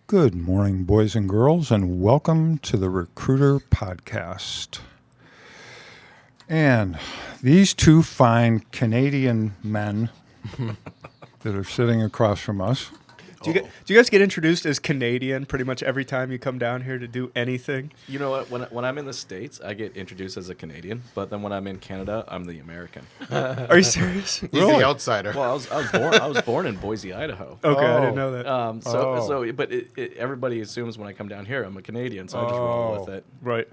Good morning, boys and girls, and welcome to the Recruiter Podcast. And these two fine Canadian men that are sitting across from us. Do you guys get introduced as Canadian pretty much every time you come down here to do anything? You know what? When I'm in the States, I get introduced as a Canadian, but then when I'm in Canada, I'm the American. Are you serious? He's the outsider. Well, I was born in Boise, Idaho. Okay, I didn't know that. But everybody assumes when I come down here, I'm a Canadian, so I just roll with it. Right.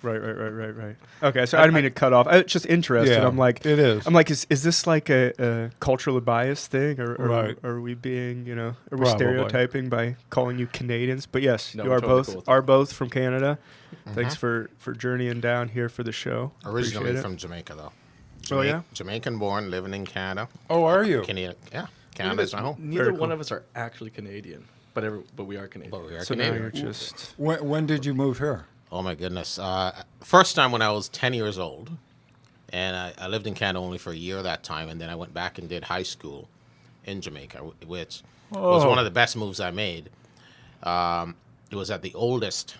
Right. Okay, so I didn't mean to cut off. I was just interested. Yeah, I'm like, it is. I'm like, is this like a culturally biased thing, or Right. are we being, are we Probably. stereotyping by calling you Canadians? But yes, No, you we're are totally both cool with are both from Canada. Thanks for journeying down here for the show. Originally Appreciate it. from Jamaica, though. Oh, yeah? Jamaican born, living in Canada. Oh, are you? Canada, yeah. Canada's my home. Neither Very one cool. of us are actually Canadian, but we are Canadian. But we are So now Canadian. you're just When did you move here? Oh, my goodness. First time when I was 10 years old. And I lived in Canada only for a year that time. And then I went back and did high school in Jamaica, which was one of the best moves I made. It was at the oldest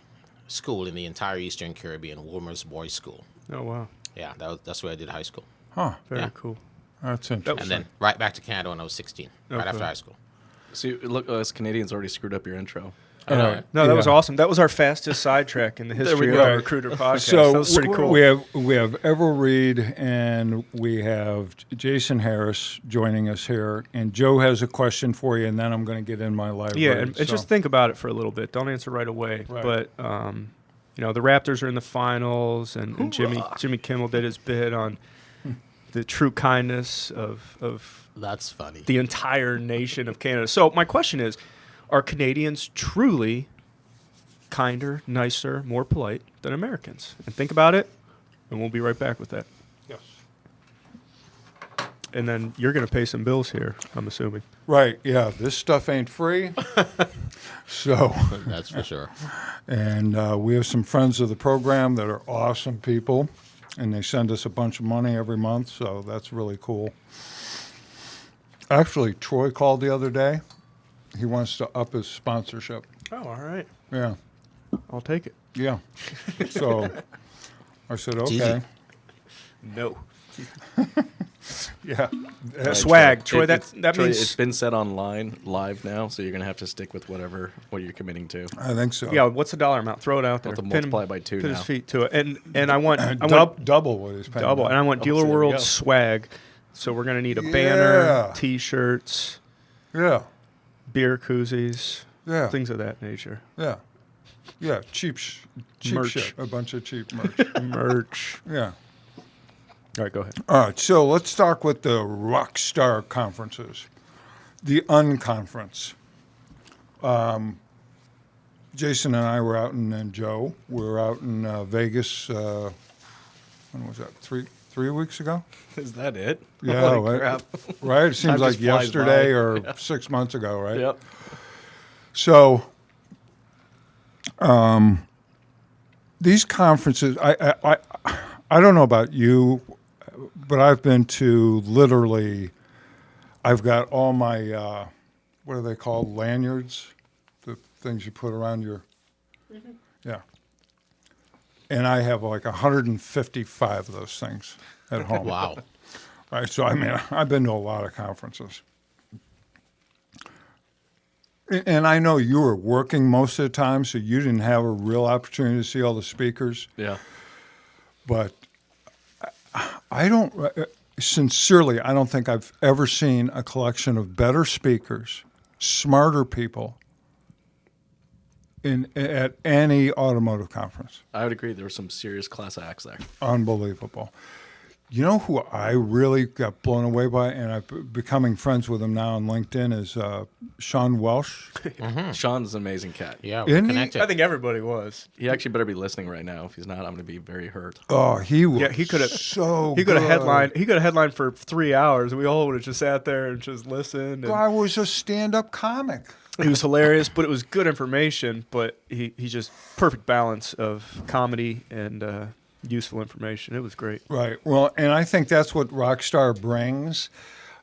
school in the entire Eastern Caribbean, Wolmer's Boys School. oh wow, Yeah, that's where I did high school. Huh, very Yeah. cool. that's interesting. And then right back to Canada when I was 16, right Okay. after high school. So look, us Canadians already screwed up your intro. I know. Right. No, that was Yeah. awesome. That was our fastest sidetrack in the history of go. our Recruiter podcast. So that was pretty cool. we have Everold Reid and we have Jason Harris joining us here, and Joe has a question for you, and then I'm going to get in my library. Yeah, and so. just think about it for a little bit. Don't answer right away. Right. But the Raptors are in the finals, and Jimmy Kimmel did his bit on the true kindness of That's funny. the entire nation of Canada. So my question is, are Canadians truly kinder, nicer, more polite than Americans? And think about it, and we'll be right back with that. Yes. And then you're going to pay some bills here, I'm assuming. Right. Yeah. This stuff ain't free. So, That's for sure. and we have some friends of the program that are awesome people, and they send us a bunch of money every month. So that's really cool. Actually, Troy called the other day. He wants to up his sponsorship. Oh, all right. Yeah. I'll take it. Yeah. So I said, easy. okay. No. Yeah. Swag. Troy, It- that Troy, means... it's been set online live now, so you're gonna have to stick with what you're committing to. I think so. Yeah, what's the dollar amount? Throw it out there. We'll have to Pin him- multiply by 2 put now. his feet to it. And I want Double what he's paying. double. now. And I want Dealer so there we World go. swag. So we're gonna need a Yeah. banner, T-shirts, Yeah. beer koozies, Yeah. things of that nature. Yeah. Yeah. Cheap Merch. shit. A bunch of cheap merch. Merch. Yeah. All right, go ahead. All right. So let's start with the Rockstar Conferences, the unconference. Jason and I were out and Joe, we were out in Vegas. When was that? Three weeks ago? Is that it? Yeah, Holy right. crap. Right? It seems Time like just flies yesterday by. or 6 months ago, right? Yep. So, these conferences, I don't know about you, but I've been to literally, I've got all my, what are they called, lanyards? The things you put around your, yeah. And I have like 155 of those things at home. Wow. Right, so I mean, I've been to a lot of conferences. And I know you were working most of the time, so you didn't have a real opportunity to see all the speakers. Yeah. But I don't, sincerely, I don't think I've ever seen a collection of better speakers, smarter people at any automotive conference. I would agree. There were some serious class acts there. Unbelievable. You know who I really got blown away by, and I'm becoming friends with him now on LinkedIn, is Sean Welsh. Sean's an amazing cat. Yeah, Isn't we're he? connected. I think everybody was. He actually better be listening right now. If he's not, I'm going to be very hurt. Oh, he was Yeah, he could have. so He could have good. headlined. He could have headlined for 3 hours. We all would have just sat there and just listened. And I was a stand-up comic. he was hilarious, but it was good information. But he just perfect balance of comedy and useful information. It was great. Right. Well, and I think that's what Rockstar brings.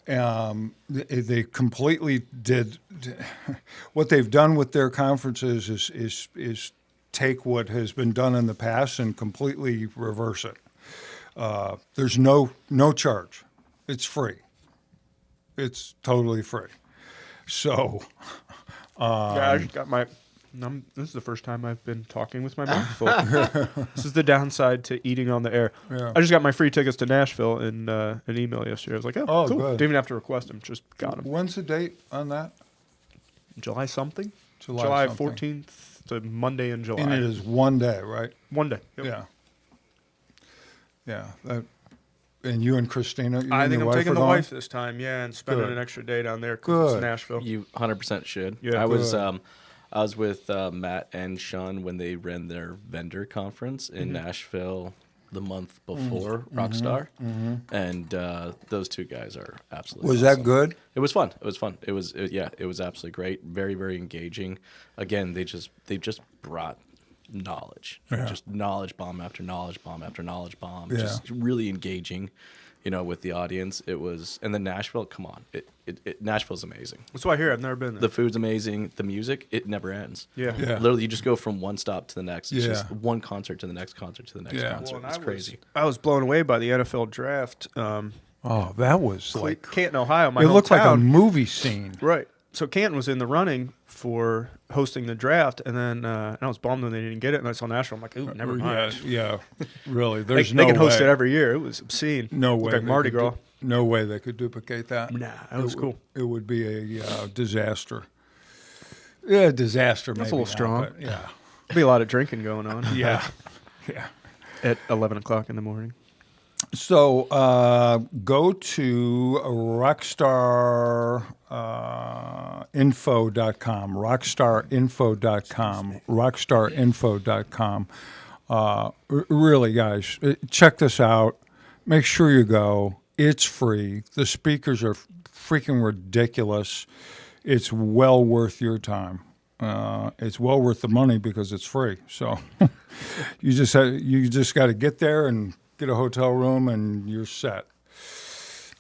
They completely did what they've done with their conferences is take what has been done in the past and completely reverse it. There's no charge. It's free. It's totally free. So Yeah, I just got my. This is the first time I've been talking with my mouth full. This is the downside to eating on the air. Yeah. I just got my free tickets to Nashville in an email yesterday. I was like, oh cool. good. Didn't even have to request them. Just got them. When's the date on that? July something? July July something. 14th to Monday in July. And it is one day, right? One day. Yep. Yeah. Yeah. And you and Christina, you I and think your I'm wife taking are the going? wife this time, yeah, and spending Good. an extra day down there because Good. it's Nashville. You 100% should. Yeah, I was with Matt and Sean when they ran their vendor conference in Nashville the month before Rockstar, and those two guys are absolutely. Was awesome. that good? It was fun. It was fun. It was it was absolutely great. Very very engaging. Again, they just brought knowledge, Yeah. just knowledge bomb after knowledge bomb after knowledge bomb. Yeah. Just really engaging, with the audience. It was, and then Nashville. Come on, Nashville's amazing. That's why I hear I've never been there. The food's amazing. The music, it never ends. Yeah. Literally, you just go from one stop to the next. It's Yeah. just one concert to the next concert to the next Yeah. concert. Well, and It's I crazy. I was blown away by the NFL draft. Oh, that was like Canton, Ohio, my it looked like a hometown. movie scene. Right. So Canton was in the running for hosting the draft, and then and I was bummed when they didn't get it, and I saw Nashville. I'm like, ooh, never mind. Yeah, really. They, There's they no can host way. it every year. It was obscene. No Looked way. like they Mardi could Gras. No way they could duplicate that. Nah, that was cool. It would be a disaster. Yeah, disaster. That's maybe a little strong. not, but yeah, There'll be a lot of drinking going on. yeah, yeah. At 11 o'clock in the morning. So go to rockstarinfo.com, rockstarinfo.com, rockstarinfo.com. Really, guys, check this out. Make sure you go. It's free. The speakers are freaking ridiculous. It's well worth your time. It's well worth the money because it's free. So you just got to get there and get a hotel room, and you're set.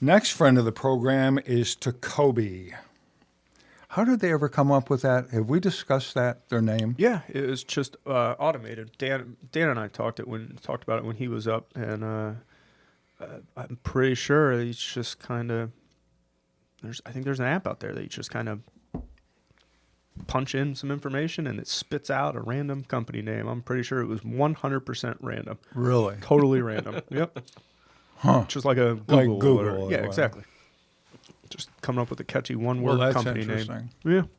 Next friend of the program is Tacoby. How did they ever come up with that? Have we discussed that, their name? Yeah, it was just automated. Dan and I talked about it when he was up, and I'm pretty sure it's just kind of I think there's an app out there that you just kind of punch in some information and it spits out a random company name. I'm pretty sure it was 100% random. Really? Totally random. Yep. Huh. Just like a Like Google. Google or, or yeah, whatever. exactly. Just coming up with a catchy Well, one-word that's company interesting. name.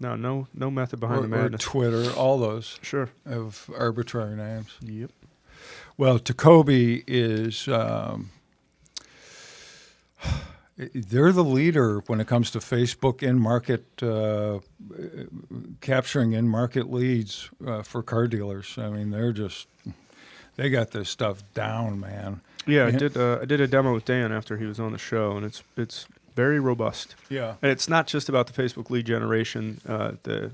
Yeah. No method behind the Or madness. Twitter, all those Sure. of arbitrary names. Yep. Well, Tacoby is they're the leader when it comes to Facebook in-market capturing in-market leads for car dealers. I mean, they got this stuff down, man. Yeah, And- I did a demo with Dan after he was on the show, and it's very robust. Yeah. And it's not just about the Facebook lead generation, the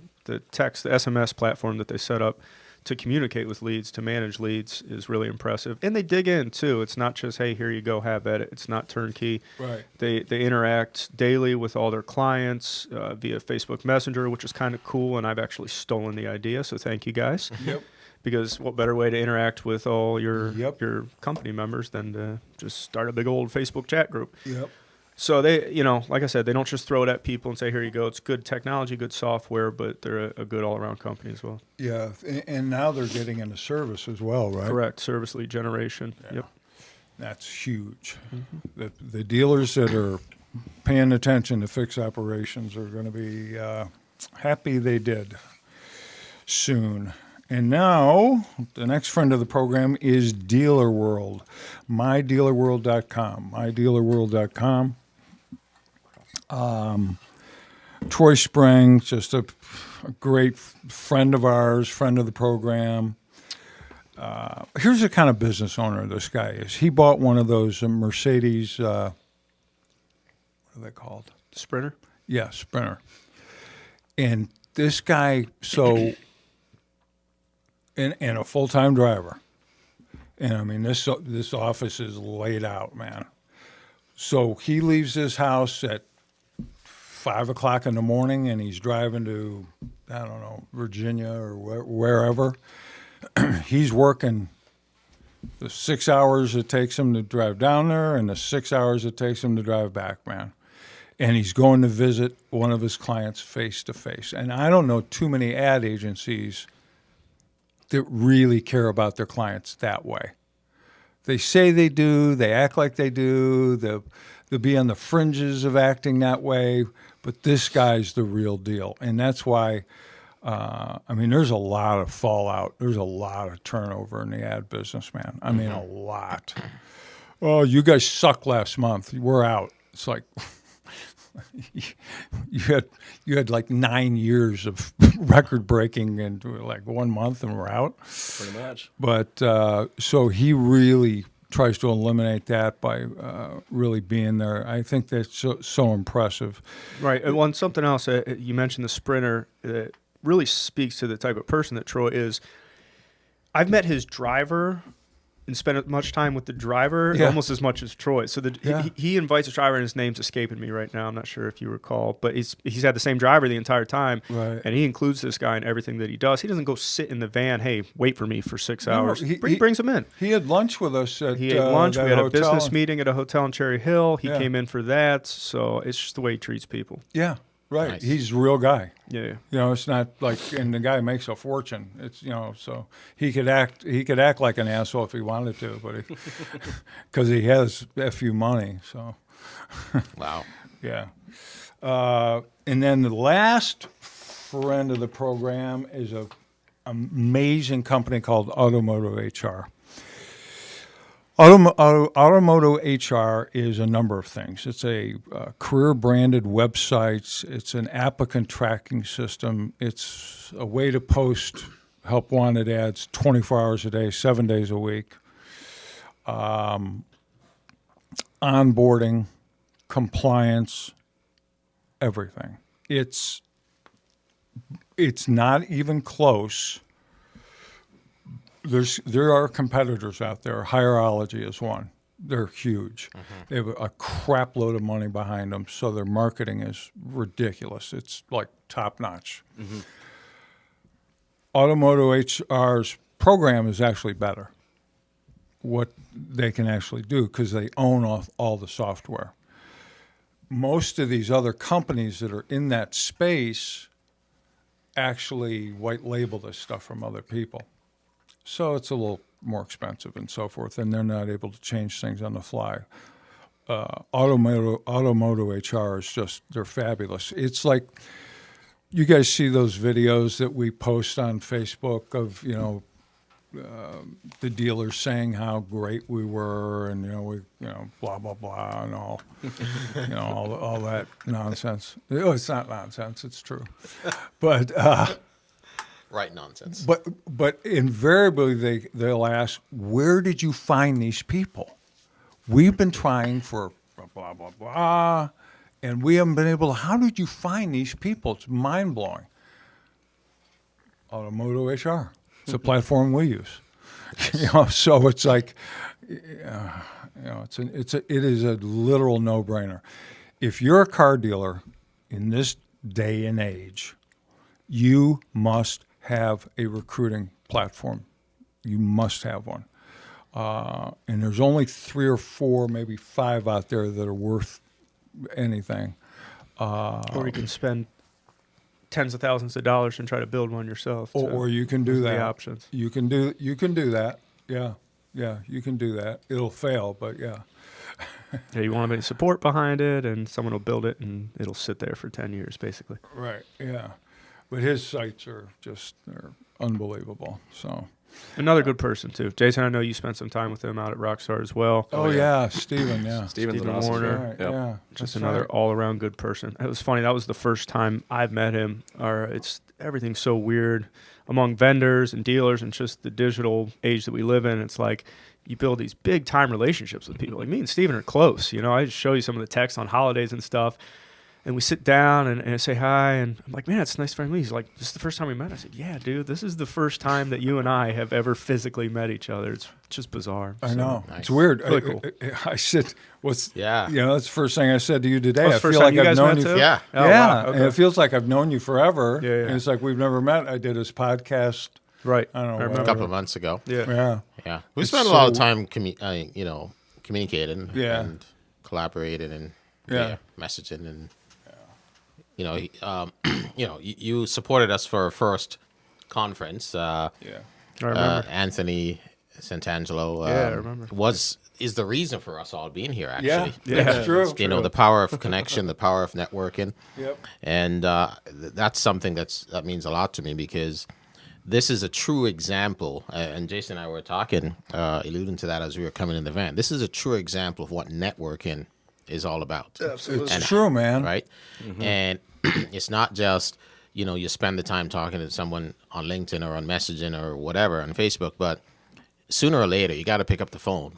text, the SMS platform that they set up to communicate with leads, to manage leads is really impressive. And they dig in too. It's not just, hey, here you go, have at it. It's not turnkey. Right. They interact daily with all their clients via Facebook Messenger, which is kind of cool. And I've actually stolen the idea, so thank you guys. Yep. Because what better way to interact with all your Yep. your company members than to just start a big old Facebook chat group. Yep. So they, like I said, they don't just throw it at people and say, here you go. It's good technology, good software, but they're a good all-around company as well. Yeah, and now they're getting into service as well, right? Correct. Service lead generation. Yeah. Yep. That's huge. The dealers that are paying attention to fixed operations are going to be happy they did soon. And now, the next friend of the program is Dealer World, mydealerworld.com, mydealerworld.com. Troy Spring, just a great friend of ours, friend of the program. Here's the kind of business owner this guy is. He bought one of those Mercedes, what are they called? Sprinter. Yeah, Sprinter. And this guy, and a full-time driver. And I mean, this office is laid out, man. So he leaves his house at 5 o'clock in the morning, and he's driving to, I don't know, Virginia or wherever. He's working the 6 hours it takes him to drive down there and the 6 hours it takes him to drive back, man. And he's going to visit one of his clients face to face. And I don't know too many ad agencies that really care about their clients that way. They say they do, they act like they do, they'll be on the fringes of acting that way, but this guy's the real deal. And that's why, there's a lot of fallout. There's a lot of turnover in the ad business, man. I mean, a lot. Oh, you guys suck last month. We're out. It's like you had like 9 years of record breaking in like 1 month, and we're out. Pretty much. But so he really tries to eliminate that by really being there. I think that's so impressive. Right. And one something else, you mentioned the sprinter that really speaks to the type of person that Troy is. I've met his driver and spent much time with the driver, almost as much as Troy. So he invites a driver, and his name's escaping me right now. I'm not sure if you recall, but he's had the same driver the entire time, right. And he includes this guy in everything that he does. He doesn't go sit in the van, hey, wait for me for 6 hours. He brings him in. He had lunch with us at He ate lunch. We had a hotel. business meeting at a hotel in Cherry Hill. He came in for that. So it's just the way he treats people. Yeah, right. Nice. He's a real guy. Yeah. It's not like, and the guy makes a fortune. It's, so he could act like an asshole if he wanted to, but because he has a few money. So, Wow. yeah. And then the last friend of the program is an amazing company called Automotive HR. Automotive HR is a number of things. It's a career-branded website. It's an applicant tracking system. It's a way to post help-wanted ads 24 hours a day, 7 days a week. Onboarding, compliance, everything. It's not even close. There are competitors out there. Hireology is one. They're huge. They have a crap load of money behind them, so their marketing is ridiculous. It's like top notch. Automotive HR's program is actually better. What they can actually do, because they own all the software. Most of these other companies that are in that space actually white label this stuff from other people. So it's a little more expensive and so forth, and they're not able to change things on the fly. Automotive HR is just, they're fabulous. It's like, you guys see those videos that we post on Facebook of, the dealers saying how great we were, and blah blah blah, and all, all that nonsense. It's not nonsense; it's true. But Right nonsense. but invariably they'll ask, where did you find these people? We've been trying for blah blah blah, and we haven't been able to. How did you find these people? It's mind blowing. Automotive HR. It's a platform we use, So it's like, it is a literal no-brainer. If you're a car dealer in this day and age, you must have a recruiting platform. You must have one, and there's only 3 or 4, maybe 5 out there that are worth anything. Or you can spend tens of thousands of dollars and try to build one yourself. Or you can do that. The options. You can do that. Yeah, you can do that. It'll fail, but yeah. Yeah, you want to make support behind it, and someone will build it, and it'll sit there for 10 years, basically. Right. Yeah, but his sites are they're unbelievable. So. Another good person too, Jason. I know you spent some time with him out at Rockstar as well. Oh yeah, Steven. Yeah, Steven's Stephen an awesome Warner. guy. Right, Yep. yeah. Just that's another right. all-around good person. It was funny. That was the first time I've met him. It's everything's so weird among vendors and dealers, and just the digital age that we live in. It's like you build these big-time relationships with people. Like me and Steven are close. I just show you some of the texts on holidays and stuff. And we sit down and I say hi, and I'm like, man, it's nice to meet you. He's like, this is the first time we met. I said, yeah, dude, this is the first time that you and I have ever physically met each other. It's just bizarre. I So, know. Nice. It's weird. Really cool. I said, Yeah. that's the first thing I said to you today. Oh, I it's the first feel time like you I've guys known met you. too? Yeah. Oh, yeah, wow. and Okay. it feels like I've known you forever. Yeah, yeah. And it's like we've never met. I did his podcast. Right. I don't know. A remember. couple of months ago. Yeah. Yeah. Yeah. We It's spent a lot of so- time, communicating Yeah. and collaborating and Yeah. messaging and you supported us for our first conference. Yeah. I remember. Anthony Santangelo Yeah, I remember. is the reason for us all being here. Yeah. Actually, Yeah. That's true. the power of connection, the power of networking. Yep. And that's something that means a lot to me because this is a true example. And Jason and I were talking, alluding to that as we were coming in the van. This is a true example of what networking is all about. Absolutely. It's true, man. Right? And it's not just, you spend the time talking to someone on LinkedIn or on messaging or whatever on Facebook, but sooner or later, you got to pick up the phone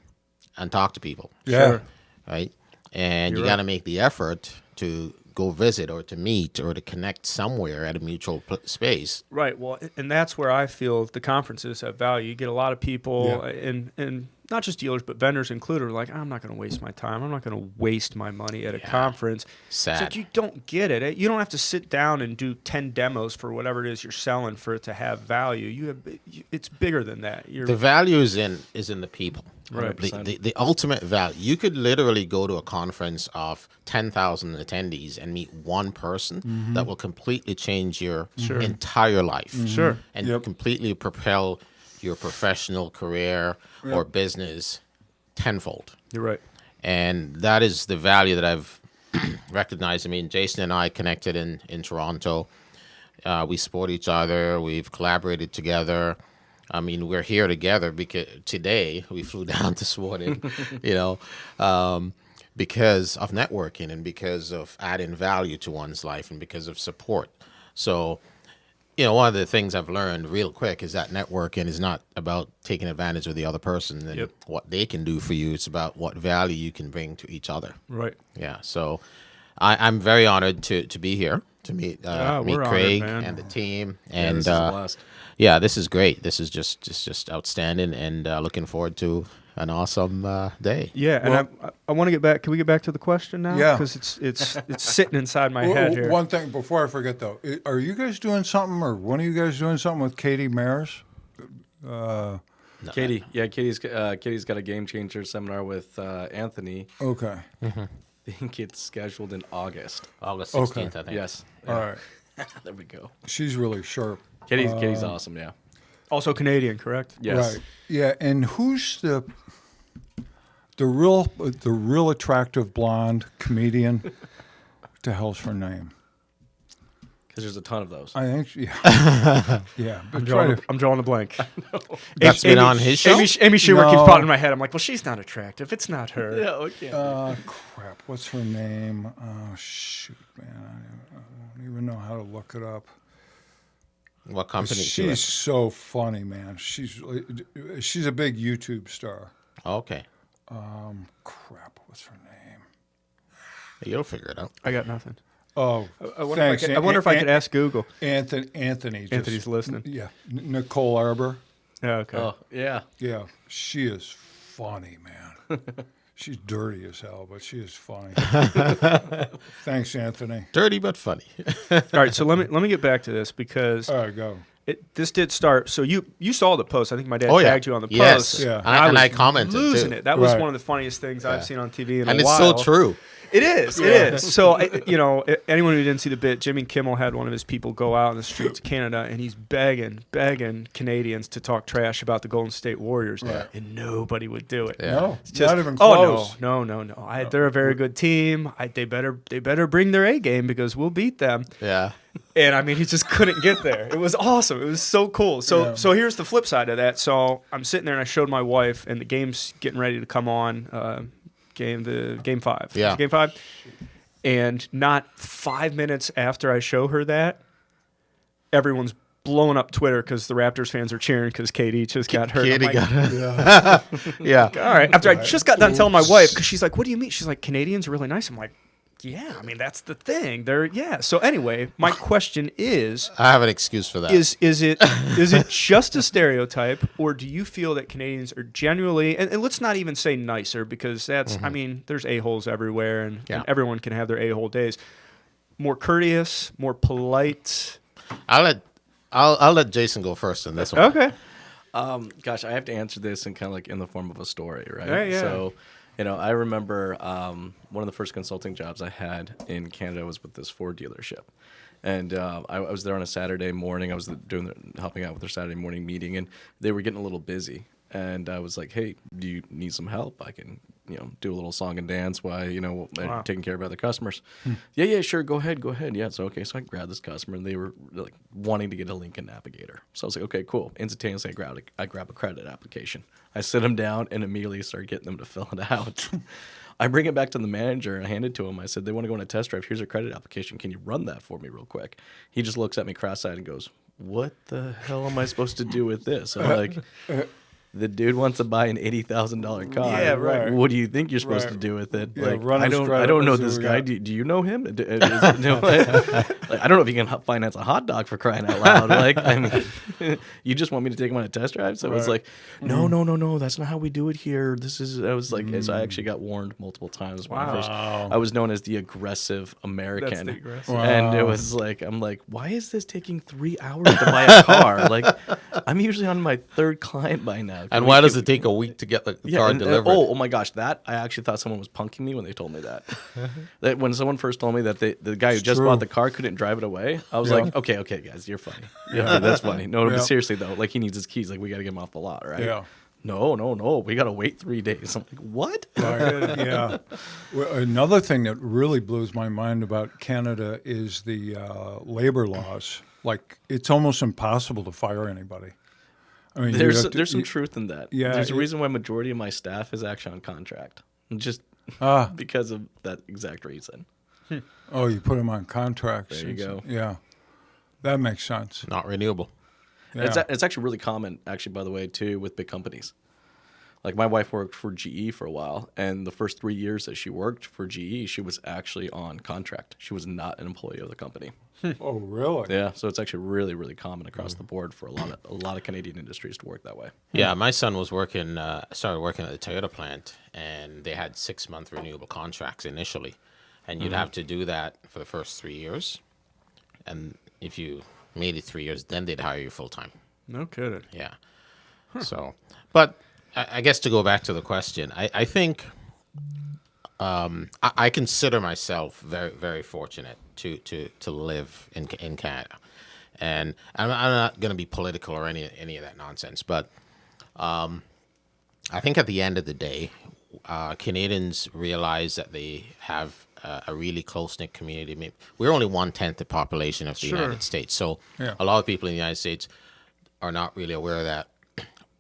and talk to people. Yeah. Sure. Right? And you You're got to make the effort to go visit or to meet or to connect somewhere at a mutual space. Right. Well, and that's where I feel the conferences have value. You get a lot of people, and not just dealers, but vendors included, are like, I'm not going to waste my time. I'm not going to waste my money at a conference. Sad. It's like you don't get it. You don't have to sit down and do 10 demos for whatever it is you're selling for it to have value. It's bigger than that. The value is in the people. Right. The ultimate value. You could literally go to a conference of 10,000 attendees and meet one person that will completely change your entire life. Sure. And completely propel your professional career or business tenfold. You're right. And that is the value that I've recognized. I mean, Jason and I connected in Toronto. We support each other. We've collaborated together. I mean, we're here together because today we flew down to Swarton, because of networking and because of adding value to one's life and because of support. So, one of the things I've learned real quick is that networking is not about taking advantage of the other person and what they can do for you. It's about what value you can bring to each other. Right. Yeah. So I'm very honored to be here, to meet we're Craig honored, man. and the team. Yeah, And this is a blast. yeah, this is great. This is just outstanding, and looking forward to an awesome day. Yeah, and I want to get back. Can we get back to the question now? Yeah. Because it's sitting inside my head here. One thing before I forget, though, are you guys doing something, or one of you guys doing something with Katie Maris? Katie, Katie's got a game changer seminar with Anthony. Okay. I think it's scheduled in August. August 16th, I think. Yes. All right. There we go. She's really sharp. Katie's awesome. Yeah. Also Canadian, correct? Yes. Right. Yeah. And who's the real attractive blonde comedian? What the hell's her name? Because there's a ton of those. I think yeah. But I'm drawing a blank. That's been on his show? Amy Schumer No. keeps popping in my head. I'm like, well, she's not attractive. It's not her. Yeah. Okay. crap. What's her name? Oh shoot, man. I don't even know how to look it up. What company? She's so funny, man. She's a big YouTube star. Okay. Crap. What's her name? You'll figure it out. I got nothing. Oh, I wonder thanks. I wonder if I could ask Google. Anthony. Anthony's listening. Yeah, Nicole Arbor. Yeah, okay. Oh yeah. Yeah, she is funny, man. She's dirty as hell, but she is funny. Thanks, Anthony. Dirty but funny. All right, so let me get back to this because All right, go. this did start. So you saw the post. I think my dad Oh, yeah. tagged you on the Yes. post. Yeah. And I was commented, losing too. it. That was Right. one of the funniest things I've seen on TV in And a it's while. so true. It is. It is. So, anyone who didn't see the bit, Jimmy Kimmel had one of his people go out in the streets of Canada, and he's begging Canadians to talk trash about the Golden State Warriors, Right. and nobody would do it. Yeah. No, It's just, not even close. Oh no. They're a very good team. They better bring their A game because we'll beat them. Yeah. And I mean, he just couldn't get there. It was awesome. It was so cool. So here's the flip side of that. So I'm sitting there and I showed my wife, and the game's getting ready to come on. Game 5. Yeah. It's game 5. And not 5 minutes after I show her that, everyone's blowing up Twitter because the Raptors fans are cheering because KD just got hurt. Katie I'm like, got Yeah. all right. After I just got done telling my wife, because she's like, what do you mean? She's like, Canadians are really nice. I'm like, Yeah, I mean that's the thing. So anyway, my question is I have an excuse for that. is it just a stereotype, or do you feel that Canadians are genuinely, and let's not even say nicer, because that's I mean there's a-holes everywhere, and everyone can have their a-hole days, more courteous, more polite? I'll let Jason go first on this one. Okay. Gosh, I have to answer this in kind of like in the form of a story, right? Yeah. So, I remember one of the first consulting jobs I had in Canada was with this Ford dealership. And I was there on a Saturday morning. I was helping out with their Saturday morning meeting, and they were getting a little busy. And I was like, "Hey, do you need some help? I can, do a little song and dance while they're taking care of other customers." Yeah, sure, go ahead. Yeah, so I grabbed this customer, and they were like wanting to get a Lincoln Navigator. So I was like, "Okay, cool." Instantaneously, I grab a credit application. I sit them down and immediately start getting them to fill it out. I bring it back to the manager and I hand it to him. I said, "They want to go on a test drive. Here's a credit application. Can you run that for me real quick?" He just looks at me cross-eyed and goes, "What the hell am I supposed to do with this?" I'm like, the dude wants to buy an $80,000 car. Yeah, right. What do you think you're supposed to do with it? Yeah, Like, run I his don't credit, know let's see this what we guy. got. Do you know him? Like, I don't know if he can finance a hot dog, for crying out loud. Like, I mean, you just want me to take him on a test drive? So it was like, no, that's not how we do it here. I was like, so I actually got warned multiple times. When I was known as the aggressive American. That's the aggressive. And it was like, I'm like, why is this taking 3 hours to buy a car? Like, I'm usually on my third client by now. And why does it take a week to get the car delivered? Oh my gosh, I actually thought someone was punking me when they told me that. That when someone first told me that the guy who just true. bought the car couldn't drive it away, I was like, okay, guys, you're funny. Yeah, that's funny. No, but seriously though, like he needs his keys. Like we got to get him off the lot, right? Yeah. No, we got to wait 3 days. I'm like, what? Right, yeah. Well, another thing that really blows my mind about Canada is the labor laws. Like, it's almost impossible to fire anybody. I mean, There's some truth in that. Yeah, There's a reason why majority of my staff is actually on contract. Just because of that exact reason. Oh, you put them on contracts. There you go. Yeah, that makes sense. Not renewable. Yeah. It's actually really common, actually, by the way, too, with big companies. Like my wife worked for GE for a while, and the first 3 years that she worked for GE, she was actually on contract. She was not an employee of the company. Oh, really? Yeah, so it's actually really, really common across the board for a lot of Canadian industries to work that way. Yeah, my son was started working at the Toyota plant, and they had 6-month renewable contracts initially. And you'd have to do that for the first 3 years. And if you made it 3 years, then they'd hire you full time. No kidding. Yeah. So, but I guess to go back to the question, I think I consider myself very, very fortunate to live in Canada. And I'm not going to be political or any of that nonsense, but I think at the end of the day, Canadians realize that they have a really close-knit community. We're only 1/10 the population of the United States. So a lot of people in the United States are not really aware that,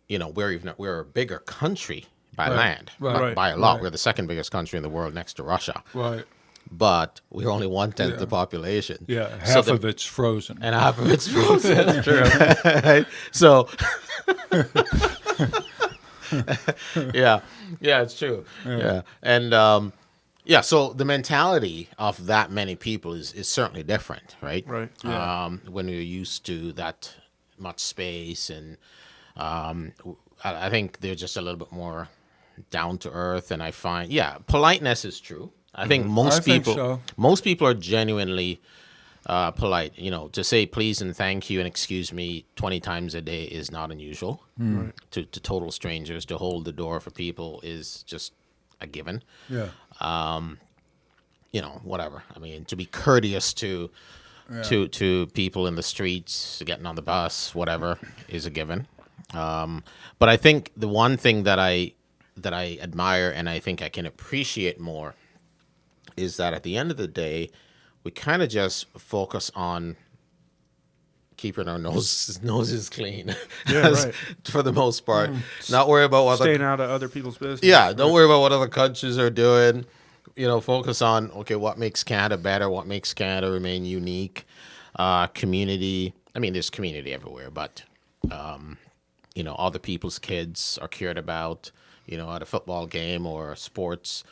we're a bigger country by land, by a lot. We're the second biggest country in the world next to Russia. Right. But we're only 1/10 the population. Yeah, half of it's frozen. And half of it's frozen. True. So, yeah, it's true. Yeah. And, so the mentality of that many people is certainly different, right? Right. Yeah. When you're used to that much space, and I think they're just a little bit more down to earth. And I find, politeness is true. I think most people are genuinely polite. To say please and thank you and excuse me 20 times a day is not unusual. Right. To total strangers, to hold the door for people is just a given. Yeah. Whatever. I mean, to be courteous to people in the streets, getting on the bus, whatever, is a given. But I think the one thing that I admire and I think I can appreciate more is that at the end of the day, we kind of just focus on keeping our noses clean. Yeah, right. For the most part. Not worry about what Staying out of other people's business. Yeah, don't worry about what other countries are doing. Focus on, what makes Canada better, what makes Canada remain unique. Community. I mean, there's community everywhere, but, all the people's kids are cared about, at a football game or sports,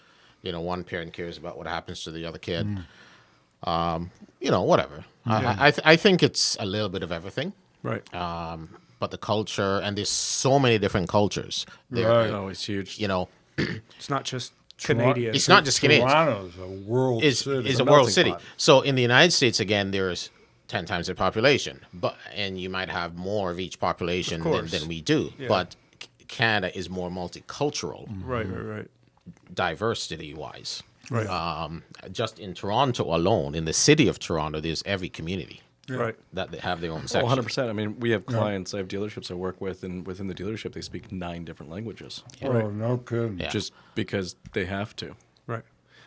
one parent cares about what happens to the other kid. Whatever. I think it's a little bit of everything. Right. But the culture, and there's so many different cultures. Right. Oh, it's huge. It's not just Canadian. It's not just Canadians. Toronto's a world city. Is a melting world city. pot. So in the United States, again, there's 10 times the population, and you might have more of each population than we do. Yeah. But Canada is more multicultural, Right. diversity-wise. Right. Just in Toronto alone, in the city of Toronto, there's every community Right. that they have their own Oh, section. 100%. I mean, we have clients, I have dealerships I work with, and within the dealership, they speak 9 different languages. Oh, no kidding. Yeah. Just because they have to. Right.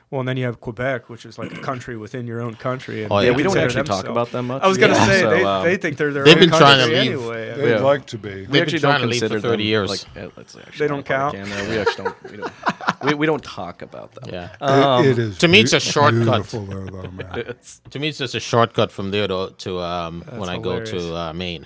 Well, and then you have Quebec, which is like a country within your own country. And Oh, they yeah. Yeah, we don't consider actually talk themselves- about them much. I was going to Yeah. say, So, they think they're their they've own been trying to country leave. anyway. They'd Yeah. like to be. we They've actually been trying don't to leave for consider 30 them, years. let's actually They don't not part of count? Canada. We actually don't. We don't talk about them. Yeah. It is to me, it's a shortcut. beautiful there, though, man. To me, it's just a shortcut from there to when I go hilarious. to Maine.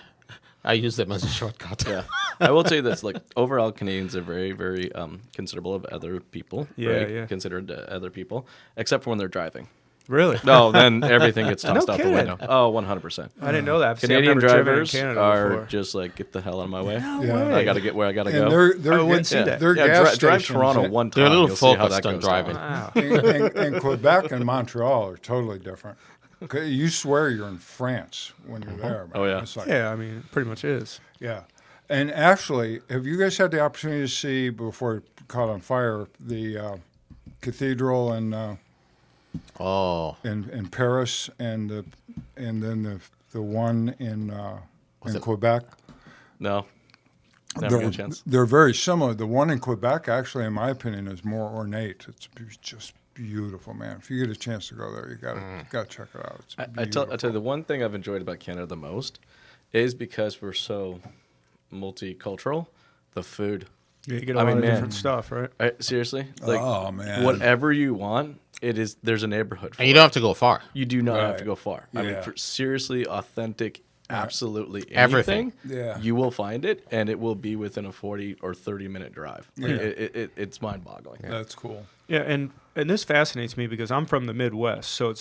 I use them as a shortcut. Yeah, I will tell you this: like overall, Canadians are very, very considerable of other people. Yeah, right? yeah. Considered other people, except for when they're driving. Really? No, then everything gets tossed out the kidding. window. Oh, 100%. I didn't know that. See, I've Canadian never driven in drivers Canada are before. just like, get the hell out of my way. Yeah. I gotta get where I gotta And go. they're I wouldn't see that. Their Yeah, gas drive stations Toronto one time. They're a little you'll see how focused that on goes driving. down. Wow. and Quebec and Montreal are totally different. Okay, you swear you're in France when you're there, man. Oh, yeah. It's like, Yeah, I mean, it pretty much is. yeah. And actually, have you guys had the opportunity to see, before it caught on fire, the cathedral in Paris and then the one in it- Quebec? No, never got a chance. They're very similar. The one in Quebec, actually, in my opinion, is more ornate. It's just beautiful, man. If you get a chance to go there, you gotta check it out. It's I tell you, the one thing I've enjoyed about Canada the most is because we're so multicultural. The food. Yeah, you get a I lot mean, of man. different stuff, right? Seriously, like Oh, man. whatever you want, there's a neighborhood for And you it. don't have to go far. You do not have Right. to go far. I mean, Yeah. for seriously authentic, absolutely Everything. anything, Yeah. you will find it, and it will be within a 40 or 30-minute drive. Like, Yeah. it's mind-boggling. That's cool. Yeah, and this fascinates me because I'm from the Midwest, so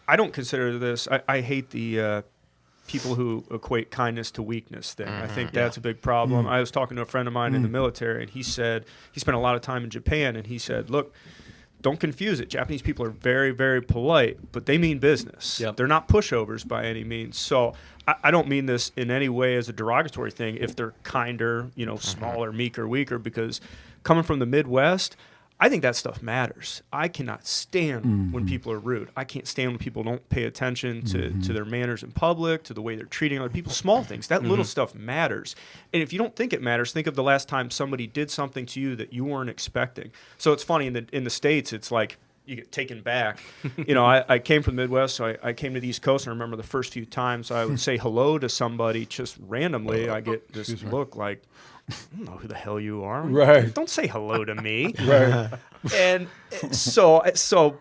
I don't consider this. I hate the people who equate kindness to weakness thing. I think that's a big problem. I was talking to a friend of mine in the military, and he said he spent a lot of time in Japan, and he said, look, don't confuse it. Japanese people are very, very polite, but they mean business. Yep. They're not pushovers by any means. So I don't mean this in any way as a derogatory thing if they're kinder, smaller, meeker, weaker, because coming from the Midwest, I think that stuff matters. I cannot stand when people are rude. I can't stand when people don't pay attention to their manners in public, to the way they're treating other people. Small things. That little stuff matters. And if you don't think it matters, think of the last time somebody did something to you that you weren't expecting. So it's funny, in the States, it's like you get taken back. I came from the Midwest, so I came to the East Coast, and I remember the first few times I would say hello to somebody just randomly. I get this look like, I don't know who the hell you are. Right. Don't say hello to me. Right. And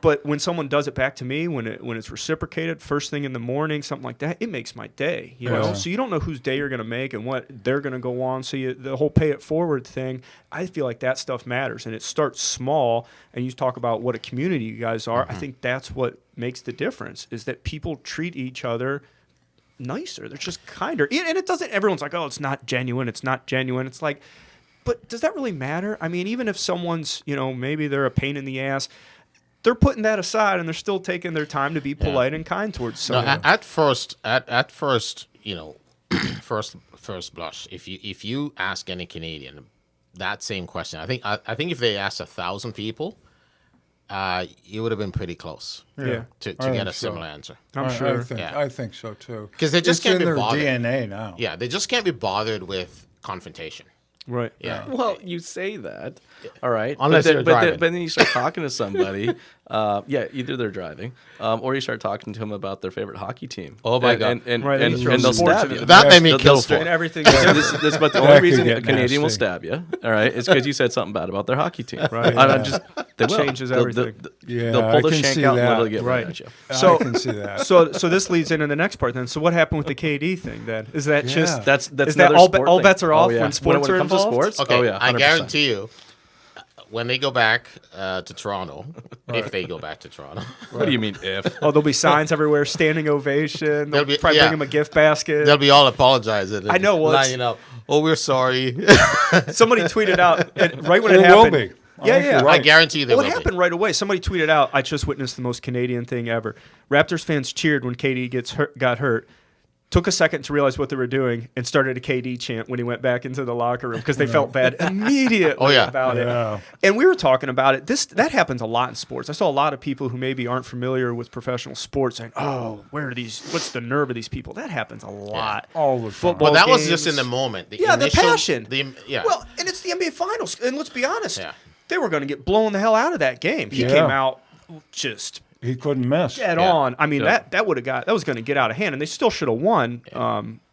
but when someone does it back to me, when it's reciprocated, first thing in the morning, something like that, it makes my day. You know, Yeah. so you don't know whose day you're going to make and what they're going to go on. So the whole pay it forward thing, I feel like that stuff matters, and it starts small. And you talk about what a community you guys are. I think that's what makes the difference is that people treat each other nicer. They're just kinder. And it doesn't, everyone's like, oh, it's not genuine. It's not genuine. It's like, but does that really matter? I mean, even if someone's, maybe they're a pain in the ass, they're putting that aside and they're still taking their time to be polite and kind towards No, someone. at first, first blush, if you ask any Canadian that same question, I think if they asked 1,000 people, you would have been pretty close Yeah. to I get think a so. similar answer. I'm sure. I think so too. 'Cause they just It's can't in be their bothered. DNA now. Yeah, they just can't be bothered with confrontation. Right. Yeah. Well, you say that, all right. Unless but they're then, driving. but then you start talking to somebody. Either they're driving, or you start talking to them about their favorite hockey team. Oh, my God. And Right, and, they and throw they'll sports stab into you. the That made me kill They'll- for. And everything. This but the That only could reason get a Canadian will nasty. stab you, all right, is because you said something bad about their hockey team. Right. I'm just they will. Changes everything. Yeah, they'll I pull the can shank see out and that. literally get right Right. at you. So- I can see that. So this leads into the next part then. So what happened with the KD thing then? Is that just That's is that another all, sport all thing. bets are off yeah. when sports when it are comes involved? to sports. Okay, oh yeah, I 100%. guarantee you, when they go back to Toronto, if they go back to Toronto, What do you mean if? Oh, there'll be signs everywhere, standing ovation. They'll There'll be- probably yeah. bring him a gift basket. they'll be all apologizing. And I know, well, it's- lining up. Oh, we're sorry. Somebody tweeted out and right when It it will happened. be. Yeah, Honestly, yeah. right. I guarantee you they Well, it will happened right away. Somebody tweeted out, "I just witnessed the most Canadian thing ever." Raptors fans cheered when KD got hurt. Took a second to realize what they were doing and started a KD chant when he went back into the locker room because they felt bad immediately about Yeah. it. And we were talking about it. That happens a lot in sports. I saw a lot of people who maybe aren't familiar with professional sports saying, "Oh, what's the nerve of these people?" That happens a lot. All the time. Football Well, that was games. just in the moment. Yeah, the passion. Yeah. Well, and it's the NBA Finals. And let's be honest, Yeah. they were going to get blown the hell out of that game. He Yeah. came out just He couldn't miss. dead Yeah. on. I mean, Yeah. that was going to get out of hand, and they still should have won,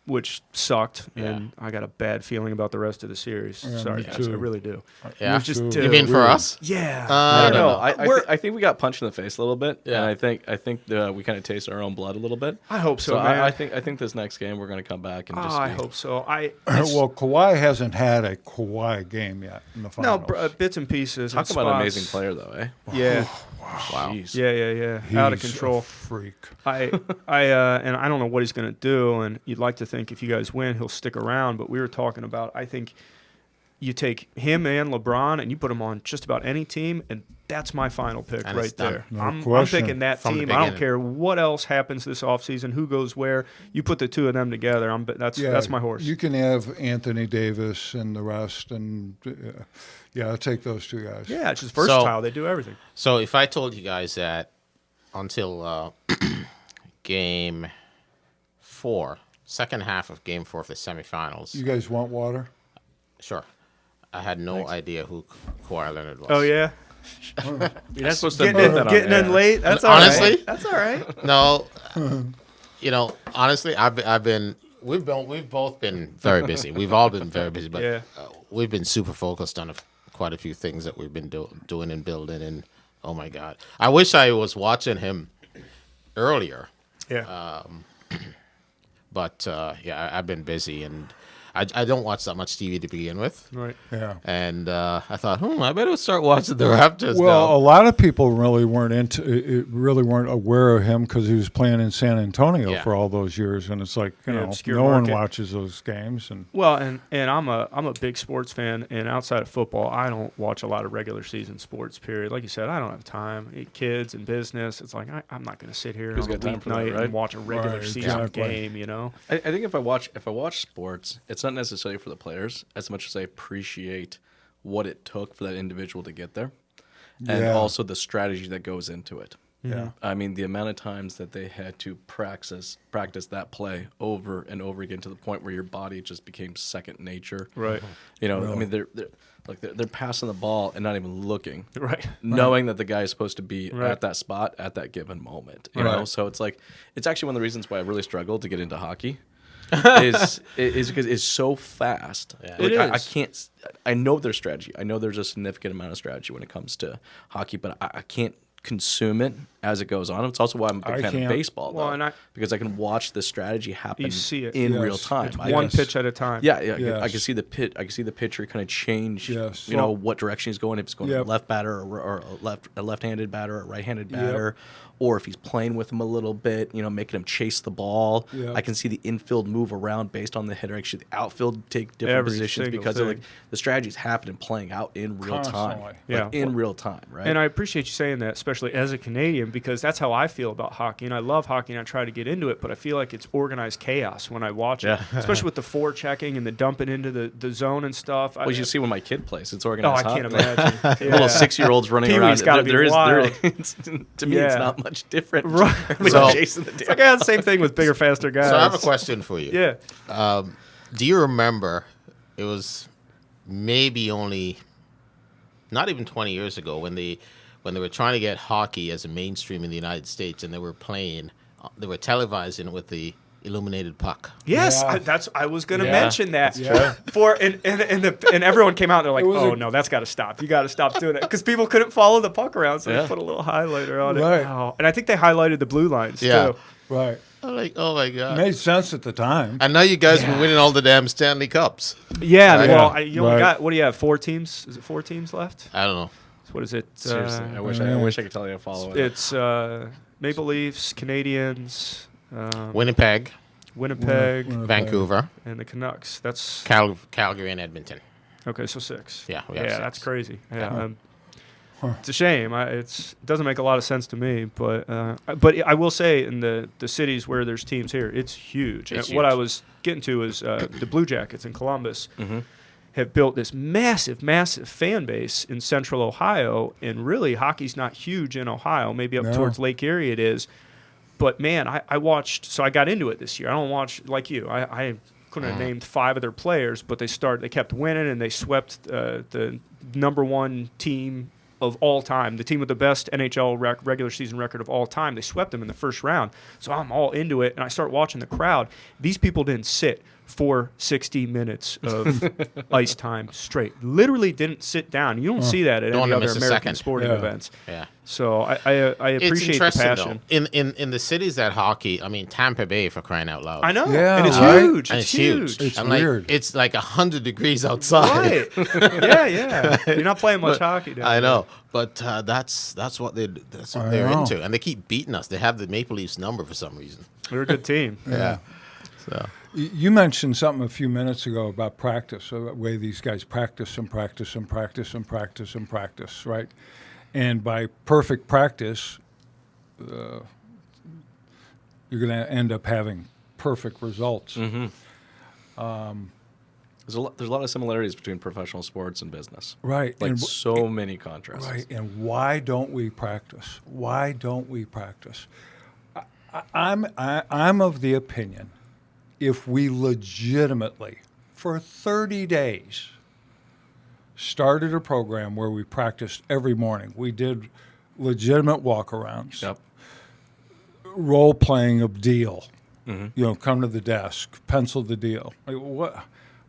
which sucked. Yeah. And I got a bad feeling about the rest of the series. Sorry, me guys, too. I really do. Yeah. It was just too. You mean for Weird. us? yeah. I I don't don't know. know. I think we got punched in the face a little bit, Yeah. and I think we kind of tasted our own blood a little bit. I hope so, So man. I think this next game we're going to come back and just. I be- hope so. Well, Kawhi hasn't had a Kawhi game yet in the no finals. bits and pieces. Talk and about an spots. amazing player, though, eh? Yeah, Wow. Jeez. yeah. He's Out of control. a freak. And I don't know what he's going to do. And you'd like to think if you guys win, he'll stick around. But we were talking about, I think you take him and LeBron and you put him on just about any team, and that's my final pick And it's right done. there. No I'm question. picking that From the team. I don't beginning. care what else happens this offseason, who goes where. You put the two of them together. That's my horse. You can have Anthony Davis and the rest, and I'll take those two guys. Yeah, it's just versatile. They do everything. So if I told you guys that until game 4, second half of game 4 of the semifinals, You guys want water? sure, I had no idea who Kawhi Leonard was. Oh, yeah? You're not supposed to admit that on Getting in air. late. That's all right. Honestly? That's all right. No, honestly, we've both been very busy. We've all been very busy, but Yeah. we've been super focused on quite a few things that we've been doing and building. And oh my God, I wish I was watching him earlier. Yeah. But I've been busy, and I don't watch that much TV to begin with. Right. Yeah. And I thought, I better start watching the Raptors Well, now. a lot of people really weren't aware of him because he was playing in San Antonio Yeah. for all those years, and it's like Yeah, obscure no one market. watches those games, and Well, and I'm a big sports fan, and outside of football, I don't watch a lot of regular season sports. Period. Like you said, I don't have time. Kids and business. It's like I'm not going to sit here Who's on a got time for that, weeknight right? and watch a regular Right, season exactly. game. You know. I think if I watch sports, it's not necessarily for the players as much as I appreciate what it took for that individual to get there, and Yeah. also the strategy that goes into it. yeah. I mean, the amount of times that they had to practice that play over and over again to the point where your body just became second nature. Right. You know, I mean, they're passing the ball and not even looking, Right. knowing that the guy is supposed to be Right. at that spot at that given moment. You know, Right. so it's actually one of the reasons why I really struggled to get into hockey. is because it's so fast. Yeah. Like, It I is. can't. I know there's strategy. I know there's a significant amount of strategy when it comes to hockey, but I can't consume it as it goes on. It's also why I'm a I big fan can't. of baseball, Well, though, and because I can watch the strategy happen You see it. in Yes. real time. It's I One can- pitch at a time. yeah, I Yes. can see the pit. I can see the pitcher kind of change. Yes. You know Well- what direction he's going. If he's going Yep. left batter or a left-handed batter or a right-handed batter, or if he's playing with him a little bit. You know, making him chase the ball. Yep. I can see the infield move around based on the hitter. Actually, the outfield take different Every positions single because thing. like the strategy's happening, playing out in real time. Constantly. Yeah. in real time, right? And I appreciate you saying that, especially as a Canadian, because that's how I feel about hockey. And I love hockey and I try to get into it, but I feel like it's organized chaos when I watch it, Yeah. especially with the forechecking and the dumping into the zone and stuff. well, you see when my kid plays, it's Oh, organized. I can't hockey. imagine. Little 6-year-olds running Pee-wee's around. gotta be wild. To me, it's Yeah. not much different. Right. When So- you're chasing the It's damn like, yeah, the same thing with bigger, faster guys. So I have a question for you. Yeah. Do you remember it was maybe only not even 20 years ago when they were trying to get hockey as a mainstream in the United States, and they were televising it with the illuminated puck. Yes, Yeah. I was going to Yeah, mention that. Yeah. And everyone came out and they're like, It was "Oh a- no, that's got to stop. You got to stop doing that," because people couldn't follow the puck around, so Yeah. they put a little highlighter on Right. it. Oh, and I think they highlighted the blue lines Yeah. too. Right. I'm like, oh my It god. made sense at the time. And now you guys were winning all the damn Stanley Cups. Yeah, Right. well, Yeah, you only right. got, what do you have, 4 teams? Is it 4 teams left? I don't know. What is it? Seriously, I wish I could tell you to follow it. It's Maple Leafs, Canadians, Winnipeg, Winnipeg, Vancouver, and the Canucks. That's Calgary, and Edmonton. okay. So 6. Yeah, we have yeah, 6. that's crazy. Yeah, it's a shame. It doesn't make a lot of sense to me, but I will say in the cities where there's teams here, it's huge. It's And what I huge. was getting to is the Blue Jackets in Columbus. Mm-hmm. Have built this massive fan base in Central Ohio, and really hockey's not huge in Ohio. Maybe up No. towards Lake Erie it is, but man, I watched. So I got into it this year. I don't watch like you. I couldn't have named 5 of their players, but they kept winning, and they swept the number 1 team of all time, the team with the best NHL regular season record of all time. They swept them in the first round. So I'm all into it, and I start watching the crowd. These people didn't sit for 60 minutes of ice time straight. Literally didn't sit down. You don't see that at Don't any wanna other miss a American second. sporting Yeah. events. Yeah. So I It's appreciate the interesting, passion. though. In the cities that hockey, I mean, Tampa Bay, for crying out loud. I know, Yeah, and it's right? huge. And It's huge. It's and weird. It's like 100 degrees outside. Right? yeah. You're not playing much hockey. Down I there. know, but that's what they're know. into, and they keep beating us. They have the Maple Leafs number for some reason. They're a good team. Yeah. So You mentioned something a few minutes ago about practice, so the way these guys practice and practice and practice and practice and practice, right? And by perfect practice, you're going to end up having perfect results. Mm-hmm. There's a lot of similarities between professional sports and business. Right. Like and, so many contrasts. right. And why don't we practice? Why don't we practice? I'm of the opinion, if we legitimately, for 30 days, started a program where we practiced every morning. We did legitimate walk-arounds, Yep. role-playing of deal. Mm-hmm. Come to the desk, pencil the deal,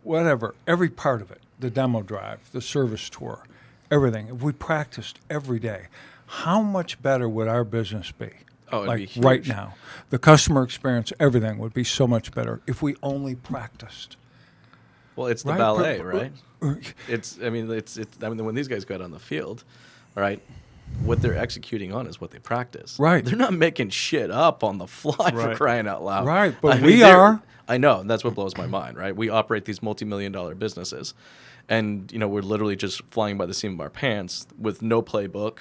whatever. Every part of it, the demo drive, the service tour, everything. If we practiced every day, how much better would our business be? Oh, it'd like be huge. right now, the customer experience, everything would be so much better if we only practiced. Well, it's the Right, ballet, but- right? It's when these guys go out on the field, all right, what they're executing on is what they practice. Right. They're not making shit up on the fly for Right. crying out loud. Right, but I we they're- are. I know, and that's what blows my mind, right? We operate these multi-million-dollar businesses, and we're literally just flying by the seam of our pants with no playbook.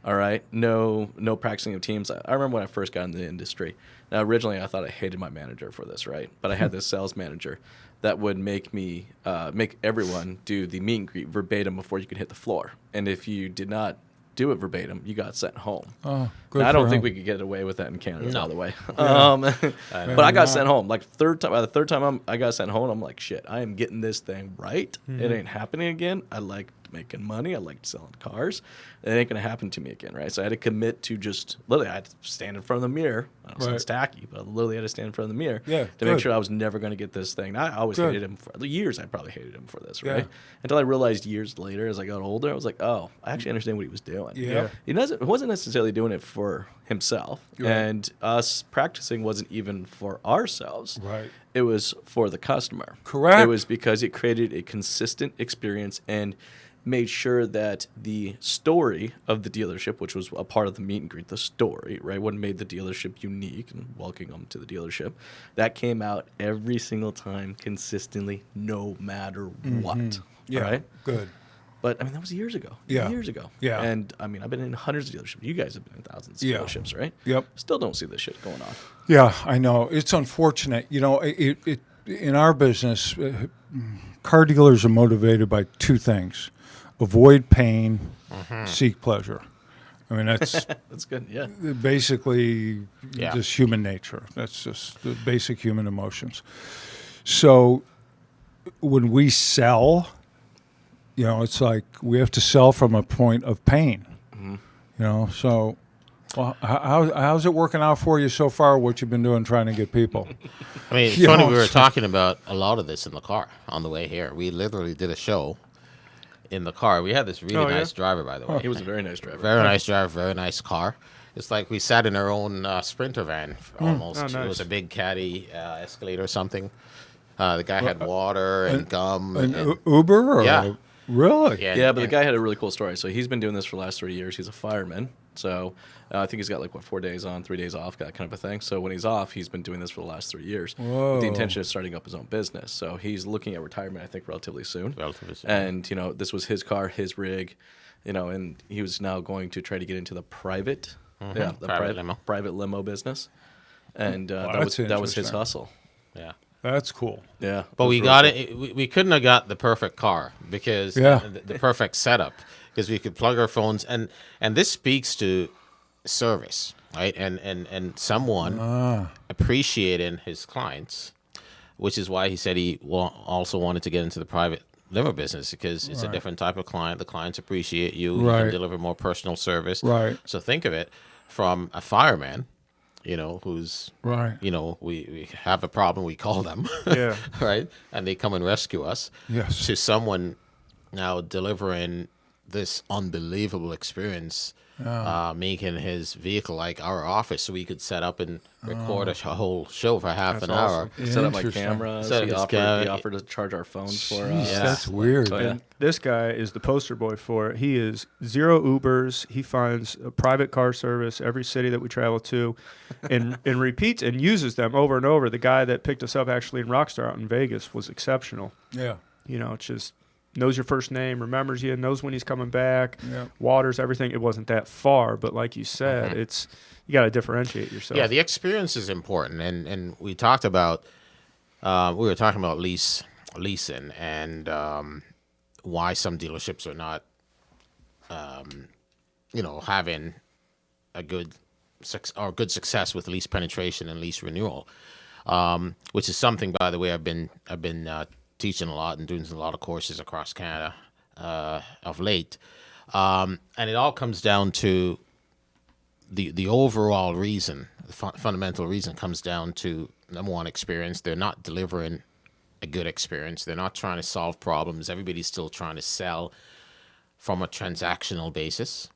All right, no practicing of teams. I remember when I first got into the industry. Now, originally, I thought I hated my manager for this, right? But I had this sales manager that would make everyone do the meet and greet verbatim before you could hit the floor. And if you did not do it verbatim, you got sent home. Oh, good Now, I don't for think him. we could get away with that in Canada, No. by the way. But I got sent home. Like by the third time I got sent home, I'm like, shit, I am getting this thing right. It ain't happening again. I liked making money. I liked selling cars. It ain't going to happen to me again, right? So I had to commit to just, literally, I had to stand in front of the mirror. I don't sound tacky, but I literally had to stand in front of the mirror Yeah, to good. make sure I was never going to get this thing. I always Good. hated him for years. I probably hated him for this, Yeah. right? Until I realized years later, as I got older, I was like, oh, I actually understand what he was doing. Yeah. He wasn't necessarily doing it for himself, Right. and us practicing wasn't even for ourselves. Right. It was for the customer. Correct. It was because it created a consistent experience and made sure that the story of the dealership, which was a part of the meet and greet, the story, right, what made the dealership unique and welcoming them to the dealership, that came out every single time consistently, no matter what. Yeah. Right? Good. But I mean, that was years ago. Yeah. Years ago. Yeah. And I mean, I've been in hundreds of dealerships. You guys have been in thousands of Yeah. dealerships, right? Yep. Still don't see this shit going on. Yeah, I know. It's unfortunate. It in our business, car dealers are motivated by two things: avoid pain, seek pleasure. I mean, that's That's good. Yeah. basically Yeah. just human nature. That's just the basic human emotions. So when we sell, it's like we have to sell from a point of pain. So well, how's it working out for you so far, what you've been doing trying to get people? I mean, it's You funny, know, we were it's- talking about a lot of this in the car on the way here. We literally did a show in the car. We had this really Oh, yeah? nice driver, by the way. He was a very nice driver. Very nice driver, very nice car. It's like we sat in our own Sprinter van almost. Oh, It was nice. a big caddy Escalade or something. The guy had water and gum. An And, Uber or Yeah. really? yeah, Yeah, but the and- guy had a really cool story. So he's been doing this for the last 3 years. He's a fireman. So I think he's got 4 days on, 3 days off, that kind of a thing. So when he's off, he's been doing this for the last 3 years with Whoa. the intention of starting up his own business. So he's looking at retirement, I think, relatively soon. Relatively soon. And, this was his car, his rig, and he was now going to try to get into the private, the private limo business. And that was that's his interesting. hustle. yeah. That's cool. Yeah. But it was we really got cool. it. We couldn't have got the perfect car because Yeah. the perfect setup because we could plug our phones and this speaks to service, right? And someone appreciating his clients, which is why he said he also wanted to get into the private limo business because it's a different type of client. The clients appreciate you. You Right. can deliver more personal service. Right. So think of it from a fireman, who's Right. we have a problem, we call them. Yeah. Right? And they come and rescue us. Yes. To someone now delivering this unbelievable experience, making his vehicle like our office so we could set up and record a whole show for half an hour. awesome. Set up my Interesting. cameras. Set up He his offered, camera. to charge our phones for Jeez, us. that's weird. Oh, yeah. And this guy is the poster boy for it. He is zero Ubers. He finds a private car service every city that we travel to and repeats and uses them over and over. The guy that picked us up actually in Rockstar out in Vegas was exceptional. Yeah. It's just knows your first name, remembers you, knows when he's coming back, Yeah. waters everything. It wasn't that far, but like you said, it's you got to differentiate yourself. Yeah, the experience is important, and we talked about we were talking about leasing and why some dealerships are not having a good success with lease penetration and lease renewal, which is something, by the way, I've been teaching a lot and doing a lot of courses across Canada of late, and it all comes down to the overall reason, the fundamental reason comes down to, number one, experience. They're not delivering a good experience. They're not trying to solve problems. Everybody's still trying to sell from a transactional basis.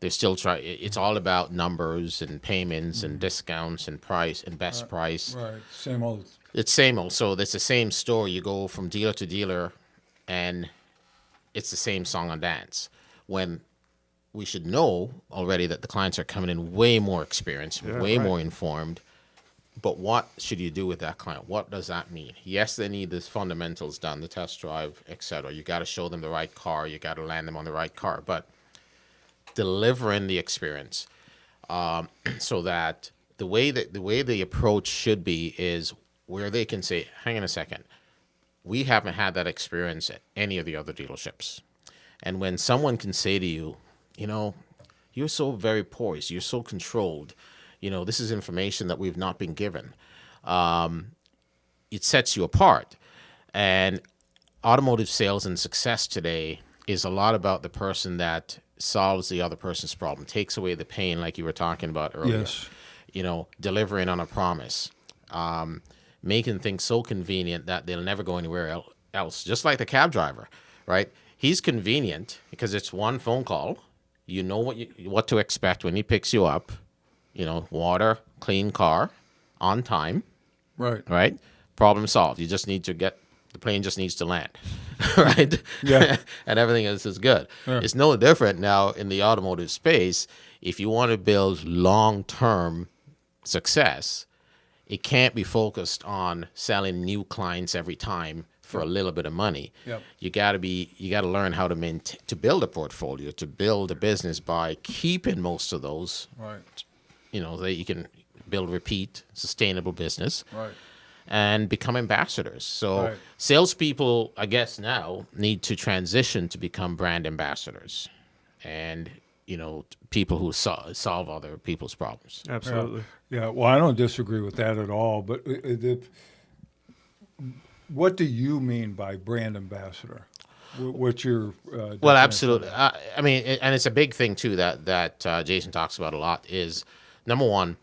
They're still trying. It's all about numbers and payments and discounts and price and best price. Right. Same old. It's same old. So it's the same story. You go from dealer to dealer, and it's the same song and dance. When we should know already that the clients are coming in way more experienced, way more informed. But what should you do with that client? What does that mean? Yes, they need the fundamentals done, the test drive, etc. You got to show them the right car. You got to land them on the right car. But delivering the experience, so that the way the approach should be is where they can say, hang on a second, we haven't had that experience at any of the other dealerships. And when someone can say to you, you're so very poised, you're so controlled, this is information that we've not been given, it sets you apart. And automotive sales and success today is a lot about the person that solves the other person's problem, takes away the pain, like you were talking about earlier. Yes. Delivering on a promise, making things so convenient that they'll never go anywhere else. Just like the cab driver, right? He's convenient because it's one phone call. You know what to expect when he picks you up. Water, clean car, on time, Right. right? Problem solved. You just need to the plane just needs to land, right? Yeah. And everything else is good. Yeah. It's no different now in the automotive space. If you want to build long-term success, it can't be focused on selling new clients every time for a little bit of money. Yep. You got to learn how to build a portfolio, to build a business by keeping most of those, Right. that you can build repeat sustainable business Right. and become ambassadors. So Right. salespeople, I guess, now need to transition to become brand ambassadors, and people who solve other people's problems. Absolutely. Yeah. Well, I don't disagree with that at all. But what do you mean by brand ambassador? What's your Well, definition? absolutely. I mean, and it's a big thing too that Jason talks about a lot. Is number one,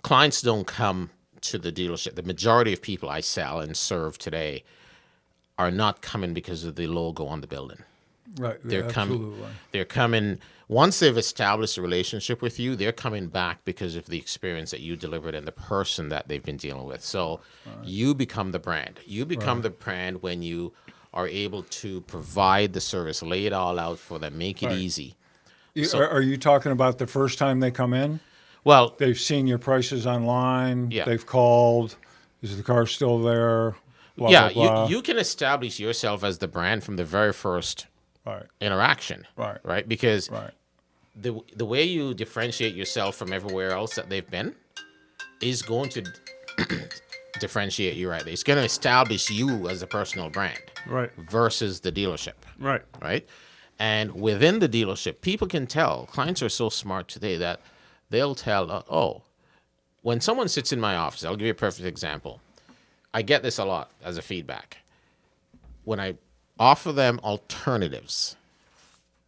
clients don't come to the dealership. The majority of people I sell and serve today are not coming because of the logo on the building. Right. They're Absolutely. they're coming once they've established a relationship with you, they're coming back because of the experience that you delivered and the person that they've been dealing with. So you become the brand. You become the brand when you are able to provide the service, lay it all out for them, make it easy. Are you talking about the first time they come in? Well, They've seen your prices online. Yeah. They've called. Is the car still there? Blah, yeah, blah, blah. you can establish yourself as the brand from the very first Right. interaction. Right. Right? Because Right. the way you differentiate yourself from everywhere else that they've been is going to differentiate you right there. It's going to establish you as a personal brand Right. versus the dealership, Right. right? And within the dealership, people can tell. Clients are so smart today that they'll tell, when someone sits in my office, I'll give you a perfect example. I get this a lot as a feedback. When I offer them alternatives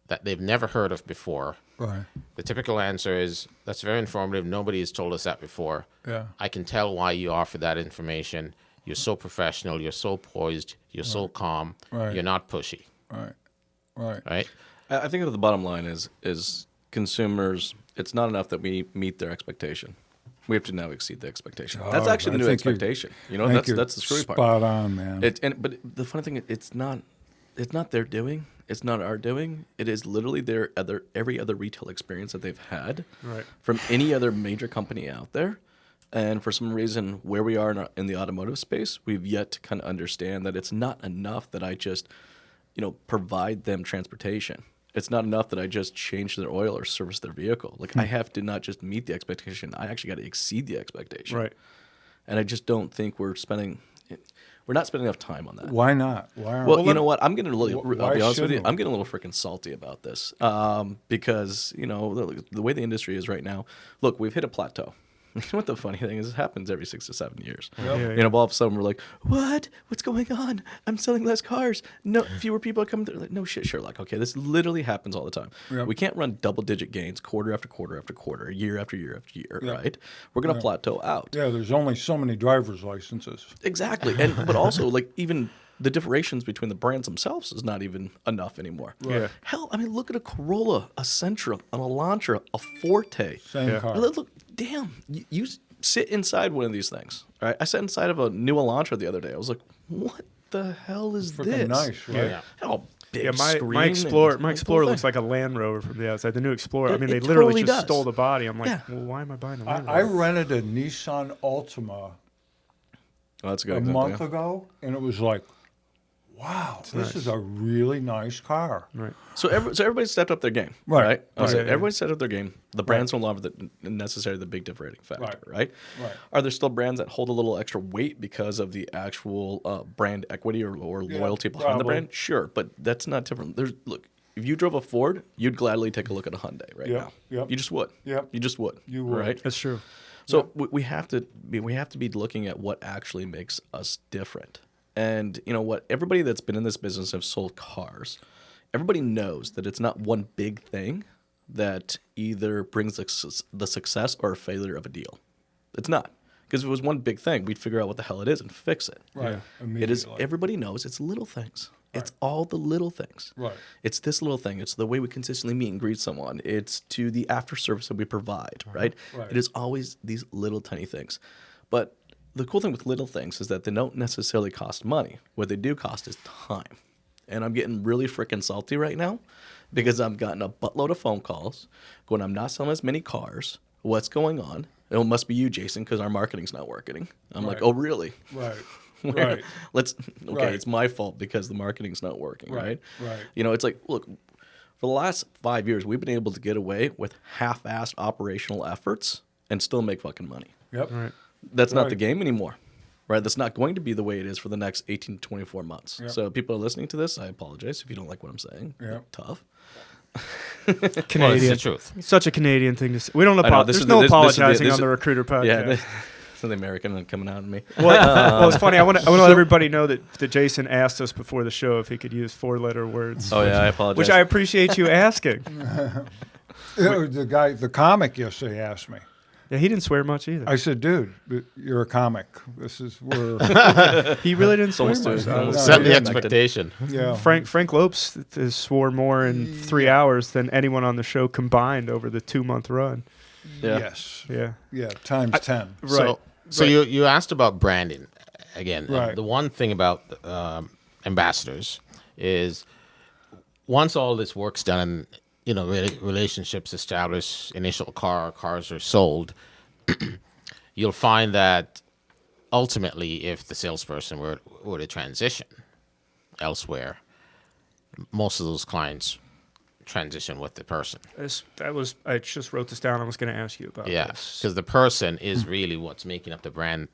that they've never heard of before, Right. the typical answer is, that's very informative. Nobody has told us that before. Yeah. I can tell why you offer that information. You're so professional. You're so poised. You're so calm. Right. You're not pushy, Right. Right. right? I think that the bottom line is consumers. It's not enough that we meet their expectation. We have to now exceed the expectation. That's Oh, actually the I new think you're- expectation. You know, I think you're that's the screwy part. Spot on, man. But the funny thing, it's not their doing. It's not our doing. It is literally every other retail experience that they've had Right. from any other major company out there. And for some reason, where we are in the automotive space, we've yet to kind of understand that it's not enough that I just, provide them transportation. It's not enough that I just change their oil or service their vehicle. Like I have to not just meet the expectation, I actually got to exceed the expectation. Right. And I just don't think we're not spending enough time on that. Why not? Why aren't Well, you know what? I'm getting a little. Why I'll be honest with you. shouldn't we? I'm getting a little freaking salty about this because the way the industry is right now. Look, we've hit a plateau. You know what the funny thing is? It happens every 6 to 7 years. Yeah. All of a sudden we're like, "What? What's going on? I'm selling less cars. No, fewer people are coming through." Like, no shit, Sherlock. Okay, this literally happens all the time. Yep. We can't run double-digit gains quarter after quarter after quarter, year after year after year, Yep. right? We're gonna plateau out. Yeah, there's only so many driver's licenses. Exactly, but also like even the differentiations between the brands themselves is not even enough anymore. Yeah. Hell, I mean, look at a Corolla, a Sentra, an Elantra, a Forte. Same Yeah. car. Look, damn, you sit inside one of these things. All right, I sat inside of a new Elantra the other day. I was like, what the hell is Freaking this? nice, right? Yeah. Oh, big Yeah, screen my and Explorer, the my whole Explorer thing. looks like a Land Rover from the outside. The new Explorer. I mean, they It literally totally just does. stole the body. I'm like, Yeah. well, why am I buying a I, Land I Rover? rented a Nissan Altima Oh, that's a good a example, month yeah. ago, and it was like, wow, this is a really nice car. Right. So everybody stepped up their game, Right. right? Right. So Yeah, yeah. everybody stepped up their game. The brand's no longer necessarily the big differentiating factor, right? Right. Are there still brands that hold a little extra weight because of the actual brand equity or loyalty behind the probably. brand? Sure, but that's not different. Look, if you drove a Ford, you'd gladly take a look at a Hyundai right Yep, now. yep. You just would. Yep. You just would. You would. Right? That's true. So we have to be looking at what actually makes us different. And you know what? Everybody that's been in this business have sold cars. Everybody knows that it's not one big thing that either brings the success or failure of a deal. It's not. Because if it was one big thing, we'd figure out what the hell it is and fix it. Right. It is. Immediately. Everybody knows it's little things. It's all the little things. Right. It's this little thing. It's the way we consistently meet and greet someone. It's to the after service that we provide, right? Right. It is always these little tiny things. But the cool thing with little things is that they don't necessarily cost money. What they do cost is time. And I'm getting really freaking salty right now because I've gotten a buttload of phone calls going, I'm not selling as many cars. What's going on? It must be you, Jason, because our marketing's not working. I'm like, Right. oh, really? Right. Where- Right. Okay, Right. it's my fault because the marketing's not working, right? Right. It's like, look, for the last 5 years, we've been able to get away with half-assed operational efforts and still make fucking money. Yep. Right. That's not the Right. game anymore, right? That's not going to be the way it is for the next 18 to 24 months. Yep. So people are listening to this. I apologize if you don't like what I'm saying. Yep. Tough. Canadian. Well, it's the truth. Such a Canadian thing to say. We don't I know, apologize. this There's is no the- this is the- apologizing this on the is- Recruiter podcast. Yeah, so the American coming out of me. Well, it's funny. I want to let everybody know that Jason asked us before the show if he could use 4-letter words. Oh yeah, I apologize. Which I appreciate you asking. The comic yesterday asked me. Yeah, he didn't swear much either. I said, dude, you're a comic. This is where. He really didn't swear almost much. a- almost Set the yeah. expectation. Yeah. Frank Lopes swore more in 3 hours than anyone on the show combined over the 2-month run. Yeah. Yes. Yeah. Yeah. Times 10. Right. So Right. you asked about branding again. Right. The one thing about ambassadors is once all this work's done and relationships established, initial cars are sold, you'll find that ultimately, if the salesperson were to transition elsewhere, most of those clients transition with the person. I just wrote this down. I was going to ask you about Yeah, this. because the person is really what's making up the brand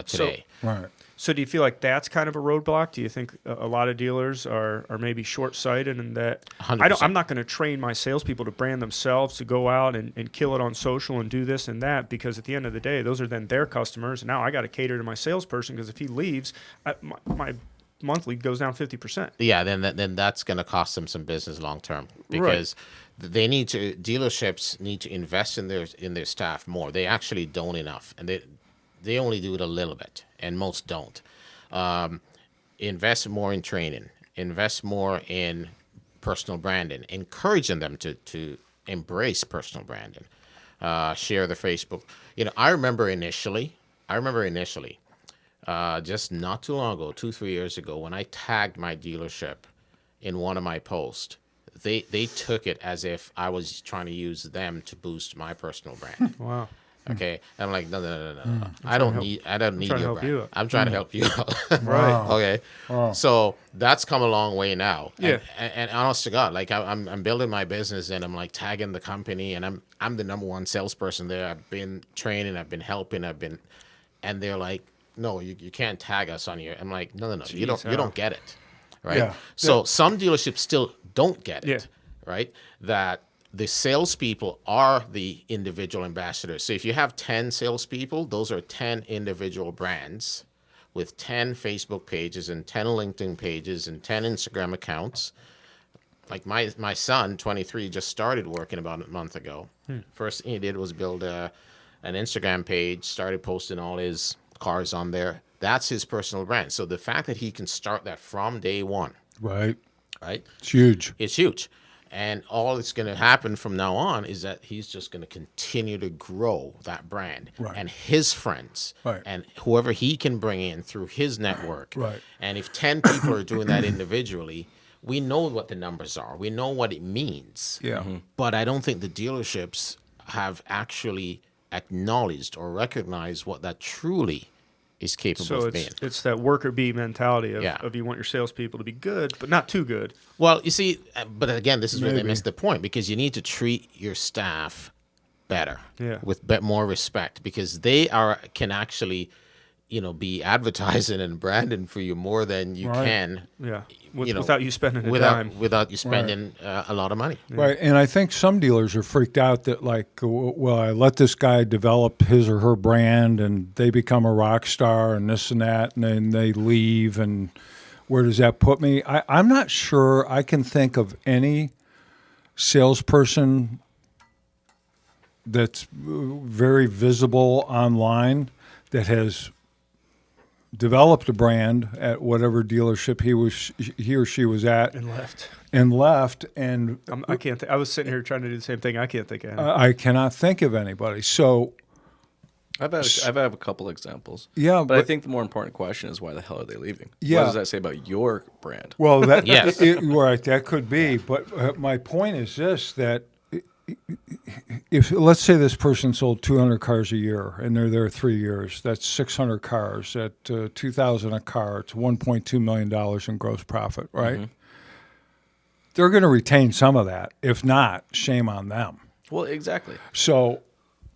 today. Right. So do you feel like that's kind of a roadblock? Do you think a lot of dealers are maybe short-sighted in that 100%. I'm not going to train my salespeople to brand themselves, to go out and kill it on social and do this and that, because at the end of the day, those are then their customers. And now I got to cater to my salesperson, because if he leaves, my monthly goes down 50%. Yeah, then that's going to cost them some business long term, because dealerships need to invest in their staff more. They actually don't enough, and they only do it a little bit, and most don't. Invest more in training, invest more in personal branding, encouraging them to embrace personal branding. Share the Facebook. I remember initially, just not too long ago, 2-3 years ago, when I tagged my dealership in one of my posts, they took it as if I was trying to use them to boost my personal brand. Wow. Okay, and I'm like, no. I don't need trying to your help brand. you out. I'm trying to help you out. Right. Okay. So that's come a long way now. Yeah. And honest to God, like I'm building my business, and I'm like tagging the company, and I'm the number one salesperson there. I've been training, I've been helping, and they're like, no, you can't tag us on your. I'm like, no. You don't get it, right? Yeah. So some dealerships still don't get it, Yeah. right? That the salespeople are the individual ambassadors. So if you have 10 salespeople, those are 10 individual brands with 10 Facebook pages and 10 LinkedIn pages and 10 Instagram accounts. Like my son, 23, just started working about a month ago. First thing he did was build an Instagram page, started posting all his cars on there. That's his personal brand. So the fact that he can start that from day one, Right. right? It's huge. It's huge. And all that's going to happen from now on is that he's just going to continue to grow that brand Right. and his friends Right. and whoever he can bring in through his network. Right. And if 10 people are doing that individually, we know what the numbers are. We know what it means. Yeah. But I don't think the dealerships have actually acknowledged or recognized what that truly is capable So of being. it's that worker bee mentality Yeah. of you want your salespeople to be good, but not too good. Well, you see, but again, this is where they Maybe. miss the point, because you need to treat your staff better, Yeah. with more respect, because they can actually, be advertising and branding for you more than you Right. can, Yeah. you know, Without you spending a dime. without you spending a lot of money. Right. And I think some dealers are freaked out that, like, well, I let this guy develop his or her brand and they become a rock star and this and that, and then they leave. And where does that put me? I'm not sure I can think of any salesperson that's very visible online that has developed a brand at whatever dealership he or she was at And left. and I can't. I was sitting here trying to do the same thing. I can't think of any. I cannot think of anybody. So I've had a couple examples. Yeah, but I but- think the more important question is why the hell are they leaving? Yeah. What does that say about your brand? well, that Yes. right, that could be. But my point is this: that if let's say this person sold 200 cars a year and they're there 3 years, that's 600 cars at $2,000 a car. It's $1.2 million in gross profit, right? Mm-hmm. They're going to retain some of that. If not, shame on them. Well, exactly. So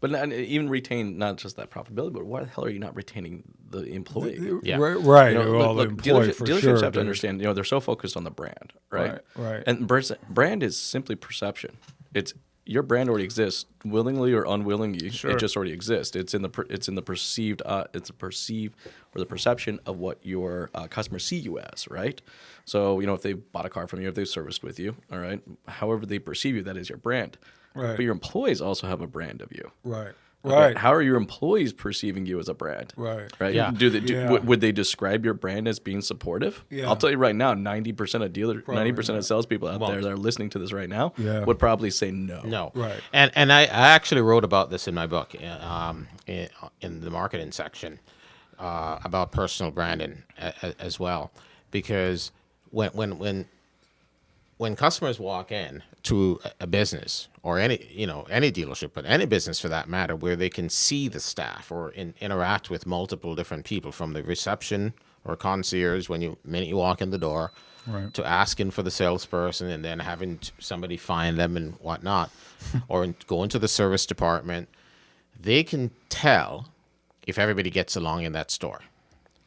But even retain not just that profitability, but why the hell are you not retaining the employee? Yeah. right, You know, well, look, the employee for dealerships sure. have to dude. understand. They're so focused on the brand, right? Right. And brand is simply perception. It's your brand already exists, willingly or unwillingly. Sure. It just already exists. It's in the perceived. It's a perceived or the perception of what your customers see you as, right? So if they bought a car from you, if they've serviced with you, all right. However they perceive you, that is your brand. Right. But your employees also have a brand of you. Right. Okay, Right. how are your employees perceiving you as a brand? Right. Right. Yeah. Yeah. Would they describe your brand as being supportive? Yeah. I'll tell you right now, 90% of 90% not. of salespeople out there Won't. that are listening to this right now Yeah. would probably say no. No. Right. And I actually wrote about this in my book, in the marketing section, about personal branding as well, because when customers walk in to a business or any dealership, but any business for that matter, where they can see the staff or interact with multiple different people, from the reception or concierge minute you walk in the door, Right. to asking for the salesperson and then having somebody find them and whatnot, or go into the service department, they can tell if everybody gets along in that store.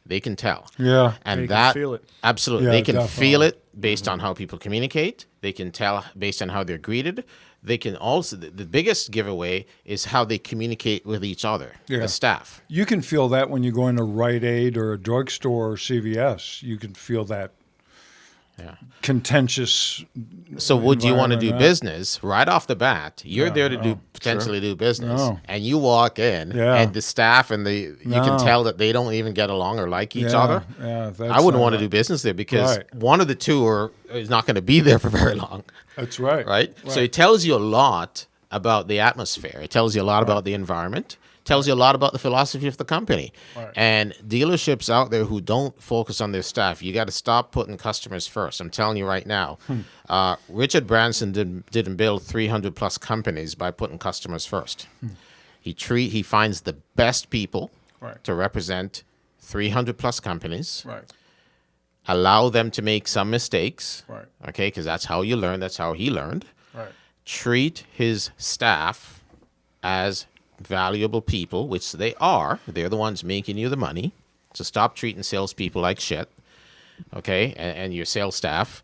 They can tell. Yeah. And They can that feel it. absolutely, Yeah, they can feel definitely. it based on how people communicate. They can tell based on how they're greeted. They can also, the biggest giveaway is how they communicate with each other, Yeah. the staff. You can feel that when you go into Rite Aid or a drugstore or CVS. You can feel that Yeah. contentious. So would you want to do environment. business right off the bat? You're there to potentially do business, No. and you walk in, Yeah. and the staff and you No. can tell that they don't even get along or like each Yeah, other. yeah, that's I wouldn't not want to right. do business there, because Right. one of the two is not going to be there for very long, That's right. right? So it tells you a lot about the atmosphere. It tells you a lot about the environment. Tells you a lot about the philosophy of the company. Right. And dealerships out there who don't focus on their staff, you got to stop putting customers first. I'm telling you right now. Richard Branson didn't build 300 plus companies by putting customers first. He finds the best people Right. to represent 300 plus companies. Right. Allow them to make some mistakes. Right. Okay, because that's how you learn. That's how he learned. Right. Treat his staff as valuable people, which they are. They're the ones making you the money. So stop treating salespeople like shit, okay, and your sales staff.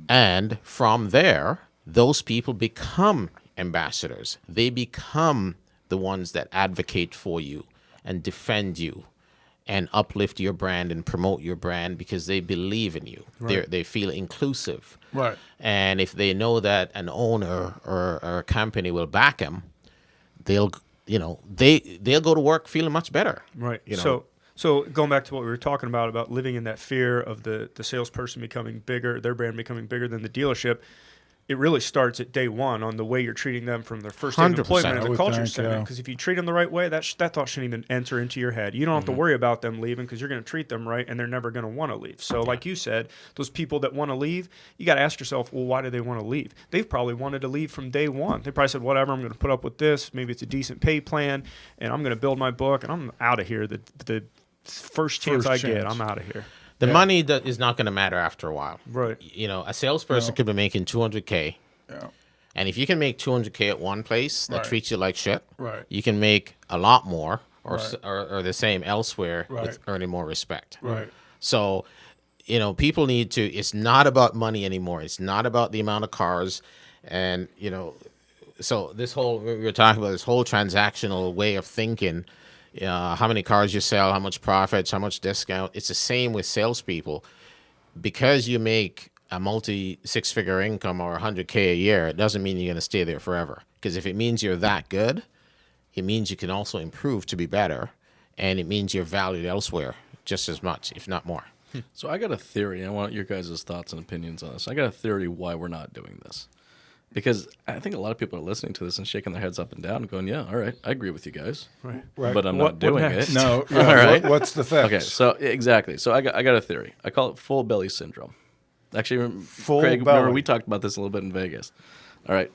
And from there, those people become ambassadors. They become the ones that advocate for you and defend you and uplift your brand and promote your brand, because they believe in you. They feel inclusive. Right. And if they know that an owner or a company will back them, they'll go to work feeling much better. Right. You know? So going back to what we were talking about living in that fear of the salesperson becoming bigger, their brand becoming bigger than the dealership, it really starts at day one on the way you're treating them from their first day of 100%. employment I at the would culture think, center. yeah. Because if you treat them the right way, that thought shouldn't even enter into your head. You don't have to worry about them leaving, because you're going to treat them right, and they're never going to want to leave. So like you said, those people that want to leave, you got to ask yourself, well, why do they want to leave? They've probably wanted to leave from day one. They probably said, whatever, I'm going to put up with this. Maybe it's a decent pay plan, and I'm going to build my book, and I'm out of here. The first chance I get, I'm out of here. The money that is not going to matter after a while. Right. You know, a salesperson could be making $200K. Yeah. And if you can make $200K at one place that Right. treats you like shit, Right. you can make a lot more or, Right. or the same elsewhere Right. with earning more respect. Right. So, people need to, it's not about money anymore. It's not about the amount of cars. And, so we were talking about this whole transactional way of thinking, how many cars you sell, how much profits, how much discount. It's the same with salespeople. Because you make a multi-six-figure income or $100K a year, it doesn't mean you're going to stay there forever. Because if it means you're that good, it means you can also improve to be better, and it means you're valued elsewhere just as much, if not more. So I got a theory. I want your guys' thoughts and opinions on this. I got a theory why we're not doing this. Because I think a lot of people are listening to this and shaking their heads up and down and going, yeah, all right, I agree with you guys. Right. Right. But I'm What not doing next? it. No. Yeah, All right. What's the fix? Okay, so exactly. So I got a theory. I call it full belly syndrome. Actually, Full Craig, belly. remember we talked about this a little bit in Vegas. All right.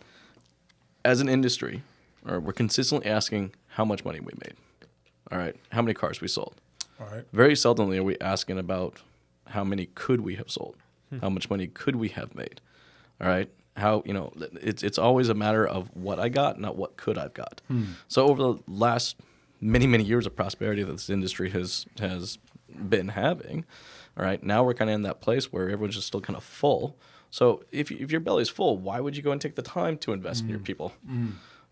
As an industry, we're consistently asking how much money we made. All right. How many cars we sold. All right. Very seldomly are we asking about how many could we have sold? How much money could we have made? All right. How, it's always a matter of what I got, not what could I've got. So over the last many, many years of prosperity that this industry has been having, all right, now we're kind of in that place where everyone's just still kind of full. So if your belly's full, why would you go and take the time to invest in your people?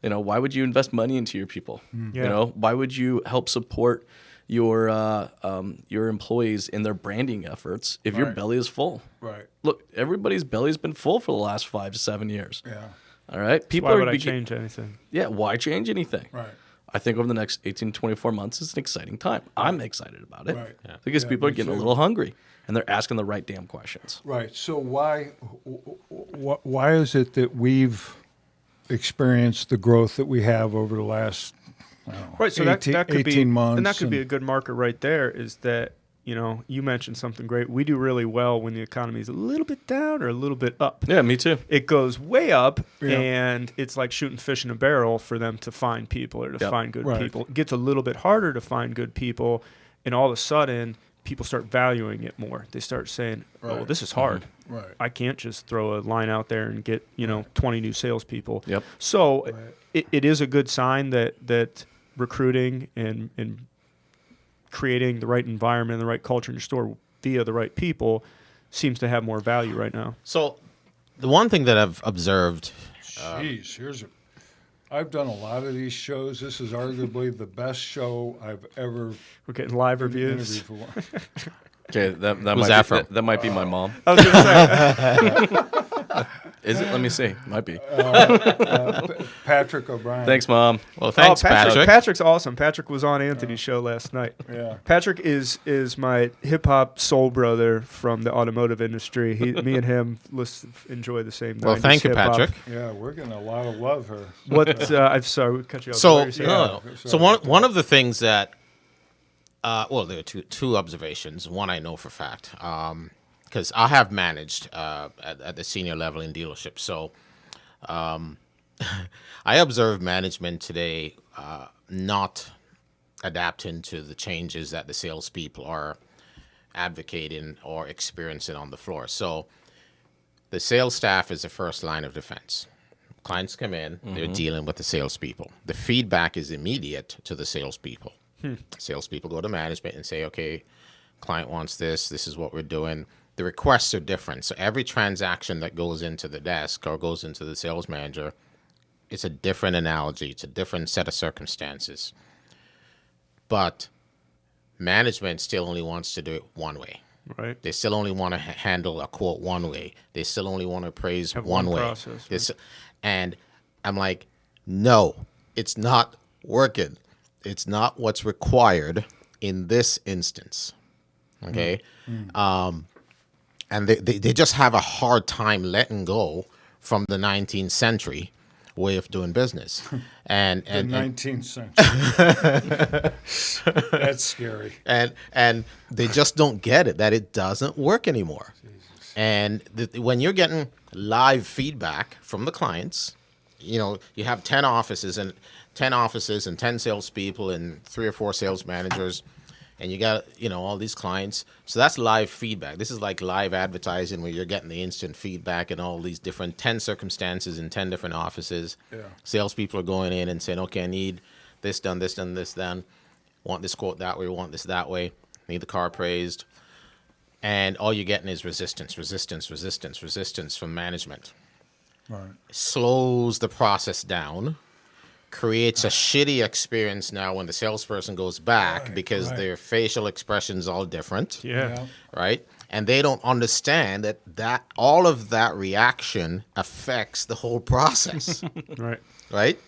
Why would you invest money into your people? Yeah. Why would you help support your employees in their branding efforts if your Right. belly is full? Right. Look, everybody's belly's been full for the last 5 to 7 years. Yeah. All right, people Why are would I change anything? Yeah, why change anything? Right. I think over the next 18 to 24 months is an exciting time. I'm excited about it Right. Yeah. because Yeah, people are me getting a too. little hungry and they're asking the right damn questions. Right. So why is it that we've experienced the growth that we have over the last Right, so 18, that could be 18 months? and that could be a good marker right there. Is that you mentioned something great. We do really well when the economy is a little bit down or a little bit up. Yeah, me too. It goes way up, Yeah. and it's like shooting fish in a barrel for them to find people or to Yep. find good Right. people. It gets a little bit harder to find good people, and all of a sudden, people start valuing it more. They start saying, "Oh, Right. this is hard. Right. I can't just throw a line out there and get 20 new salespeople." Yep. So Right. it is a good sign that recruiting and creating the right environment and the right culture in your store via the right people seems to have more value right now. So, the one thing that I've observed, Jeez, I've done a lot of these shows. This is arguably the best show I've ever We're getting live interviewed reviews. for. Okay, that Who's might that be, from? that might be my mom. I was going to say, Is it? Let me see. Might be. Patrick O'Brien. Thanks, Mom. well, thanks, Patrick. Patrick's awesome. Patrick was on Anthony's show last night. Yeah. Patrick is my hip hop soul brother from the automotive industry. Me and him enjoy the same. Well, 90s thank you, hip-hop. Patrick. Yeah, we're getting a lot of love here. What? I'm sorry, we cut you off. What So, were you saying? so one of the things that, well, there are two observations. One I know for fact, because I have managed at the senior level in dealerships. So, I observe management today not adapting to the changes that the salespeople are advocating or experiencing on the floor. So, the sales staff is the first line of defense. Clients come in, they're dealing with the salespeople. The feedback is immediate to the salespeople. Salespeople go to management and say, okay, client wants this, this is what we're doing. The requests are different. So every transaction that goes into the desk or goes into the sales manager, it's a different analogy. It's a different set of circumstances. But management still only wants to do it one way. Right. They still only want to handle a quote one way. They still only want to appraise Have one one way. process, This- And I'm like, no, it's not working. It's not what's required in this instance. Okay? And they just have a hard time letting go from the 19th century way of doing business. And The 19th century. That's scary. and they just don't get it, that it doesn't work anymore. And when you're getting live feedback from the clients, you have 10 offices and 10 salespeople and 3 or 4 sales managers, and you got all these clients. So that's live feedback. This is like live advertising where you're getting the instant feedback in all these different 10 circumstances in 10 different offices. Yeah. Salespeople are going in and saying, okay, I need this done, this done, this done. Want this quote that way, want this that way. Need the car appraised. And all you're getting is resistance from management. Right. Slows the process down, creates a shitty experience now when the salesperson goes back Right, because right. their facial expressions all different, Yeah. right? And they don't understand that all of that reaction affects the whole process, Right. right?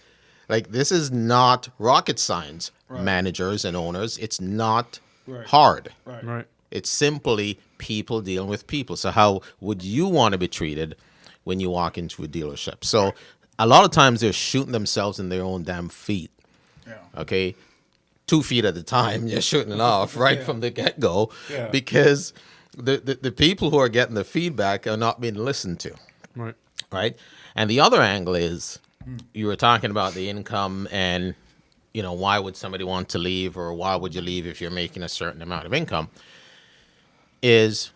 Like, this is not rocket science, managers and owners. It's not Right. hard. Right. It's simply people dealing with people. So how would you want to be treated when you walk into a dealership? So a lot of times they're shooting themselves in their own damn feet. Yeah. Okay, 2 feet at a time, you're shooting it off right from the get-go, Yeah. because the people who are getting the feedback are not being listened to, Right. right? And the other angle is, you were talking about the income and, why would somebody want to leave, or why would you leave if you're making a certain amount of income, is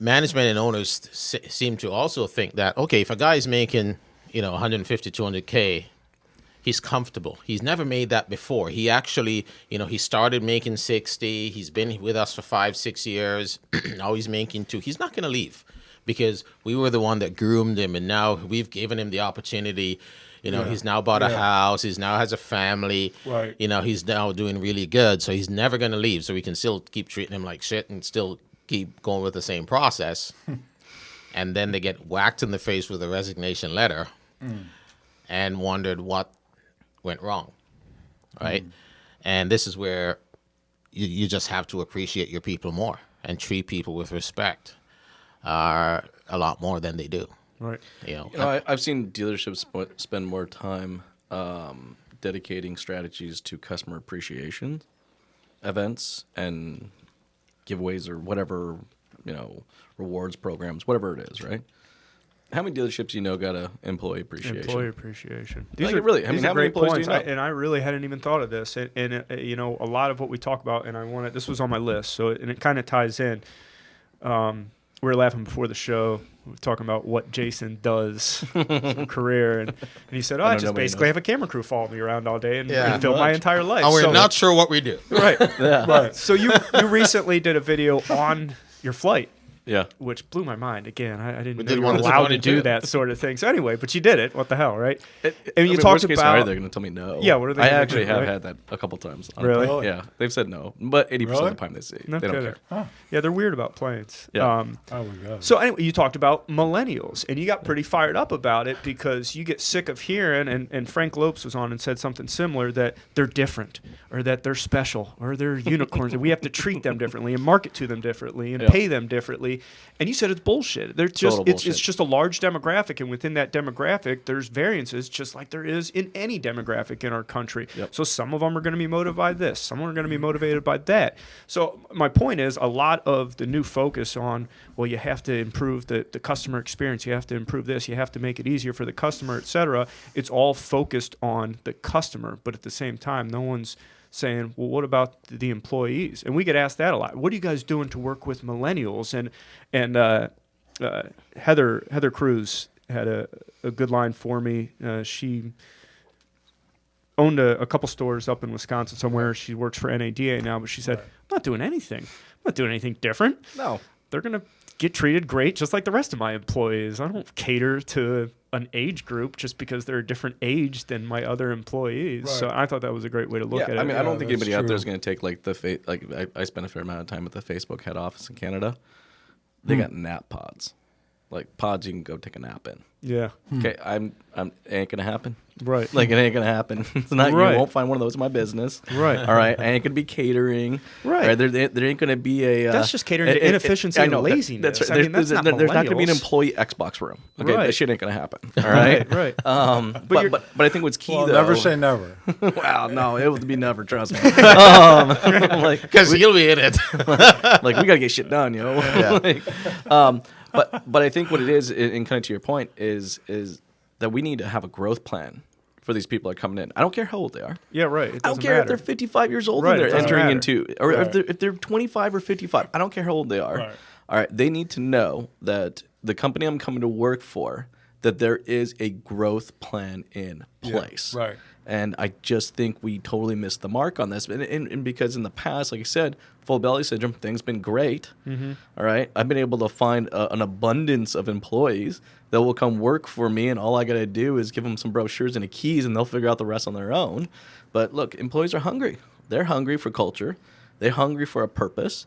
management and owners seem to also think that, okay, if a guy's making, 150, 200K, he's comfortable. He's never made that before. He actually, he started making 60. He's been with us for 5-6 years. Now he's making 2. He's not going to leave because we were the one that groomed him, and now we've given him the opportunity. He's now bought a house. He's now has a family. Right. He's now doing really good. So he's never going to leave. So we can still keep treating him like shit and still keep going with the same process. And then they get whacked in the face with a resignation letter and wondered what went wrong. right? And this is where you just have to appreciate your people more and treat people with respect a lot more than they do. Right. I've seen dealerships spend more time dedicating strategies to customer appreciation events and giveaways or whatever, rewards programs, whatever it is, right? How many dealerships got a employee appreciation? Employee appreciation. These are really. These how are many great employees points. do you know? And I really hadn't even thought of this. And a lot of what we talk about, and this was on my list. So it kind of ties in. We were laughing before the show. We were talking about what Jason does in his career, and he said, "Oh, I just basically have a camera crew follow me around all day and film my entire life." And we're So- not sure what we do. right. Yeah. Right. So you recently did a video on your flight. Yeah. Which blew my mind. Again, I didn't know did you were one this allowed to morning, do too. that sort of thing. So anyway, but you did it. What the hell, right? And you talked worst case about- scenario, they're going to tell me no. Yeah, what are they I gonna actually do, have right? had that a couple times. on a Really? plane. Yeah, they've said no, but 80% Really? of the time they say No they don't kidding. care. Yeah, they're weird about planes. Yeah. Oh, we got it. So anyway, you talked about millennials, and you got pretty fired up about it because you get sick of hearing, and Frank Lopes was on and said something similar, that they're different, or that they're special, or they're unicorns, and we have to treat them differently and market to them differently and Yeah. pay them differently. And you said it's bullshit. They're just Total it's bullshit. just a large demographic, and within that demographic, there's variances, just like there is in any demographic in our country. Yep. So some of them are going to be motivated by this, some are going to be motivated by that. So my point is, a lot of the new focus on, well, you have to improve the customer experience, you have to improve this, you have to make it easier for the customer, et cetera. It's all focused on the customer, but at the same time, no one's saying, well, what about the employees? And we get asked that a lot. What are you guys doing to work with millennials? And Heather Cruz had a good line for me. She owned a couple stores up in Wisconsin somewhere. She works for NADA now, but she said, I'm not doing anything. I'm not doing anything different. No. They're going to get treated great just like the rest of my employees. I don't cater to an age group just because they're a different age than my other employees. So Right. I thought that was a great way to look Yeah, at it. I mean, I don't think that's anybody out there true. is going to take like I spent a fair amount of time at the Facebook head office in Canada. They got nap pods, like pods you can go take a nap in. Yeah. Okay, it ain't gonna happen. Right. Like it ain't gonna happen. It's not. Right. You won't find one of those in my business. Right. All right. I ain't gonna be catering. Right. There ain't gonna be a. That's just catering to inefficiency I and know, laziness. That's I right. mean, that's not there's not gonna be an millennials. employee Xbox room. Okay, Right. that shit ain't gonna happen. All right. Right. But I think what's key Well, though. never say never. Wow, no, it would be never. Trust me. Like, Because you'll be in it. like we gotta get shit done, yo. Yeah. But I think what it is, and kind of to your point, is that we need to have a growth plan for these people that are coming in. I don't care how old they are. Yeah, right. It I don't doesn't care matter. if they're 55 years old Right, and it they're doesn't entering matter. into, or Right. if they're 25 or 55. I don't care how old they are. Right. All right, they need to know that the company I'm coming to work for, that there is a growth plan in place. right. And I just think we totally missed the mark on this. And because in the past, like I said, full belly syndrome, things been great. All right. I've been able to find an abundance of employees that will come work for me. And all I got to do is give them some brochures and the keys and they'll figure out the rest on their own. But look, employees are hungry. They're hungry for culture. They're hungry for a purpose.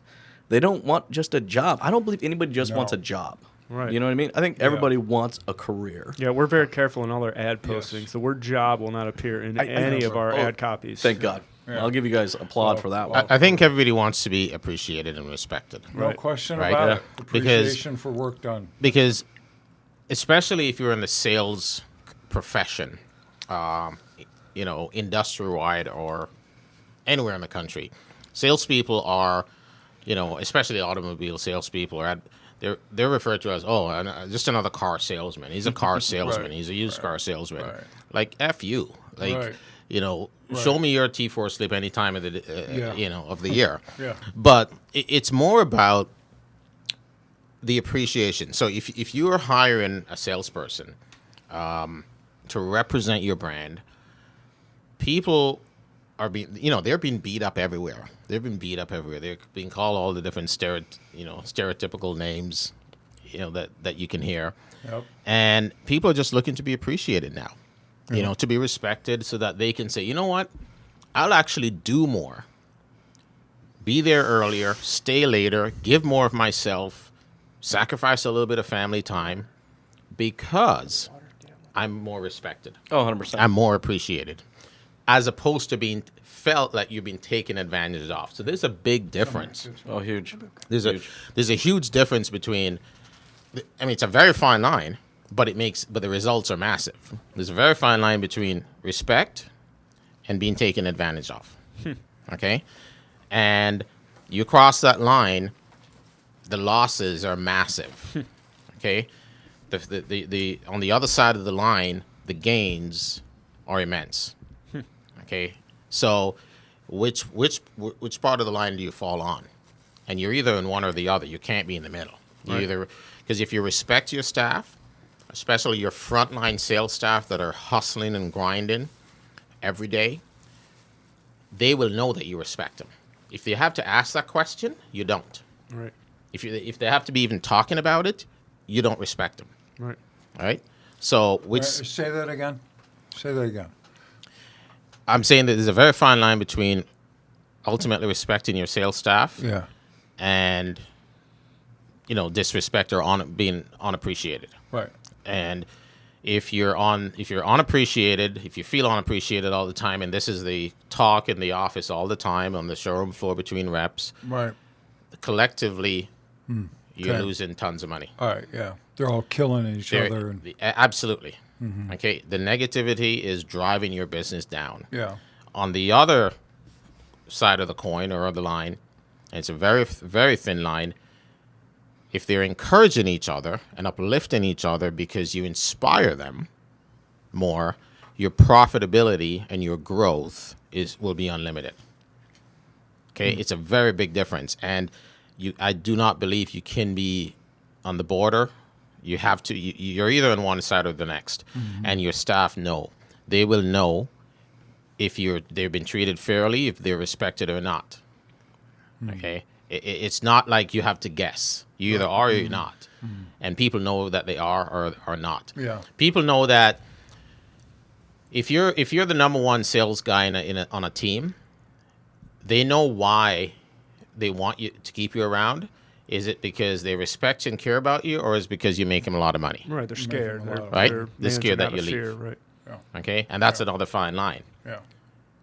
They don't want just a job. I don't believe anybody just wants a job. Right. You know what I mean? I think everybody wants a career. Yeah, we're very careful in all our ad postings. Yes. The word job will not appear in any of our ad copies. Thank God. Yeah. I'll give you guys applaud for that one. I think everybody wants to be appreciated and respected. No Right. question Right. about Yeah. it. Because- Appreciation for work done. Because especially if you're in the sales profession, industry-wide or anywhere in the country, salespeople are, especially automobile salespeople, they're referred to as, just another car salesman. He's a car salesman. Right. He's a used car salesman. Right. Like, F you. Like, Right. show me your T4 slip any time of the, of the year. Yeah. But it's more about the appreciation. So if you're hiring a salesperson to represent your brand, people are they're being beat up everywhere. They've been beat up everywhere. They're being called all the different stereotypical names, that you can hear. Yep. And people are just looking to be appreciated now, to be respected so that they can say, you know what, I'll actually do more. Be there earlier, stay later, give more of myself, sacrifice a little bit of family time because I'm more respected. Oh, 100%. I'm more appreciated. as opposed to being felt like you're being taken advantage of. So there's a big difference. Oh, huge. There's Huge. a huge difference between. I mean, it's a very fine line, but the results are massive. There's a very fine line between respect and being taken advantage of. Okay, and you cross that line, the losses are massive. Okay, the on the other side of the line, the gains are immense. Okay, so which part of the line do you fall on? And you're either in one or the other. You can't be in the middle. You either, because if you respect your staff, especially your frontline sales staff that are hustling and grinding every day, they will know that you respect them. If they have to ask that question, you don't. Right. If they have to be even talking about it, you don't respect them. Right. All right. So Say that again. Say that again. I'm saying that there's a very fine line between ultimately respecting your sales staff Yeah. and disrespect or being unappreciated. Right. And if you're unappreciated, if you feel unappreciated all the time, and this is the talk in the office all the time on the showroom floor between reps, Right. collectively, you're Okay. losing tons of money. All right. Yeah. They're all killing each other. And, Absolutely. Okay. The negativity is driving your business down. yeah. On the other side of the coin or of the line, and it's a very, very thin line, if they're encouraging each other and uplifting each other because you inspire them more, your profitability and your growth will be unlimited. Okay, it's a very big difference, and I do not believe you can be on the border. You have to. You're either on one side or the next, and your staff know. They will know if they've been treated fairly, if they're respected or not. Okay, it's not like you have to guess. You either are or you're not, and people know that they are or are not. Yeah. People know that if you're the number one sales guy on a team, they know why they want you to keep you around. Is it because they respect you and care about you, or is it because you make them a lot of money? Right. They're scared. Making a lot of Right? They're They're scared that managing you out of leave. fear, right. Okay, and that's another fine line. Yeah.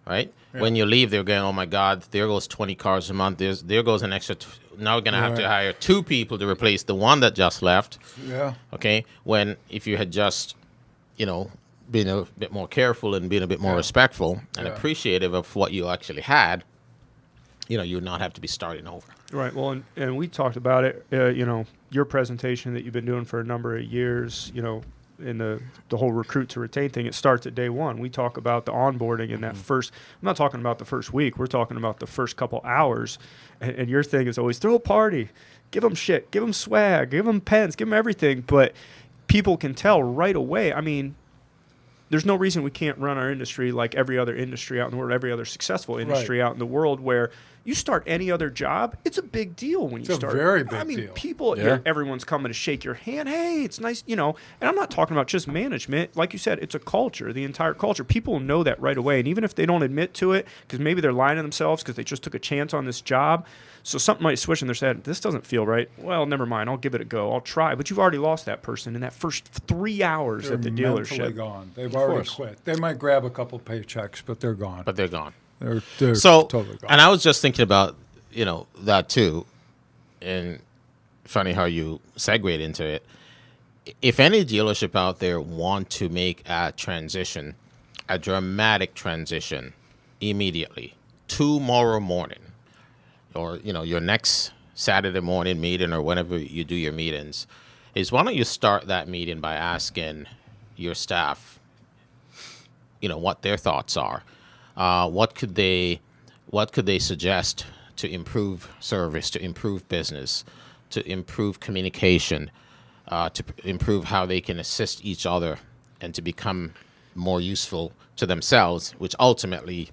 Right? When you leave, they're going, oh my God, there goes 20 cars a month. There goes an extra. Now we're going to have to Right. hire 2 people to replace the one that just left. Yeah. Okay? When if you had just, been a bit more careful and been a bit more respectful and Yeah. appreciative of what you actually had, you would not have to be starting over. Right. Well, and we talked about it, your presentation that you've been doing for a number of years, in the whole recruit to retain thing. It starts at day one. We talk about the onboarding in that first, I'm not talking about the first week. We're talking about the first couple hours. And your thing is always throw a party, give them shit, give them swag, give them pens, give them everything. But people can tell right away. I mean, there's no reason we can't run our industry like every other industry out in the world, every other successful industry out in the world, where you start any other job, it's a big deal when you It's a start. very big I mean, deal. people, Yeah. everyone's coming to shake your hand. Hey, it's nice, And I'm not talking about just management. Like you said, it's a culture, the entire culture. People know that right away. And even if they don't admit to it, because maybe they're lying to themselves because they just took a chance on this job, so something might switch in their head. This doesn't feel right. Well, never mind. I'll give it a go. I'll try. But you've already lost that person in that first 3 hours They're at the mentally dealership. gone. They've already course. quit. They might grab a couple paychecks, but they're gone. But they're gone. They're So, totally gone. and I was just thinking about, that too. And funny how you segued into it. If any dealership out there want to make a transition, a dramatic transition immediately, tomorrow morning, or, your next Saturday morning meeting or whenever you do your meetings, is why don't you start that meeting by asking your staff, what their thoughts are. What could they suggest to improve service, to improve business, to improve communication, to improve how they can assist each other and to become more useful to themselves, which ultimately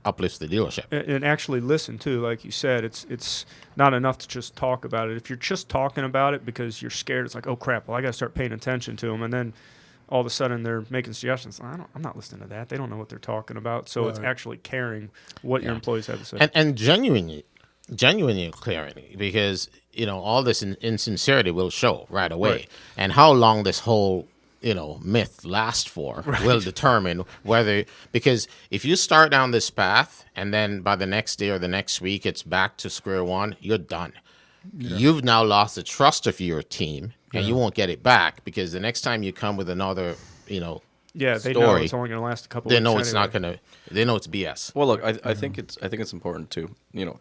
uplifts the dealership. And actually listen too, like you said, it's not enough to just talk about it. If you're just talking about it because you're scared, it's like, oh crap, well I got to start paying attention to them, and then all of a sudden they're making suggestions. I'm not listening to that. They don't know what they're talking about. So it's Right. actually caring what your employees have to say. And genuinely clearing, because all this insincerity will show right away, Right. and how long this whole myth lasts for will determine whether, because if you start down this path and then by the next day or the next week it's back to square one, you're done. You've now lost the trust of your team, and you won't get it back, because the next time you come with another They know story, it's only going to last a couple. they weeks know it's anyway. not gonna. They know it's BS. Well, look, I think it's important to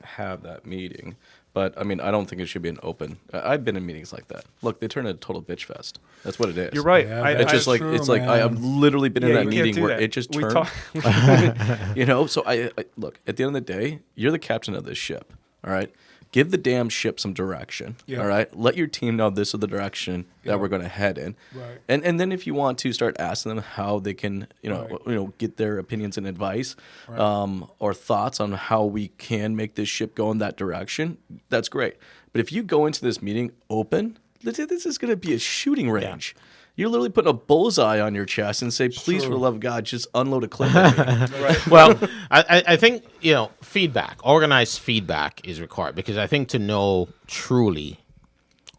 have that meeting, but I mean, I don't think it should be an open. I've been in meetings like that. Look, they turn into a total bitch fest. That's what it is. You're right. Yeah, It's just like true, it's like man. I've literally been in Yeah, that you can't meeting do where that. it just We turned. talk- So I look, at the end of the day, you're the captain of this ship. All right, give the damn ship some direction. Yeah. All right, let your team know this is the direction that we're going to head in. Right. And then if you want to start asking them how they can Right. get their opinions and advice, or thoughts on how we can make this ship go in that direction, that's great. But if you go into this meeting open, this is going to be a shooting range. You're literally putting a bullseye on your chest and say, please, for the love of God, just unload a clip at me. Well, I think organized feedback is required, because I think to know truly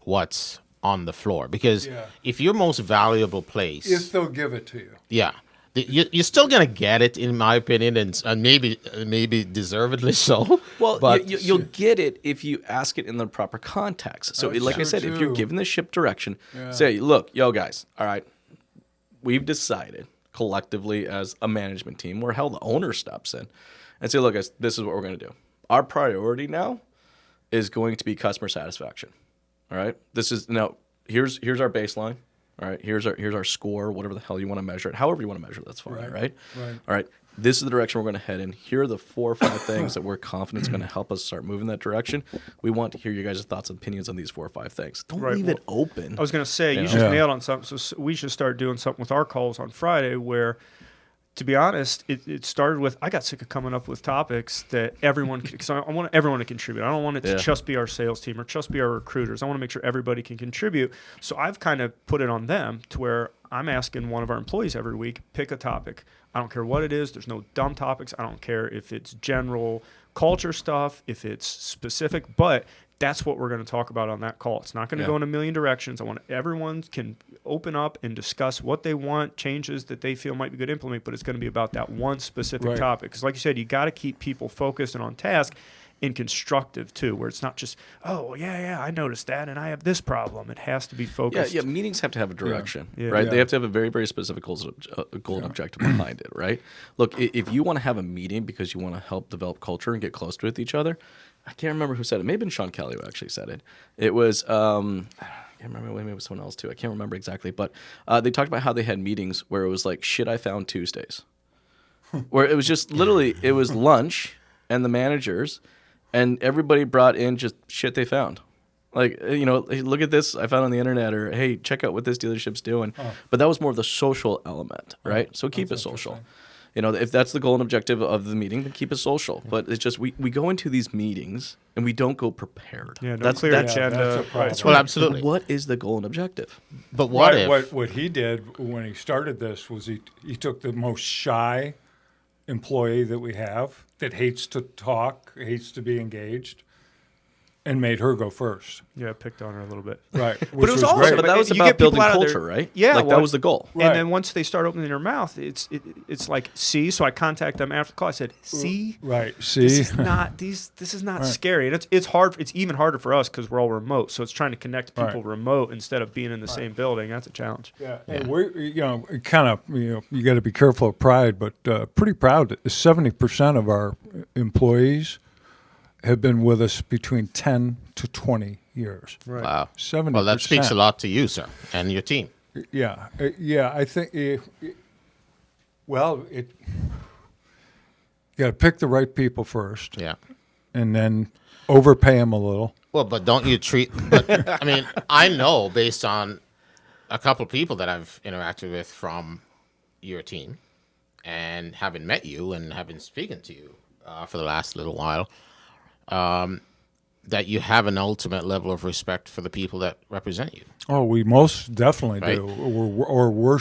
what's on the floor, because if your most valuable place, If they'll give it to you. you're still gonna get it, in my opinion, and maybe deservedly so. Well, but you'll get it if you ask it in the proper context. So, That's like I true, said, if you're too. giving the ship direction, say, look, yo, guys, all right, we've decided collectively as a management team, or hell, the owner steps in and say, look, guys, this is what we're going to do. Our priority now is going to be customer satisfaction. All right, this is now. Here's our baseline. All right, here's our score, whatever the hell you want to measure it, however you want to measure it, that's fine, right? Right. All right, this is the direction we're going to head in. Here are the 4 or 5 things that we're confident is going to help us start moving that direction. We want to hear you guys' thoughts and opinions on these 4 or 5 things. Don't Right, leave it open. I was going to say, you just Yeah. nailed on something. So we should start doing something with our calls on Friday where, to be honest, it started with, I got sick of coming up with topics that everyone could, because I want everyone to contribute. I don't want it to just be our sales team or just be our recruiters. I want to make sure everybody can contribute. So I've kind of put it on them to where I'm asking one of our employees every week, pick a topic. I don't care what it is. There's no dumb topics. I don't care if it's general culture stuff, if it's specific, but that's what we're going to talk about on that call. It's not going to go in a million directions. I want everyone can open up and discuss what they want, changes that they feel might be good to implement, but it's going to be about that one specific Right. topic. Because like you said, you got to keep people focused and on task and constructive too, where it's not just, oh, well, yeah, I noticed that and I have this problem. It has to be focused. Yeah, meetings have to have a direction, Yeah. right? Yeah. They have to have a very, very specific goal and objective behind it, right? Look, if you want to have a meeting because you want to help develop culture and get closer with each other, I can't remember who said it. Maybe Sean Kelly who actually said it. It was, I can't remember, maybe it was someone else too. I can't remember exactly, but they talked about how they had meetings where it was like, shit I found Tuesdays. Where it was just literally, it was lunch and the managers and everybody brought in just shit they found. Like, hey, look at this I found on the internet, or hey, check out what this dealership's doing. But that was more of the social element, right? So keep it social. If that's the goal and objective of the meeting, then keep it social. But it's just we go into these meetings and we don't go prepared. Yeah, no that's clear that's agenda. that's a problem. Right. well, absolutely. What is the goal and objective? But what Right, if? what he did when he started this was he took the most shy employee that we have that hates to talk, hates to be engaged, and made her go first. Yeah, I picked on her a little bit. Right. But Which it was was awesome. great. But that was You about get people building out of there- culture, right? Yeah, like well, that was the goal. Right. And then once they start opening their mouth, it's like, see. So I contact them after the call. I said, see, Right. this See? is not this is not scary. And it's hard. It's even harder for us because we're all remote. So it's trying to connect people Right. remote instead of being in the same building. That's a challenge. Yeah. And we're, kind of, you got to be careful of pride, but pretty proud that 70% of our employees have been with us between 10 to 20 years. Right. Wow. 70%. Well, that speaks a lot to you, sir, and your team. Yeah. I think, you got to pick the right people first Yeah. and then overpay them a little. Well, but don't you treat? But I mean, I know based on a couple people that I've interacted with from your team, and having met you and having spoken to you for the last little while, that you have an ultimate level of respect for the people that represent you. Oh, we most definitely Right. do. Or we're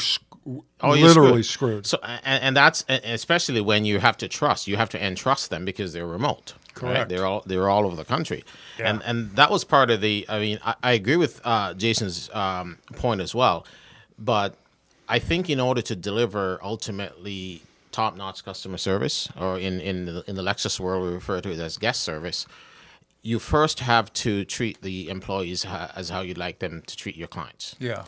Oh, you're literally screwed. So, and that's especially when you have to trust. You have to entrust them because they're remote. Right? Correct. They're all over the country, and that was part of the. I mean, I agree with Jason's point as well, but I think in order to deliver ultimately top-notch customer service, or in the Lexus world we refer to it as guest service, you first have to treat the employees as how you'd like them to treat your clients. Yeah.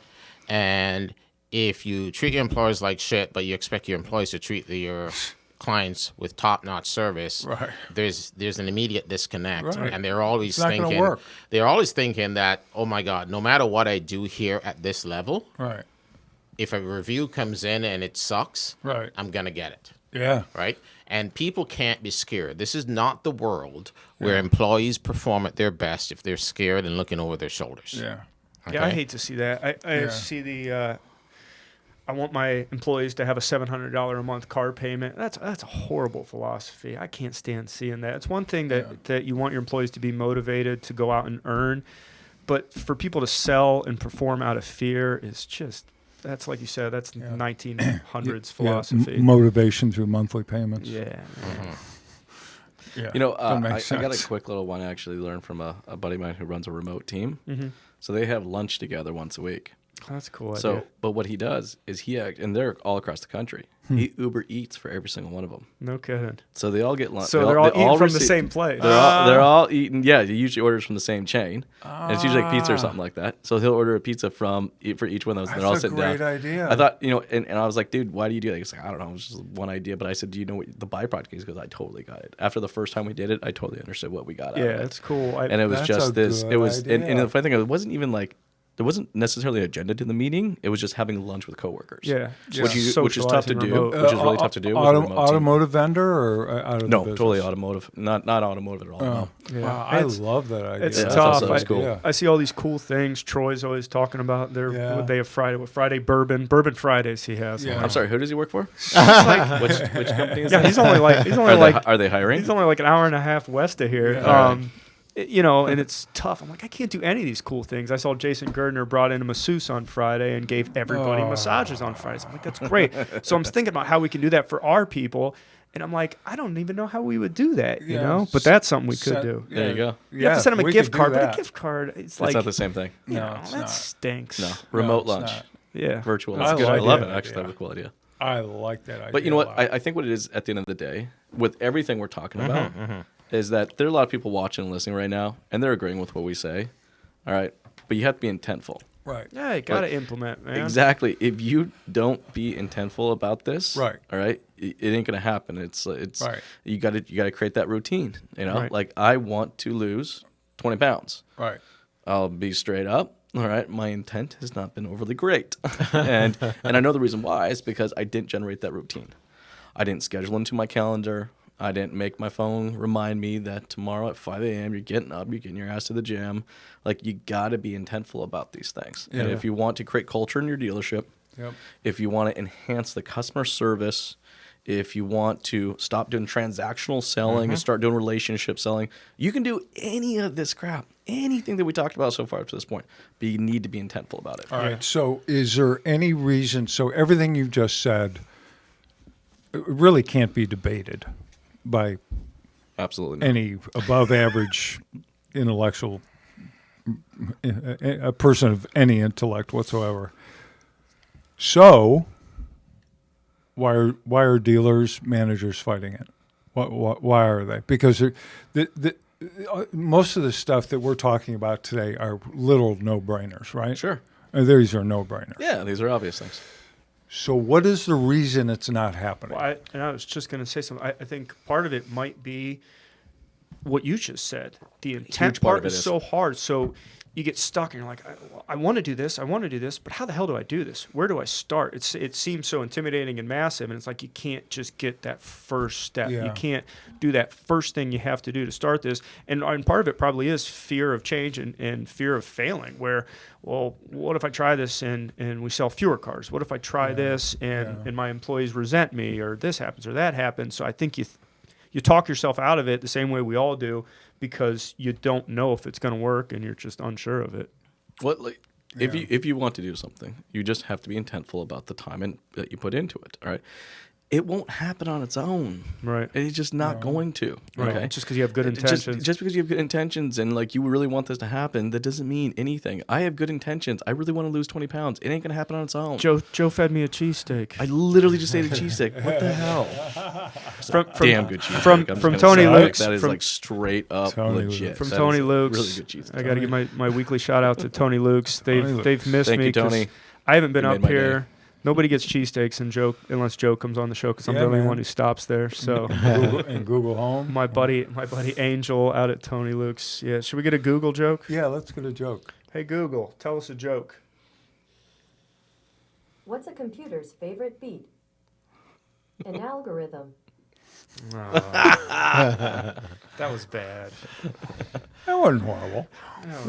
And if you treat your employees like shit, but you expect your employees to treat your clients with top-notch service, Right. there's an immediate disconnect, Right. and they're always It's not gonna thinking work. that, oh my God, no matter what I do here at this level, Right. if a review comes in and it sucks, Right. I'm gonna get it. Yeah. Right? And people can't be scared. This is not the world where employees perform at their best if they're scared and looking over their shoulders. Yeah. Yeah, I Okay? hate to see that. I Yeah. see the. I want my employees to have a $700 a month car payment. That's a horrible philosophy. I can't stand seeing that. It's one thing that you want your employees to be motivated to go out and earn, but for people to sell and perform out of fear is just. That's like you said. That's 1900s philosophy. Motivation through monthly payments. Yeah. Man. Yeah. You know, Doesn't make I got a sense. quick little one I actually learned from a buddy of mine who runs a remote team. Mm-hmm. So they have lunch together once a week. That's a cool. So, idea. but what he does is and they're all across the country. He Uber Eats for every single one of them. No kidding. So they all get lunch. So they're all eating from the receive- same place. They're all eating. Yeah, he usually orders from the same chain. And it's usually like pizza or something like that. So he'll order a pizza for each one of those. And they're all That's a sitting down. great idea. I thought, and I was like, dude, why do you do that? He's like, I don't know. It was just one idea. But I said, do you know what the byproduct is? Because I totally got it. After the first time we did it, I totally understood what we got out Yeah, of it. that's cool. And it was That's just a this. good It was, and idea. the funny thing, it wasn't even like, there wasn't necessarily an agenda to the meeting. It was just having lunch with coworkers. Yeah. Which is tough to Socializing do. remote. Which is really tough to do with a remote team. Automotive vendor or out of the No, business? totally automotive. Not automotive at all. Oh. No. Yeah. Wow, I It's- love that idea. It's Yeah, I thought tough. so. That was cool. Yeah. I see all these cool things. Troy's always talking about. Yeah. They have Friday bourbon Fridays. He has. Yeah. I'm sorry. Who does he work for? Like, Which company is yeah, that? he's only Are they hiring? he's only like an hour and a half west of here. Yeah. And it's tough. I'm like, I can't do any of these cool things. I saw Jason Gardner brought in a masseuse on Friday and gave everybody massages on Fridays. I'm like, that's great. So I'm thinking about how we can do that for our people. And I'm like, I don't even know how we would do that, you Yeah. know? But that's something we could do. There you go. You have to send them a we gift could do card, but that. a gift card, it's It's like, not the same thing. you No, know, it's that not. stinks. No. Remote it's lunch. not. Yeah. Virtual I lunch. like I love that it. Actually, idea. that's a cool idea. I like that idea. But you know a what? lot. I think what it is at the end of the day, with everything we're talking about, is that there are a lot of people watching and listening right now, and they're agreeing with what we say. All right. But you have to be intentful. Right. Yeah, you got to implement, man. Exactly. If you don't be intentful about this, Right. all right, it ain't gonna happen. It's Right. you gotta create that routine. You know, Right. like I want to lose 20 pounds. Right. I'll be straight up. All right, my intent has not been overly great, and I know the reason why is because I didn't generate that routine. I didn't schedule into my calendar. I didn't make my phone remind me that tomorrow at 5 a.m. you're getting up, you're getting your ass to the gym. Like, you got to be intentful about these things. And Yeah. if you want to create culture in your dealership, Yep. if you want to enhance the customer service, if you want to stop doing transactional selling and start doing relationship selling, you can do any of this crap, anything that we talked about so far up to this point, but you need to be intentful about it. All right. So, is there any reason? So, everything you've just said it really can't be debated by Absolutely not. any above average intellectual, a person of any intellect whatsoever. So, why are dealers, managers fighting it? Why are they? Because most of the stuff that we're talking about today are little no-brainers, right? Sure. These are no-brainers. Yeah, these are obvious things. So what is the reason it's not happening? Well, I was just going to say something. I think part of it might be what you just said. The intent part part of it is is. so hard. So you get stuck and you're like, I want to do this, but how the hell do I do this? Where do I start? It seems so intimidating and massive, and it's like you can't just get that first step. Yeah. You can't do that first thing you have to do to start this. And part of it probably is fear of change and fear of failing, where, well, what if I try this and we sell fewer cars? What if I try this and my employees resent me, or this happens or that happens? So I think you talk yourself out of it the same way we all do, because you don't know if it's going to work and you're just unsure of it. If you want to do something, you just have to be intentful about the time that you put into it. All right. it won't happen on its own. Right. It's just not going to. Right. Okay. Just because you have good intentions. Just because you have good intentions and like you really want this to happen, that doesn't mean anything. I have good intentions. I really want to lose 20 pounds. It ain't gonna happen on its own. Joe fed me a cheesesteak. I literally just ate a cheesesteak. What the hell? From Damn good cheesesteak. from Tony Luke's. That is from, like straight up Tony legit. Luke's. from That Tony is Luke's. really good cheesesteak. I got to give my weekly shout out to Tony Luke's. They've missed Thank me you, 'cause Tony. I haven't been You made up my here. day. Nobody gets cheesesteaks unless Joe comes on the show because I'm Yeah, the only man. one who stops there. So And Google Home. my buddy Angel out at Tony Luke's. Yeah, should we get a Google joke? Yeah, let's get a joke. Hey Google, tell us a joke. What's a computer's favorite beat? An algorithm. That was bad. That wasn't horrible.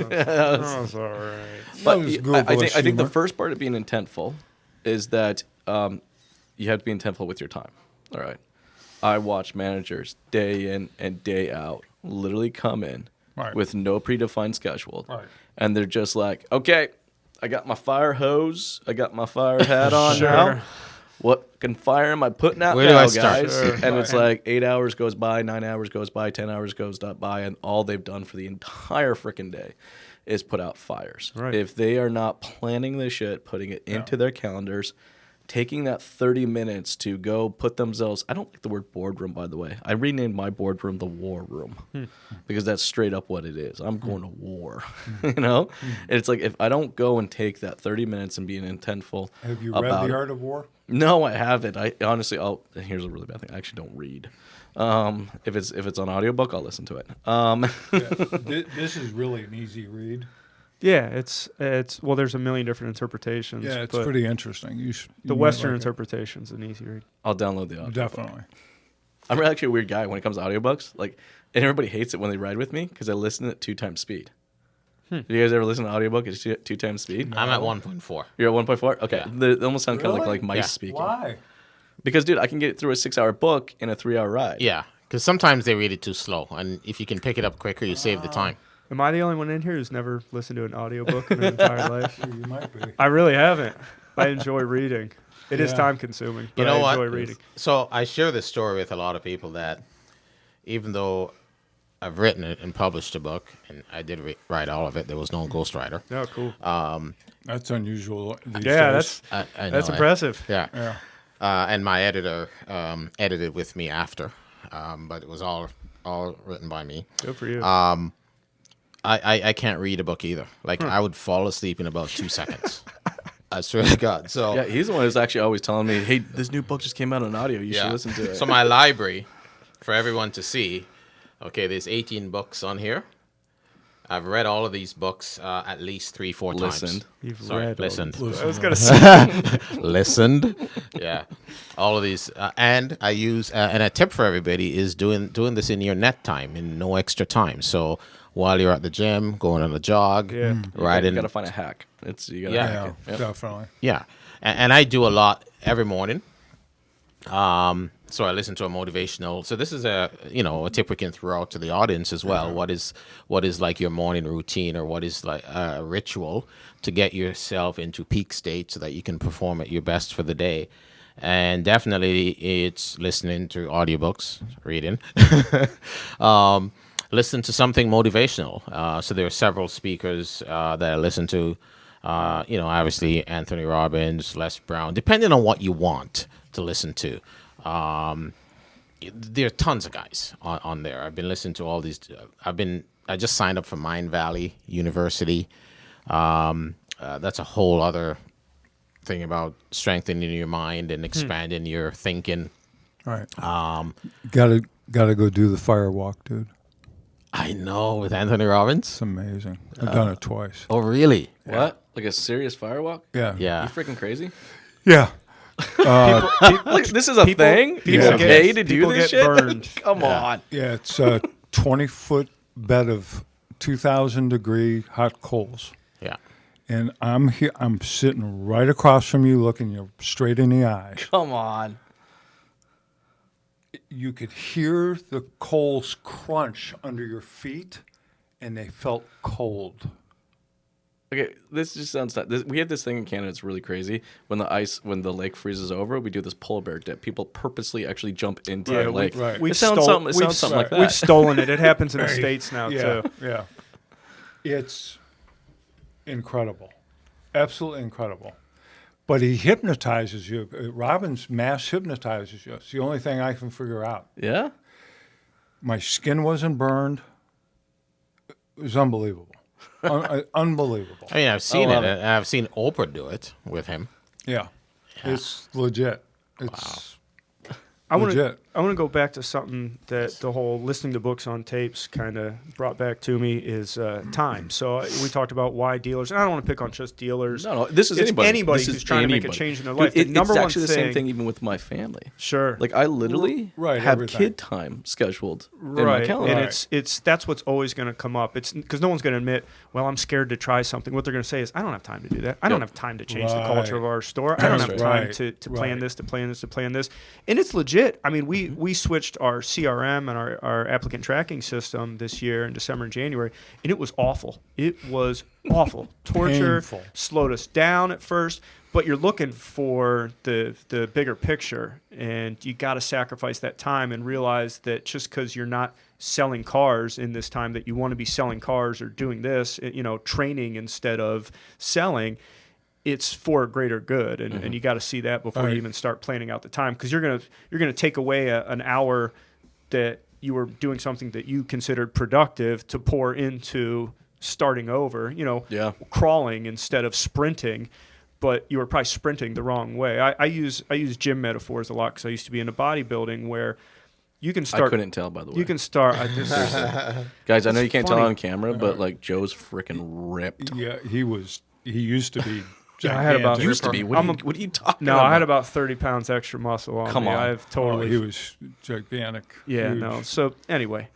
That was all right. But was I Google's think the humor. first part of being intentful is that you have to be intentful with your time. All right. I watch managers day in and day out literally come in Right. with no predefined schedule. Right. And they're just like, okay, I got my fire hose. I got my fire hat on Sure. now. What fucking fire am I putting out Where do now, I start? guys? Sure. And it's like 8 hours goes by, 9 hours goes by, 10 hours goes by, and all they've done for the entire freaking day is put out fires. Right. If they are not planning this shit, putting it into their calendars, taking that 30 minutes to go put themselves, I don't like the word boardroom, by the way. I renamed my boardroom the war room because that's straight up what it is. I'm going to war, you know? And it's like, if I don't go and take that 30 minutes and being intentful Have you about read it- The Art of War? No, I haven't. I honestly, here's a really bad thing. I actually don't read. If it's on audiobook, I'll listen to it. This is really an easy read. Yeah, it's well, there's a million different interpretations. Yeah, it's but pretty interesting. You the might Western like it. interpretation's an easy read. I'll download the audio. Definitely. I'm actually a weird guy when it comes to audiobooks. Like, and everybody hates it when they ride with me because I listen at 2 times speed. Have you guys ever listen to an audiobook at 2 times speed? I'm at 1.4. You're at 1.4? Okay. Yeah. They almost sound kind of Really? like mice Yeah. speaking. Why? Because, dude, I can get through a 6-hour book in a 3-hour ride. Yeah, because sometimes they read it too slow, and if you can pick it up quicker, you save the time. Am I the only one in here who's never listened to an audiobook in their entire life? You might be. I really haven't. I enjoy reading. It is Yeah. time consuming, but You know I what? enjoy reading. So I share this story with a lot of people that even though I've written it and published a book, and I did write all of it, there was no ghostwriter. Oh, cool. That's unusual these Yeah, days. that's I know, that's impressive. Yeah. Yeah. And my editor edited with me after, but it was all written by me. Good for you. I can't read a book either. Like, I would fall asleep in about 2 seconds. I swear to God. So Yeah, he's the one who's actually always telling me, hey, this new book just came out on audio. You should listen to it. So my library, for everyone to see, okay, there's 18 books on here. I've read all of these books at least 3-4 times. Listened. You've Sorry, read. listened. I was gonna say. Listened. Yeah, all of these, and I use and a tip for everybody is doing this in your net time, in no extra time. So while you're at the gym, going on a jog, Yeah. riding, You got to find a hack. You gotta Yeah. hack Yeah, it. Yep. definitely. yeah, and I do a lot every morning. So I listen to a motivational. So this is a tip we can throw out to the audience as well. What is like your morning routine, or what is like a ritual to get yourself into peak state so that you can perform at your best for the day? And definitely it's listening to audiobooks, reading, listen to something motivational. So there are several speakers that I listen to. Obviously Anthony Robbins, Les Brown, depending on what you want to listen to. There are tons of guys on there. I've been listening to all these. I just signed up for Mind Valley University. That's a whole other thing about strengthening your mind and expanding your thinking. Right. Gotta go do the fire walk, dude. I know, with Anthony Robbins. It's amazing. I've done it twice. Oh, really? What? Like a serious firewalk? Yeah. Yeah. You freaking crazy? Yeah. Like, this is a thing? You people pay get- to do people this get shit? burned. Come on. Yeah, it's a 20-foot bed of 2,000-degree hot coals. Yeah. And I'm here. I'm sitting right across from you, looking you straight in the eyes. Come on. You could hear the coals crunch under your feet, and they felt cold. Okay, this just sounds. We have this thing in Canada. It's really crazy. When the lake freezes over, we do this polar bear dip. People purposely actually jump into the lake. right. We've It sounds something like that. We've stolen it. It happens in the States now, Yeah, too. yeah. It's incredible, absolutely incredible. But he hypnotizes you. Robbins mass hypnotizes you. It's the only thing I can figure out. Yeah. My skin wasn't burned. It was unbelievable. Unbelievable. I mean, I've seen love it. it. And I've seen Oprah do it with him. Yeah. It's legit. It's I want legit. to go back to something that the whole listening to books on tapes kind of brought back to me is time. So we talked about why dealers. And I don't want to pick on just dealers. No, this is It's anybody. This who's is trying to make a anybody. change in their Dude, life. The number it's one actually the thing- same thing even with my family. Sure. Like I literally Right, have everything. kid time scheduled in my Right, calendar. and Right. it's that's what's always going to come up. It's because no one's going to admit, well, I'm scared to try something. What they're going to say is, I don't have time to do that. I don't Yep. have time to change the Right. culture of our store. I don't have Right. time Right. to plan Right. this, to plan this, to plan this. And it's legit. I mean, we switched our CRM and our applicant tracking system this year in December and January, and it was awful. It was awful. Torture, Painful. slowed us down at first. But you're looking for the bigger picture, and you got to sacrifice that time and realize that just because you're not selling cars in this time that you want to be selling cars or doing this, training instead of selling, it's for a greater good, and you got to see that before Right. you even start planning out the time, because you're gonna take away an hour that you were doing something that you considered productive to pour into starting over. Yeah. Crawling instead of sprinting. But you were probably sprinting the wrong way. I use gym metaphors a lot because I used to be into bodybuilding, where you can start. I couldn't tell, by the way. You can start. Guys, I know It's you can't funny. tell on camera, but like Joe's freaking ripped. Yeah, he used to be. Yeah, I had about- gigantic. Used to be. What are you talking No, about? I had about 30 pounds extra muscle on Come me. on. I've Oh, totally. he was gigantic. Yeah, Huge. no. So anyway,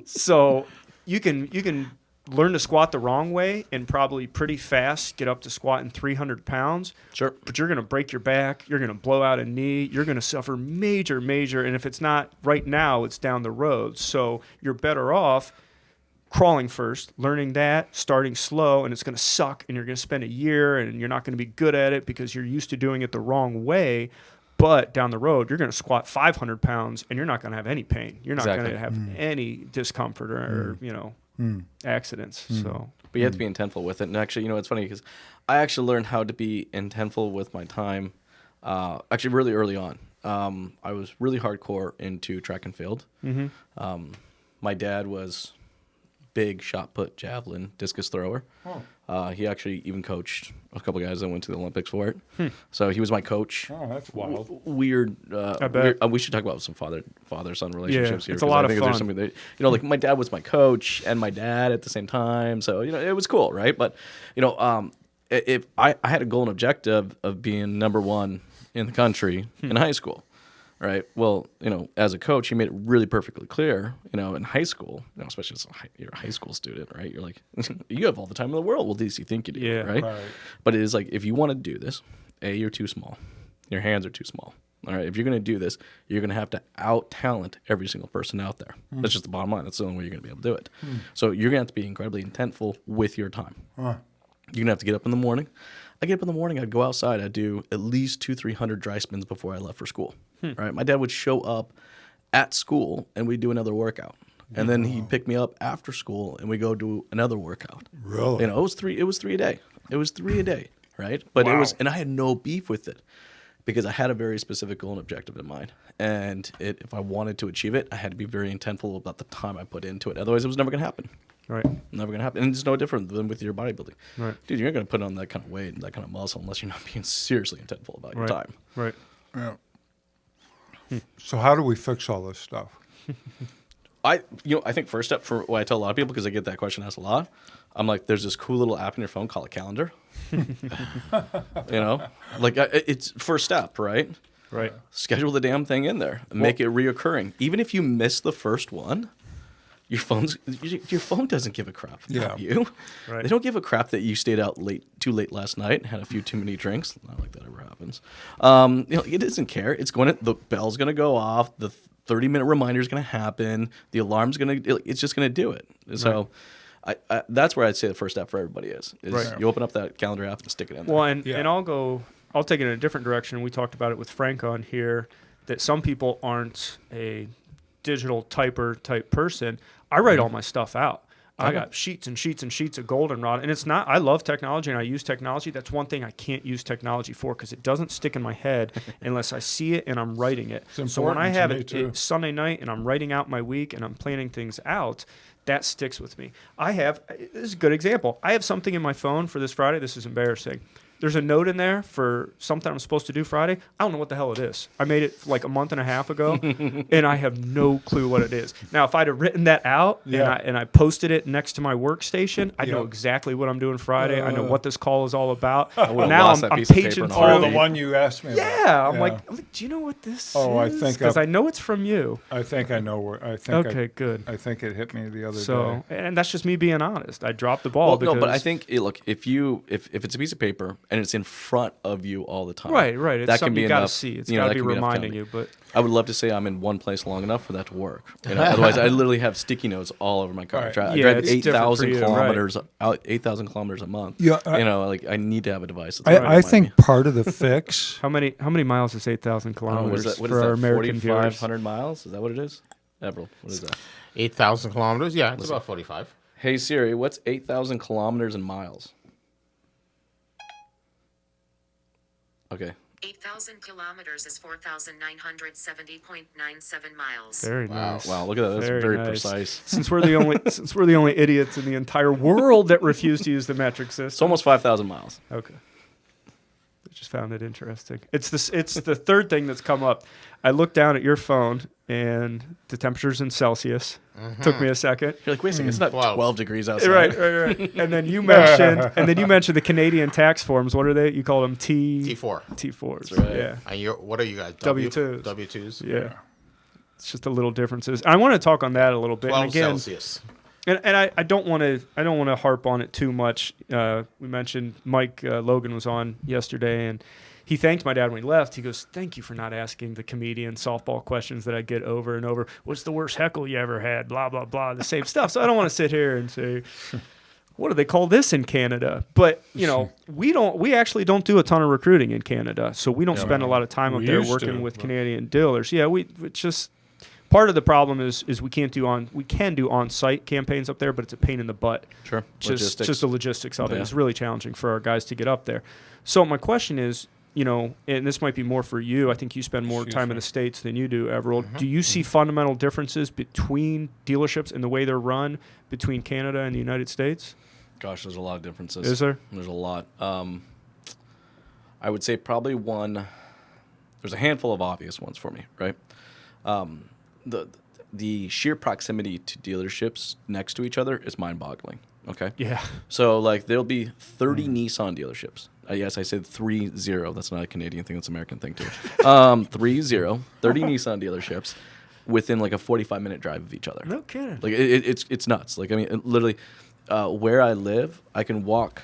so you can learn to squat the wrong way and probably pretty fast get up to squatting 300 pounds. Sure. But you're going to break your back. You're going to blow out a knee. You're going to suffer major. And if it's not right now, it's down the road. So you're better off crawling first, learning that, starting slow, and it's going to suck, and you're going to spend a year, and you're not going to be good at it because you're used to doing it the wrong way. But down the road, you're going to squat 500 pounds, and you're not going to have any pain. You're not Exactly. going to have any discomfort or accidents. So But you have to be intentful with it. And actually, it's funny because I actually learned how to be intentful with my time actually really early on. I was really hardcore into track and field. My dad was big shot put, javelin, discus thrower. He actually even coached a couple guys that went to the Olympics for it. So he was my coach. Oh, that's wild. Weird. I bet. weird- we should talk about some father-son relationships here. it's a 'cause lot I of think there's fun. something that, like my dad was my coach and my dad at the same time. So, it was cool, right? But, if I had a goal and objective of being number one in the country in high school, right? Well, as a coach, he made it really perfectly clear, in high school, especially as you're a high school student, right? You're like, you have all the time in the world. Well, at least you think you do, Yeah. right? Right. But it is like, if you want to do this, you're too small. Your hands are too small. All right. If you're going to do this, you're going to have to out-talent every single person out there. That's just the bottom line. That's the only way you're going to be able to do it. So you're going to have to be incredibly intentful with your time. You're going to have to get up in the morning. I get up in the morning, I'd go outside, I'd do at least 200-300 dry spins before I left for school. Right? My dad would show up at school and we'd do another workout. And then he'd pick me up after school and we go do another workout. Really? It was three a day. It was 3 a day, right? But Wow. and I had no beef with it because I had a very specific goal and objective in mind. And if I wanted to achieve it, I had to be very intentful about the time I put into it. Otherwise, it was never going to happen. right. Never going to happen. And it's no different than with your bodybuilding. Right. Dude, you're not going to put on that kind of weight and that kind of muscle unless you're not being seriously intentful about your Right. time. Right. Yeah. So how do we fix all this stuff? I think first step for what I tell a lot of people, because I get that question asked a lot, I'm like, there's this cool little app in your phone called a calendar. It's first step, right? Right. Schedule the damn thing in there and make it reoccurring. Even if you miss the first one, your phone doesn't give a crap about you. Right. They don't give a crap that you stayed out too late last night and had a few too many drinks. Not like that ever happens. It doesn't care. The bell's gonna go off. The 30-minute reminder is gonna happen. The alarm's it's just gonna do it. So, that's where I'd say the first step for everybody is Right. you open up that calendar app and stick it in there. Well, and Yeah. I'll take it in a different direction. We talked about it with Frank on here, that some people aren't a digital typer type person. I write all my stuff out. I got sheets and sheets and sheets of goldenrod, and it's not. I love technology and I use technology. That's one thing I can't use technology for because it doesn't stick in my head unless I see it and I'm writing it. It's So when I important to have me, it too. Sunday night and I'm writing out my week and I'm planning things out, that sticks with me. This is a good example. I have something in my phone for this Friday. This is embarrassing. There's a note in there for something I'm supposed to do Friday. I don't know what the hell it is. I made it like a month and a half ago, and I have no clue what it is. Now, if I'd have written that out Yeah. and I posted it next to my workstation, I know Yeah. exactly what I'm doing Friday. I know what this call is all about. would've Now lost that I'm piece of paper paging in a through. Oh, heartbeat. the one you asked me about. Yeah, I'm like, do you know what this Oh, I is? think Because I've- I know it's from you. I think I know where. I think. Okay, good. I think it hit me the other So, day. and that's just me being honest. I dropped the ball Well, because no, but I think look, if it's a piece of paper and it's in front of you all the time, right. It's that can something be you got to enough. see. It's you know, got that to be can enough reminding telling you. But I would love to say I'm in one place long enough for that to work. You know, otherwise, I literally have sticky notes all over my car. Right. I Yeah, drive it's different for 8,000 you, right. kilometers, 8,000 kilometers a month. Yeah, you know, like I need to have a device. That's I remind think me. part of the fix. how many miles is 8,000 I don't know, kilometers what for is our that? American viewers? 4,500 miles? Is that what it is? Everold, what is that? 8,000 kilometers. Yeah, it's about 45. Hey Siri, what's 8,000 kilometers in miles? Okay. 8,000 kilometers is 4,970.97 miles. Very nice. Wow, look at that. That's very nice. precise. Since we're the only idiots in the entire world that refuse to use the metric system. It's almost 5,000 miles. Okay. I just found it interesting. It's the third thing that's come up. I looked down at your phone and the temperature's in Celsius. Took me a second. You're like, wait a second, it's not 12. 12 degrees outside. Right. And then you mentioned the Canadian tax forms. What are they? You call them T4. T4s. That's right. Yeah. And what are you guys? W2s. W2s. Yeah. It's just a little differences. I want to talk on that a little bit. 12 And again, Celsius. and I don't want to harp on it too much. We mentioned Mike Logan was on yesterday, and he thanked my dad when he left. He goes, "Thank you for not asking the comedian softball questions that I get over and over. What's the worst heckle you ever had? Blah blah blah, the same stuff." So I don't want to sit here and say, "What do they call this in Canada?" But we actually don't do a ton of recruiting in Canada, so we don't spend a lot of time up We there used working to, with but- Canadian dealers. Yeah, it's just. Part of the problem is we can do on-site campaigns up there, but it's a pain in the butt. Sure. Just the logistics of it. Yeah. It's really challenging for our guys to get up there. So my question is, and this might be more for you. I think you spend more Excuse time in me. the States than you do, Everold. Do you see fundamental differences between dealerships and the way they're run between Canada and the United States? Gosh, there's a lot of differences. Is there? There's a lot. I would say probably there's a handful of obvious ones for me, right? The sheer proximity to dealerships next to each other is mind-boggling. Okay. Yeah. So like there'll be 30 Nissan dealerships. Yes, I said 30. That's not a Canadian thing. That's an American thing too. 30 Nissan dealerships within like a 45-minute drive of each other. No kidding. Like it's nuts. Like I mean, literally, where I live, I can walk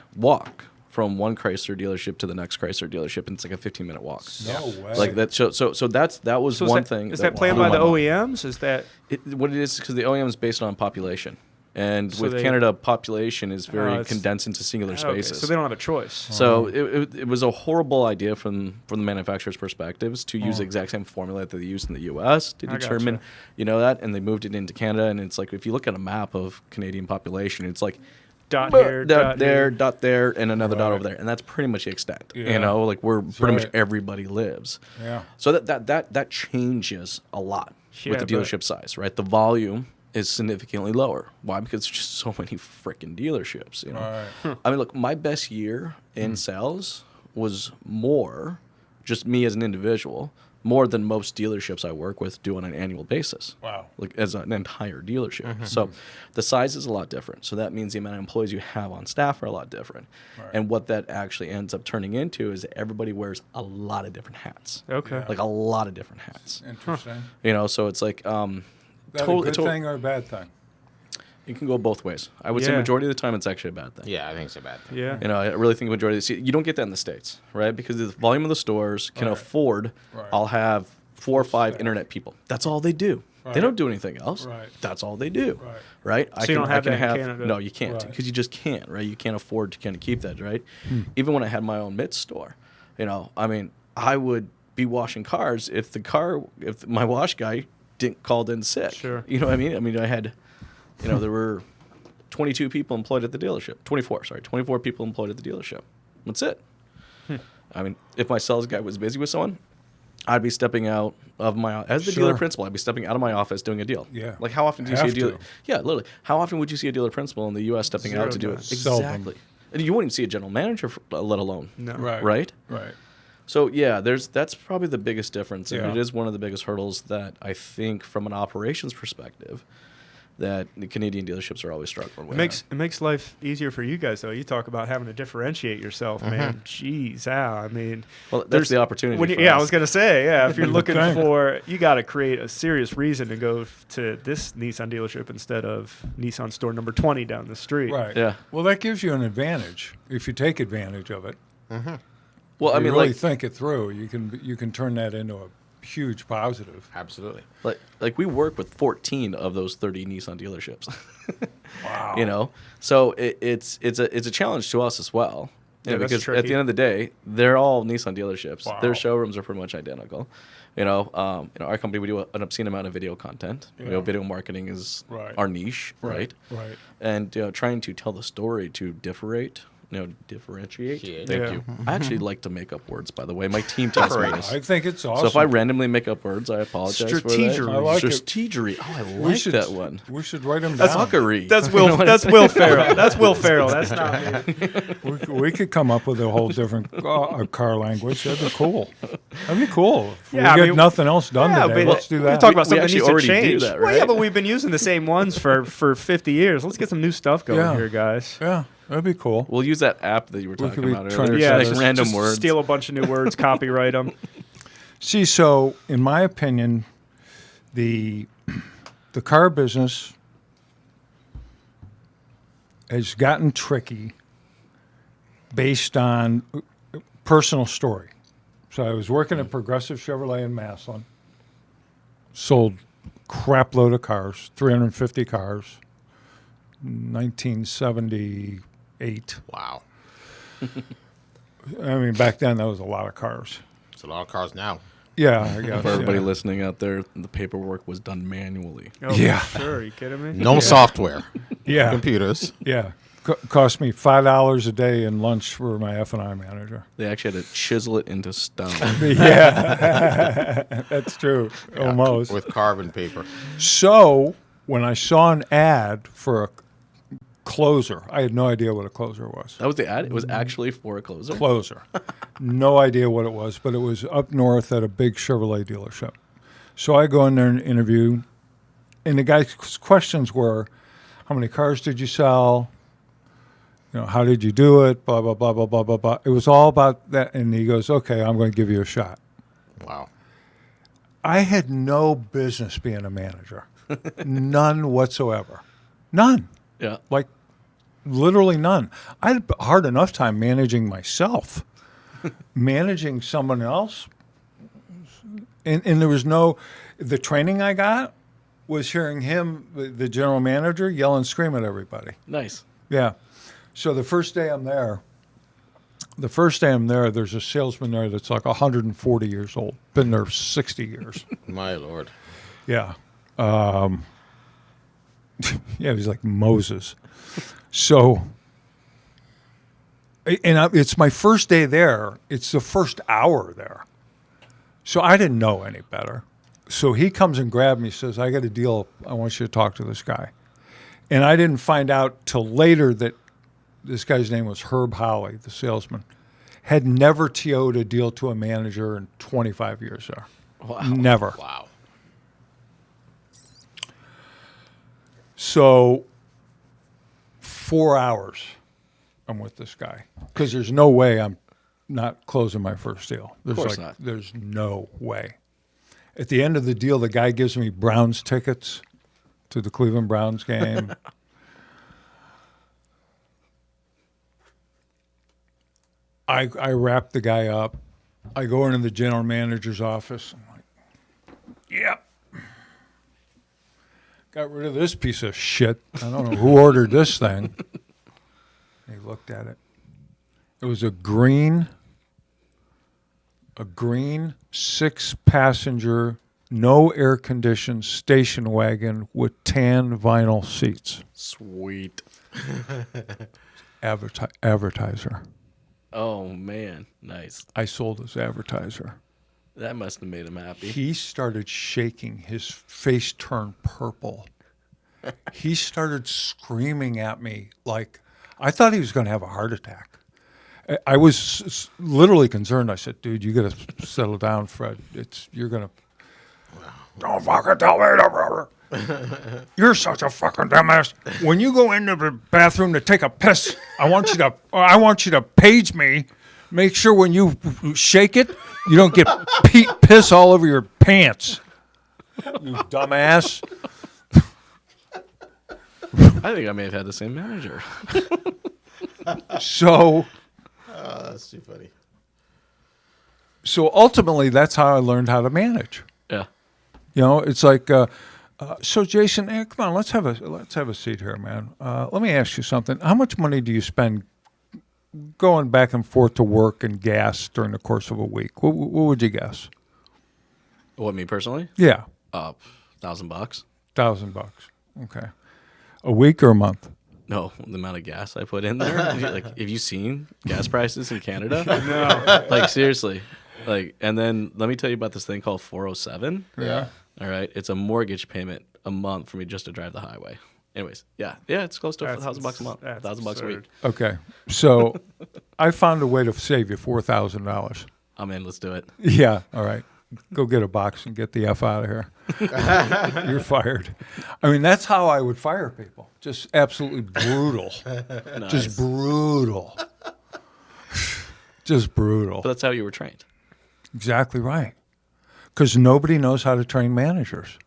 from one Chrysler dealership to the next Chrysler dealership, and it's like a 15-minute walk. No way. Like that. So that was So one is thing. Is that planned blew by the my mind. OEMs? Is that What it is because the OEM is based on population, and So with they- Canada, population is very it's- condensed into singular okay, spaces. so they don't have a choice. So it was a horrible idea from the manufacturer's perspectives to use the exact same formula that they used in the U.S. to I gotcha. determine, that, and they moved it into Canada, and it's like if you look at a map of Canadian population, it's like Dot here, dot there, here. dot there, and another dot Right. over there, and that's pretty much the extent. Yeah. Like where pretty much right. everybody lives. Yeah. So that changes a lot Yeah, with the but- dealership size, right? The volume is significantly lower. Why? Because there's just so many freaking dealerships. Right. I mean, look, my best year in sales was more, just me as an individual, more than most dealerships I work with do on an annual basis. Wow. Like as an entire dealership. So the size is a lot different. So that means the amount of employees you have on staff are a lot different. Right. And what that actually ends up turning into is everybody wears a lot of different hats. Okay. Like a lot of different hats. Interesting. So it's like That a good thing or a bad thing? it can go both ways. I would say Yeah. majority of the time it's actually a bad thing. Yeah, I think it's a bad thing. Yeah. I really think majority. See, you don't get that in the States, right? Because the volume of the stores can Right. afford. Right. I'll have 4 or 5 Staff. internet people. That's all they do. They don't do anything else. Right. That's all they do. Right. Right. So you don't have that in Canada? No, you can't, Right. because you just can't. Right. You can't afford to kind of keep that. Right. Hmm. Even when I had my own mitts store, I mean, I would be washing cars if my wash guy didn't called in sick. Sure. You know what I mean? I mean, I had, there were 22 people employed at the dealership. 24 people employed at the dealership. That's it. I mean, if my sales guy was busy with someone, I'd be stepping out of as the dealer Sure. principal, I'd be stepping out of my office doing a deal. Yeah. Like, how often do you see a Have dealer? to. Yeah, literally. How often would you see a dealer principal in the U.S. stepping Zero out to do it? times. Seldom. Exactly. And you wouldn't even see a general manager, let alone. No. Right. Right? Right. So, yeah, that's probably the biggest difference. And Yeah. it is one of the biggest hurdles that I think, from an operations perspective, that the Canadian dealerships are always struggling with. It makes life easier for you guys, though. You talk about having to differentiate yourself, man. Jeez, I mean, Well, that's there's the opportunity. When you, for yeah, I us. was gonna say, yeah. If you're looking Thank- for, you got to create a serious reason to go to this Nissan dealership instead of Nissan store number 20 down the street. Right. Yeah. Well, that gives you an advantage if you take advantage of it. Well, I If you mean, really like, think it through. You can turn that into a huge positive. Absolutely. like we work with 14 of those 30 Nissan dealerships. Wow. So it's a challenge to us as well. Yeah, that's because at tricky. the end of the day, they're all Nissan dealerships. Wow. Their showrooms are pretty much identical. Our company, we do an obscene amount of video content. Yeah. Video marketing is Right. our niche, right? Right. And trying to tell the story to differentiate. Differentiate. Thank Yeah. you. I actually like to make up words, by the way. My team tells me this. I think it's awesome. So if I randomly make up words, I apologize for that. Strategery. I like it. Strategery. Oh, I We like should- that one. We should write them down. Fuckery. That's You know Will. what That's I'm Will Ferrell. That's Will Ferrell. That's not me. We could come up with a whole different car language. That'd be cool. That'd be cool. If Yeah, I we get mean- nothing else done Yeah, today, but let's do we that. talk about We something that actually needs to already do change. that, Well, yeah, right? but we've been using the same ones for 50 years. Let's get some new stuff going Yeah. here, guys. Yeah, that'd be cool. We'll use that app that you were We could talking be about trying earlier. to- Yeah, Like just, random just words. steal a bunch of new words, copyright them. See, so in my opinion, the car business has gotten tricky based on personal story. So I was working at Progressive Chevrolet in Massillon, sold crap load of cars, 350 cars, 1978. Wow. I mean, back then that was a lot of cars. It's a lot of cars now. Yeah, I guess. For everybody yeah. listening out there, the paperwork was done manually. Oh, Yeah. Sure. Are you kidding me? No software. Yeah, Computers. yeah. Cost me $5 a day in lunch for my F&I manager. They actually had to chisel it into stone. Yeah, that's true. Almost. With carbon paper. So when I saw an ad for a closer, I had no idea what a closer was. That was the ad. It was actually for a closer. Closer. No idea what it was, but it was up north at a big Chevrolet dealership. So I go in there and interview, and the guy's questions were, how many cars did you sell? How did you do it? Blah, blah, blah, blah, blah, blah, blah. It was all about that. And he goes, okay, I'm going to give you a shot. Wow. I had no business being a manager. None whatsoever. None. Yeah. Like, literally none. I had a hard enough time managing myself. Managing someone else. And there was the training I got was hearing him, the general manager, yell and scream at everybody. Nice. Yeah. So the first day I'm there, there's a salesman there that's like 140 years old, been there 60 years. My Lord. Yeah. Yeah, he's like Moses. So, it's my first day there. It's the first hour there. So I didn't know any better. So he comes and grabs me, says, I got a deal. I want you to talk to this guy. And I didn't find out till later that this guy's name was Herb Holly, the salesman. Had never TO'd a deal to a manager in 25 years there. Wow. Never. Wow. So 4 hours I'm with this guy because there's no way I'm not closing my first deal. course not. There's no way. At the end of the deal, the guy gives me Browns tickets to the Cleveland Browns game. I wrap the guy up. I go into the general manager's office. I'm like, yep. got rid of this piece of shit. I don't know who ordered this thing. He looked at it. It was a green 6-passenger, no air-conditioned station wagon with tan vinyl seats. Sweet. Advertiser. Oh man, nice. I sold his advertiser. That must have made him happy. He started shaking. His face turned purple. He started screaming at me like I thought he was going to have a heart attack. I was literally concerned. I said, "Dude, you got to settle down, Fred. You're going to don't fucking tell me to. You're such a fucking dumbass. When you go into the bathroom to take a piss, I want you to page me. Make sure when you shake it, you don't get piss all over your pants. You dumbass." I think I may have had the same manager. So That's too funny. ultimately, that's how I learned how to manage. Yeah. You know, it's like, so Jason, hey, come on, let's have a seat here, man. Let me ask you something. How much money do you spend going back and forth to work and gas during the course of a week? What would you guess? What, me personally? Yeah, $1,000. $1,000. Okay, a week or a month? No, the amount of gas I put in there. Like, have you seen gas prices in Canada? No. Like, seriously. Like, and then let me tell you about this thing called 407. Yeah. All right, it's a mortgage payment a month for me just to drive the highway. Anyways, yeah, it's close to $1,000 a month, that's $1,000 a week. absurd. Okay, so I found a way to save you $4,000. I'm in. Let's do it. Yeah, all right. Go get a box and get the F out of here. You're fired. I mean, that's how I would fire people. Just absolutely brutal. Just brutal. Just brutal. But that's how you were trained. Exactly right. Because nobody knows how to train managers.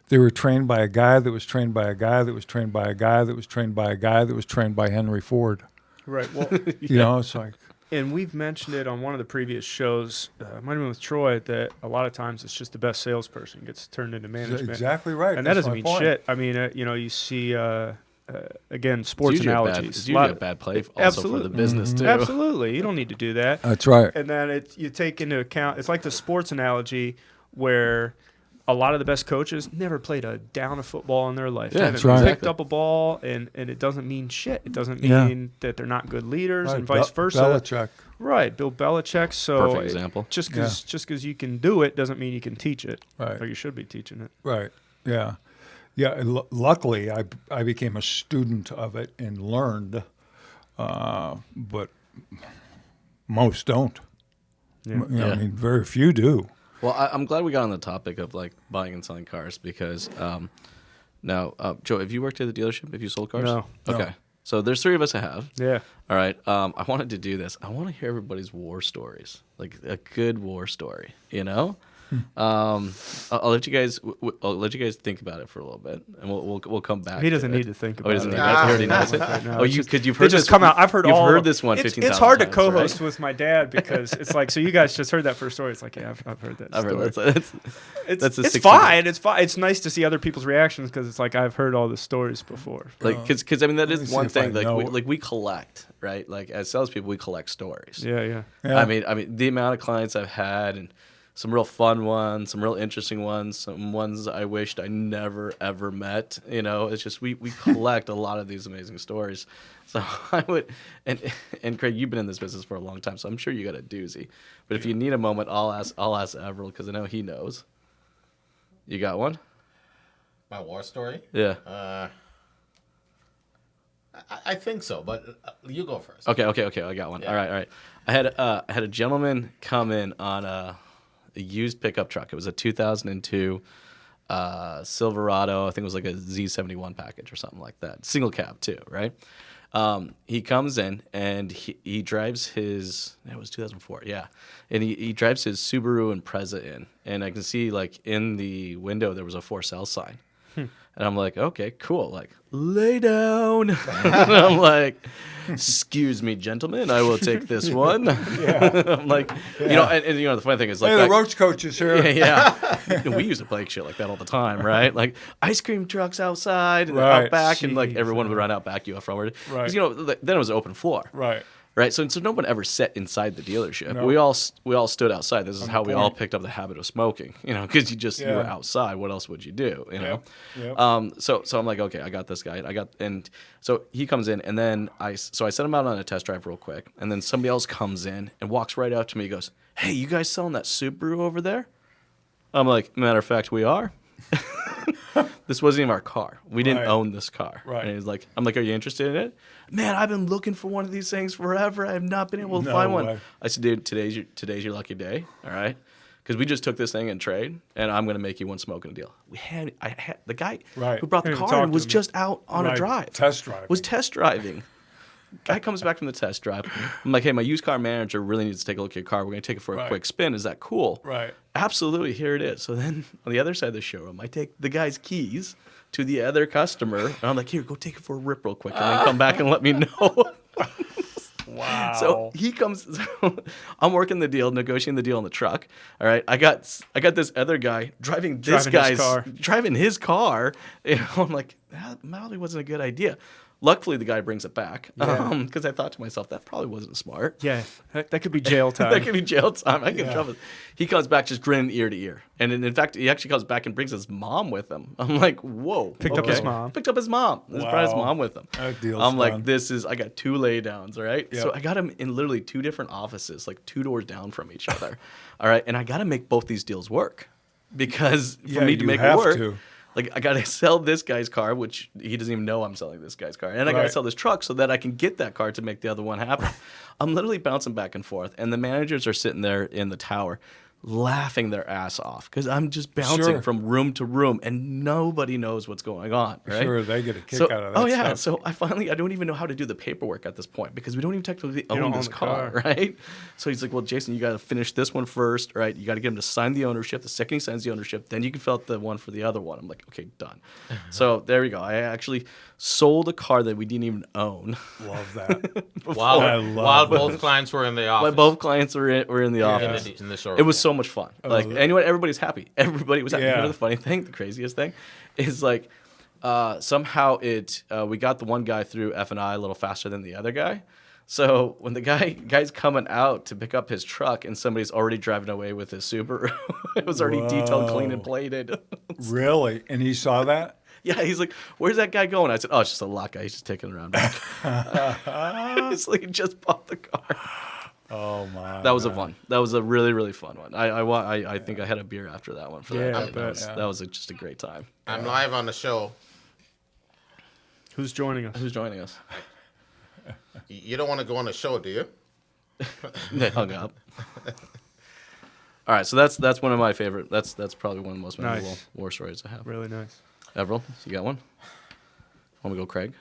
They were trained by a guy that was trained by a guy that was trained by a guy that was trained by a guy that was trained by Henry Ford. Right. Well, You know, it's like, and we've mentioned it on one of the previous shows, might have been with Troy, that a lot of times it's just the best salesperson gets turned into management. exactly right. And that That's doesn't my mean point. shit. I mean, you see, again, sports It's usually analogies. It's usually a bad play also for the Absolutely. business, too. Absolutely. You don't need to do that. That's right. And then you take into account, it's like the sports analogy where a lot of the best coaches never played a down of football in their life. Yeah, They that's haven't right. picked up a ball, and it doesn't mean shit. It doesn't Yeah. mean that they're not good leaders Right. and vice versa. Belichick. Right, Bill Belichick. So Perfect example. Just because you can do it doesn't mean you can teach it. Right. Or you should be teaching it. Right. Yeah. Yeah. And luckily, I became a student of it and learned, but most don't. Yeah. You know, Yeah. I mean, very few do. Well, I'm glad we got on the topic of like buying and selling cars because now, Joe, have you worked at the dealership? Have you sold cars? No. Okay. No. So there's three of us that have. Yeah. All right. I wanted to do this. I want to hear everybody's war stories, like a good war story. You know. I'll let you guys. I'll let you guys think about it for a little bit, and we'll come back. He doesn't to it. need to think Oh, about he doesn't it. need to. He already knows it. Right now. Oh, It's because you've They heard just this. come out. I've heard You've all. heard this one 15,000 It's hard to times, co-host right? with my dad because it's like, so you guys just heard that first story. It's like, yeah, I've heard that I've story. heard that's It's a 16 fine. It's fine. It's nice to see other people's reactions because it's like I've heard all the stories before. like because I mean that Let me is see one if I thing. know. Like we collect, right? Like as salespeople, we collect stories. Yeah. Yeah. I mean, the amount of clients I've had, and some real fun ones, some real interesting ones, some ones I wished I never ever met. You know, it's just we collect a lot of these amazing stories. So I would, and Craig, you've been in this business for a long time, so I'm sure you got a doozy. But if you need a moment, I'll ask Everold because I know he knows. You got one? My war story? Yeah. I think so, but you go first. Okay. I got one. Yeah. All right. I had a gentleman come in on a used pickup truck. It was a 2002 Silverado. I think it was like a Z71 package or something like that. Single cab too, right? He comes in and he drives his. It was 2004, yeah. And he drives his Subaru Impreza in, and I can see like in the window there was a for sale sign. And I'm like, okay, cool. Like, lay down. And I'm like, excuse me, gentlemen, I will take this one. I'm like, you know, and you know, the funny thing is like, Hey, the roach coach is here. yeah. We used to play shit like that all the time, right? Like ice cream trucks outside and Right. out back, and like everyone would run out back, you up front. Right. Because, you know, then it was an open floor. Right. Right, so no one ever sat inside the dealership. No. We all stood outside. This is how we all point. picked up the habit of smoking, you know, because you were Yeah. outside. What else would you do, you know? Yep. So I'm like, okay, I got this guy. And so he comes in, and then I set him out on a test drive real quick, and then somebody else comes in and walks right up to me. He goes, "Hey, you guys selling that Subaru over there?" I'm like, matter of fact, we are. This wasn't even our car. We didn't Right. own this car. Right. And he's like, I'm like, are you interested in it? Man, I've been looking for one of these things forever. I have not been able to No find one. way. I said, dude, today's your lucky day. All right. Because we just took this thing in trade, and I'm going to make you one smoking deal. I had the guy Right. who brought the Didn't even car in talk to was him. just out on a Right. drive. Test driving. Was test driving. Guy comes back from the test drive. I'm like, hey, my used car manager really needs to take a look at your car. We're going to take it for a Right. quick spin. Is that cool? Right. Absolutely. Here it is. So then on the other side of the showroom, I take the guy's keys to the other customer, and I'm like, here, go take it for a rip real quick, and then come back and let me know. Wow. So he comes. I'm working the deal, negotiating the deal in the truck. All right, I got this other guy driving his car. You know, I'm like, that probably wasn't a good idea. Luckily, the guy brings it back because I thought to myself that probably wasn't smart. Yeah, that could be jail time. That could be jail time. I get in trouble. He comes back just grinning ear to ear, and in fact, he actually comes back and brings his mom with him. I'm like, whoa. Picked up his mom. Picked up his mom. He brought his Wow. mom with him. That deal's I'm like, done. I got 2 laydowns, all right? So Yep. I got him in literally 2 different offices, like 2 doors down from each other, all right? And I got to make both these deals work because for Yeah, me to you make it have work, to. like I got to sell this guy's car, which he doesn't even know I'm selling this guy's car. And I got to Right. sell this truck so that I can get that car to make the other one happen. I'm literally bouncing back and forth. And the managers are sitting there in the tower laughing their ass off because I'm just bouncing Sure. from room to room and nobody knows what's going on. Right? Sure, they get a kick So, out of that oh yeah, stuff. so I don't even know how to do the paperwork at this point because we don't even technically don't own own this the car, car. right? So he's like, well, Jason, you got to finish this one first, right? You got to get him to sign the ownership. The second he signs the ownership, then you can fill out the one for the other one. I'm like, okay, done. So there we go. I actually sold a car that we didn't even own. Love that. While, I love while that. both clients were in the office. While both clients were in the office. in the showroom. It was so much fun. Like, anyway, everybody's happy. Everybody was happy. You Yeah. know the funny thing, the craziest thing, is like somehow we got the one guy through F&I a little faster than the other guy. So when the guy's coming out to pick up his truck and somebody's already driving away with his Subaru, it was already detailed, clean, and plated. Really? And he saw that? Yeah, he's like, "Where's that guy going?" I said, "Oh, it's just a lot guy. He's just taking it around back." It's like he just bought the car. Oh my. That was that was a really, really fun one. I think I had a beer after that one for that. Yeah, night. I That bet. was just a great time. I'm live on the show. Who's joining us? Who's joining us? You don't want to go on the show, do you? They hung up. All right, so that's one of my favorite. That's probably one of the most memorable Nice. war stories I have. Really nice. Everold, you got one? Want me to go, Craig?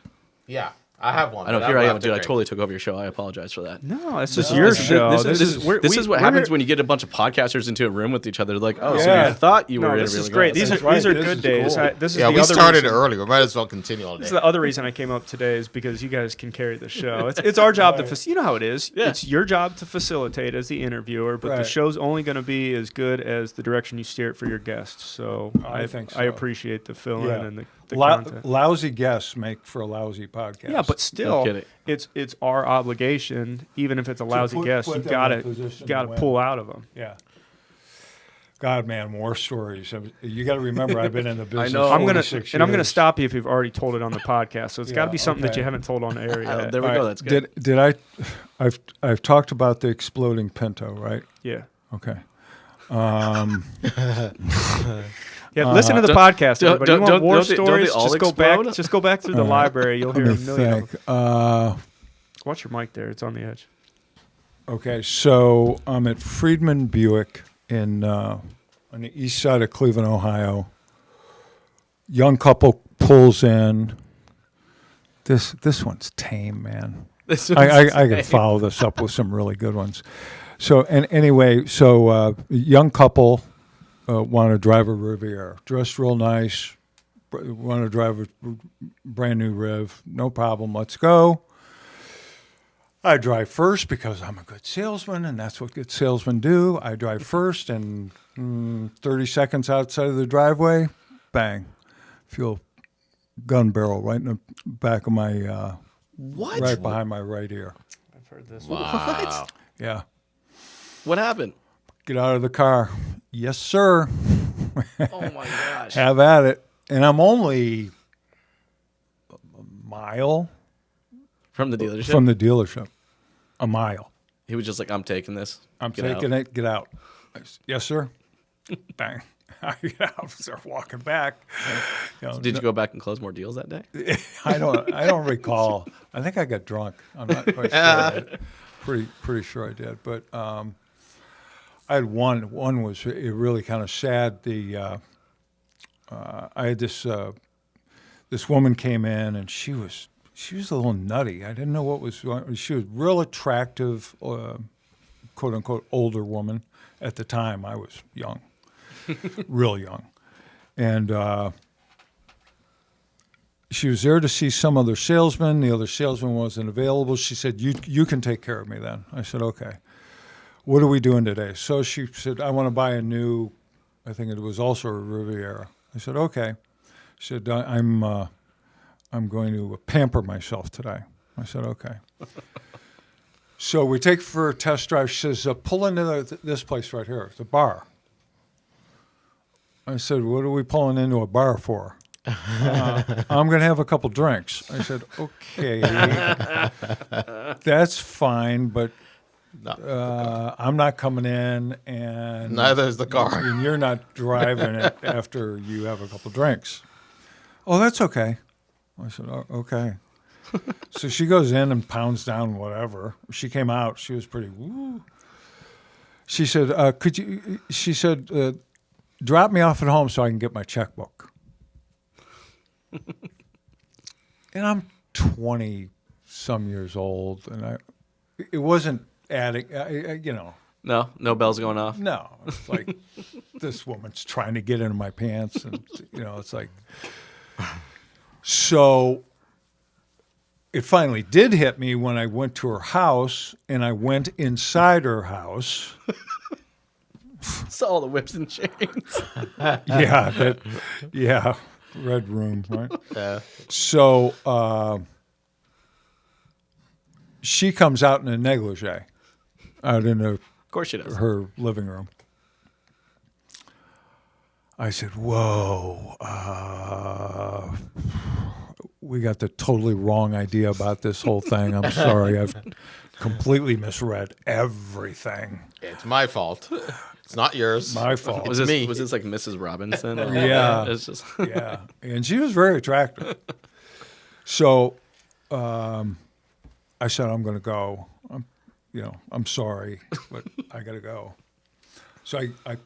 Yeah, I have one. I know. but Here I'll I go am, after dude. I Craig. totally took over your show. I apologize for that. No, it's just your show. This is what happens when you get a bunch of podcasters into a room with each other. Like, oh, so Yeah. you thought you were No, in this a is really great. good These episode. are these are This good is days. cool. This is Yeah, the we other started reason. early. We might as well continue all This is day. the other reason I came up today is because you guys can carry the show. It's our job to you know how it is. Yeah. It's your job to facilitate as the interviewer, but the Right. show's only going to be as good as the direction you steer it for your guests. So I think so. I appreciate the fill in Yeah. and the content. Lousy guests make for a lousy podcast. Yeah, but still, kidding. it's our obligation, even if it's a lousy guest, put you them gotta in a position to gotta win. pull out of them. Yeah. God, man, war stories. You got to remember, I've been in the business. know. I'm gonna 46 and I'm gonna years. stop you if you've already told it on the podcast. So it's got to Yeah, be something that okay. you haven't told on the air yet. There we All go. right, That's good. Did I've talked about the exploding Pinto, right? Yeah. Okay. Yeah, listen to the Don't- podcast, don't- everybody. You want don't- war don't they stories? all Just go explode? back. Just go back through the library. You'll hear Let a me million. Of think. them. Watch your mic there. It's on the edge. Okay, so I'm at Friedman Buick on the east side of Cleveland, Ohio. Young couple pulls in. This one's tame, man. This I was got to follow this up with some really good ones. So, and anyway, young couple want to drive a Riviera, dressed real nice, want to drive a brand new Riv. No problem. Let's go. I drive first because I'm a good salesman, and that's what good salesmen do. I drive first, and 30 seconds outside of the driveway, bang, feel gun barrel right in the back of my, What? right behind my right ear. I've heard this. Wow. Yeah. What happened? Get out of the car. Yes, sir. Oh my gosh. Have at it. And I'm only a mile From the dealership? from the dealership. A mile. He was just like, I'm taking this. I'm Get taking out. it. Get out. Yes, sir. Bang. I get out. Start walking back. You know, Did you go back and close more deals that day? I don't recall. I think I got drunk. I'm not quite sure. Pretty sure I did. But I had one. One was really kind of sad. I had this woman came in, and she was a little nutty. I didn't know what was going on. She was real attractive, quote unquote, older woman. At the time, I was young, real young, and she was there to see some other salesman. The other salesman wasn't available. She said, "You can take care of me then." I said, "Okay." What are we doing today? So she said, "I want to buy a new." I think it was also a Riviera. I said, "Okay." She said, I'm going to pamper myself today." I said, "Okay." So we take for a test drive. She says, "Pull into this place right here, the bar." I said, "What are we pulling into a bar for?" "I'm going to have a couple drinks." I said, "Okay, that's fine, but I'm not coming in, and Neither is the car. and you're not driving it after you have a couple drinks." "Oh, that's okay." I said, "Oh, okay." So she goes in and pounds down whatever. She came out. She was pretty woo. She said, "Could you?" She said, "Drop me off at home so I can get my checkbook." And I'm 20 some years old, and it wasn't adding, No bells going off. no, it's like this woman's trying to get into my pants, and it's like, so it finally did hit me when I went to her house, and I went inside her house. Saw all the whips and chains. Yeah, red room, right? Yeah. So she comes out in a negligee out in Of course she does. her living room. I said, "Whoa, we got the totally wrong idea about this whole thing. I'm sorry. I've completely misread everything. It's my fault. It's not yours. My fault." Was this, me. was this like Mrs. Robinson? Or Yeah. It's just Yeah, and she was very attractive. So I said, "I'm going to go. I'm sorry, but I got to go." So I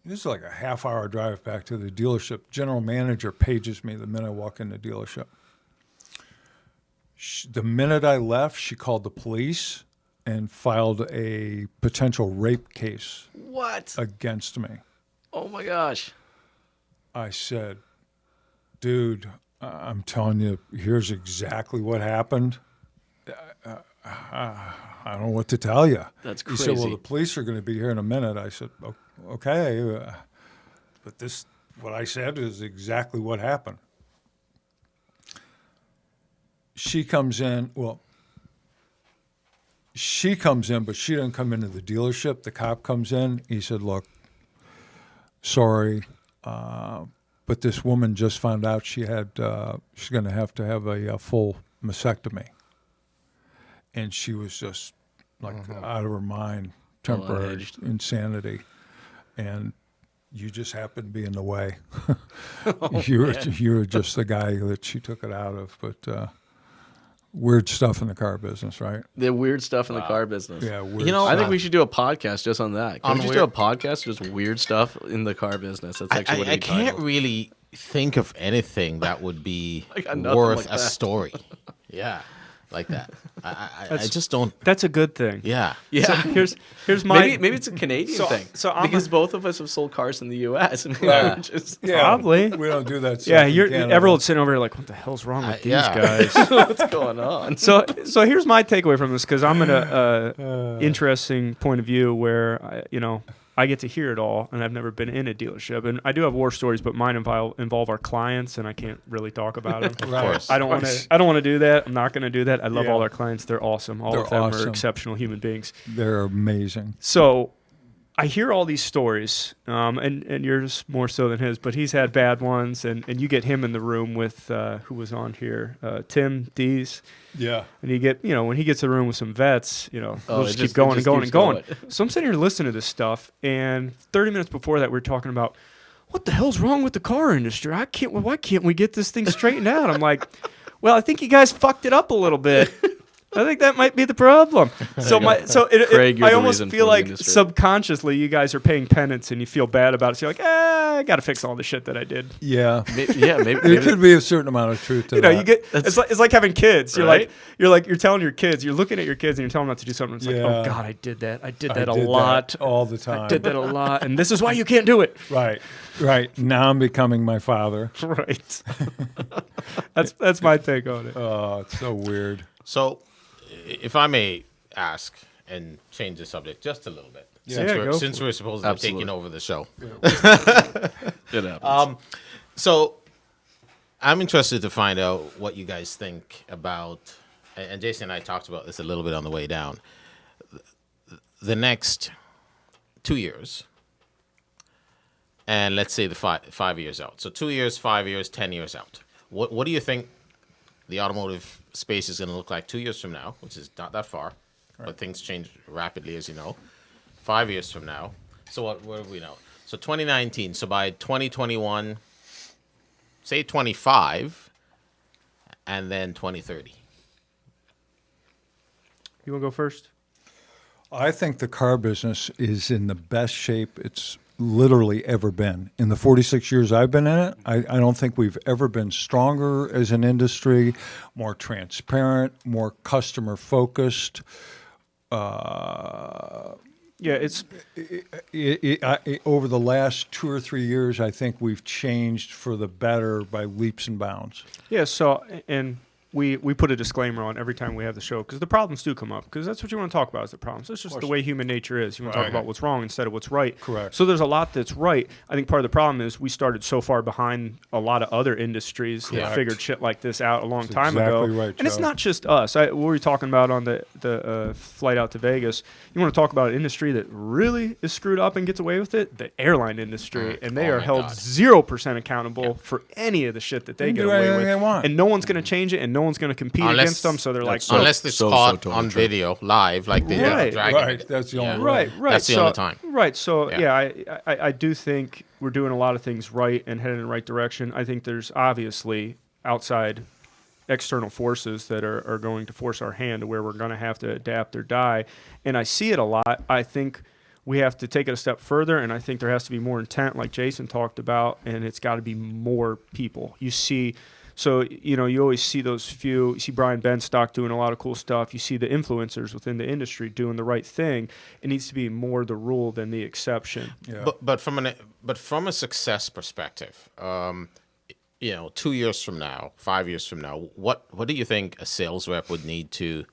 this is like a half-hour drive back to the dealership. General manager pages me the minute I walk in the dealership. The minute I left, she called the police and filed a potential rape case what? against me. Oh my gosh. I said, "Dude, I'm telling you, here's exactly what happened. I don't know what to tell you." That's He said, "Well, crazy. the police are going to be here in a minute." I said, "Okay, but what I said is exactly what happened." She comes in, but she didn't come into the dealership. The cop comes in. He said, "Look, sorry, but this woman just found out she's going to have a full mastectomy." And she was just like out of her mind, temporary unhinged. insanity. And you just happened to be in the way. Oh, you were just the guy that she took it out of. But weird stuff in the car business, right? The weird stuff in the car business. Yeah, weird You know, I stuff. think we should do a podcast just on that. Can On we just weird- do a podcast just weird stuff in the car business? That's actually what I we can't really think of anything that would be I got nothing worth like a that. story. Yeah. like that. I just don't. That's a good thing. Yeah. Yeah. So here's my Maybe it's a Canadian So- thing. so I'm because a- both of us have sold cars in the U.S. and Yeah. we're just Probably. We don't do that. Yeah, stuff in you're Canada. everyone's sitting over here like, what the hell's wrong with these yeah. guys? what's going on? So here's my takeaway from this, because I'm in a interesting point of view where I get to hear it all, and I've never been in a dealership, and I do have war stories, but mine involve our clients, and I can't really talk about them. Of course. I don't want to. I don't want to do that. I'm not going to do that. I love Yeah. all our clients. They're awesome. All They're of them are awesome. exceptional human beings. They're amazing. So I hear all these stories, and yours more so than his, but he's had bad ones, and you get him in the room with who was on here, Tim Dees, Yeah. and you get when he gets in the room with some vets, we'll Oh, just it keep just- it going and just going keeps and going. going. So I'm sitting here listening to this stuff, and 30 minutes before that, we were talking about what the hell's wrong with the car industry. Why can't we get this thing straightened out? I'm like, well, I think you guys fucked it up a little bit. I think that might be the problem. Craig, you're I the almost reason feel for the like industry. subconsciously you guys are paying penance and you feel bad about it. So you're like, I got to fix all the shit that I did. Yeah. Maybe There could be a certain amount of truth to that. You get it's like having kids. Right? You're telling your kids, you're looking at your kids and you're telling them not to do something. It's like, Yeah. oh God, I did that. I did I that a did lot. that all the time. I did that a lot, and this is why you can't do it. Right. Now I'm becoming my father. Right. That's my take on it. Oh, it's so weird. So, if I may ask and change the subject just a little bit, Yeah, since, go since for we're supposed to be Absolutely. taking over the show. it happens. So, I'm interested to find out what you guys think about, and Jason and I talked about this a little bit on the way down. The next 2 years, and let's say the 5 years out. So 2 years, 5 years, 10 years out. What do you think the automotive space is going to look like 2 years from now, which is not that far, but things change rapidly, as you know. 5 years from now. So what do we know? So 2019. So by 2021, say 25, and then 2030. You want to go first? I think the car business is in the best shape it's literally ever been. In the 46 years I've been in it, I don't think we've ever been stronger as an industry, more transparent, more customer focused. Yeah, it's Over the last 2 or 3 years, I think we've changed for the better by leaps and bounds. yeah. So and we put a disclaimer on every time we have the show because the problems do come up because that's what you want to talk about is the problems. That's just the way human nature is. You want to talk Right. about what's wrong instead of what's right. Correct. So there's a lot that's right. I think part of the problem is we started so far behind a lot of other industries that Correct. figured shit like this out a long That's time ago. exactly right, and it's Joe. not just us. What were we talking about on the flight out to Vegas? You want to talk about an industry that really is screwed up and gets away with it? The airline industry, and they Oh are my held God. 0% accountable for any of the shit that they They get can do away anything with. they want. And no one's going to change it, and no one's going to compete against them. So they're like, so- Unless it's so caught totally on true. video live, like they Right. did Dragon. Right, that's the only right. That's the so, only time. Right. So Yeah. I do think we're doing a lot of things right and headed in the right direction. I think there's obviously outside external forces that are going to force our hand to where we're going to have to adapt or die. And I see it a lot. I think we have to take it a step further, and I think there has to be more intent, like Jason talked about, and it's got to be more people. You see, so, you always see those few. You see Brian Benstock doing a lot of cool stuff. You see the influencers within the industry doing the right thing. It needs to be more the rule than the exception. Yeah. But from a success perspective, 2 years from now, 5 years from now, what do you think a sales rep would need to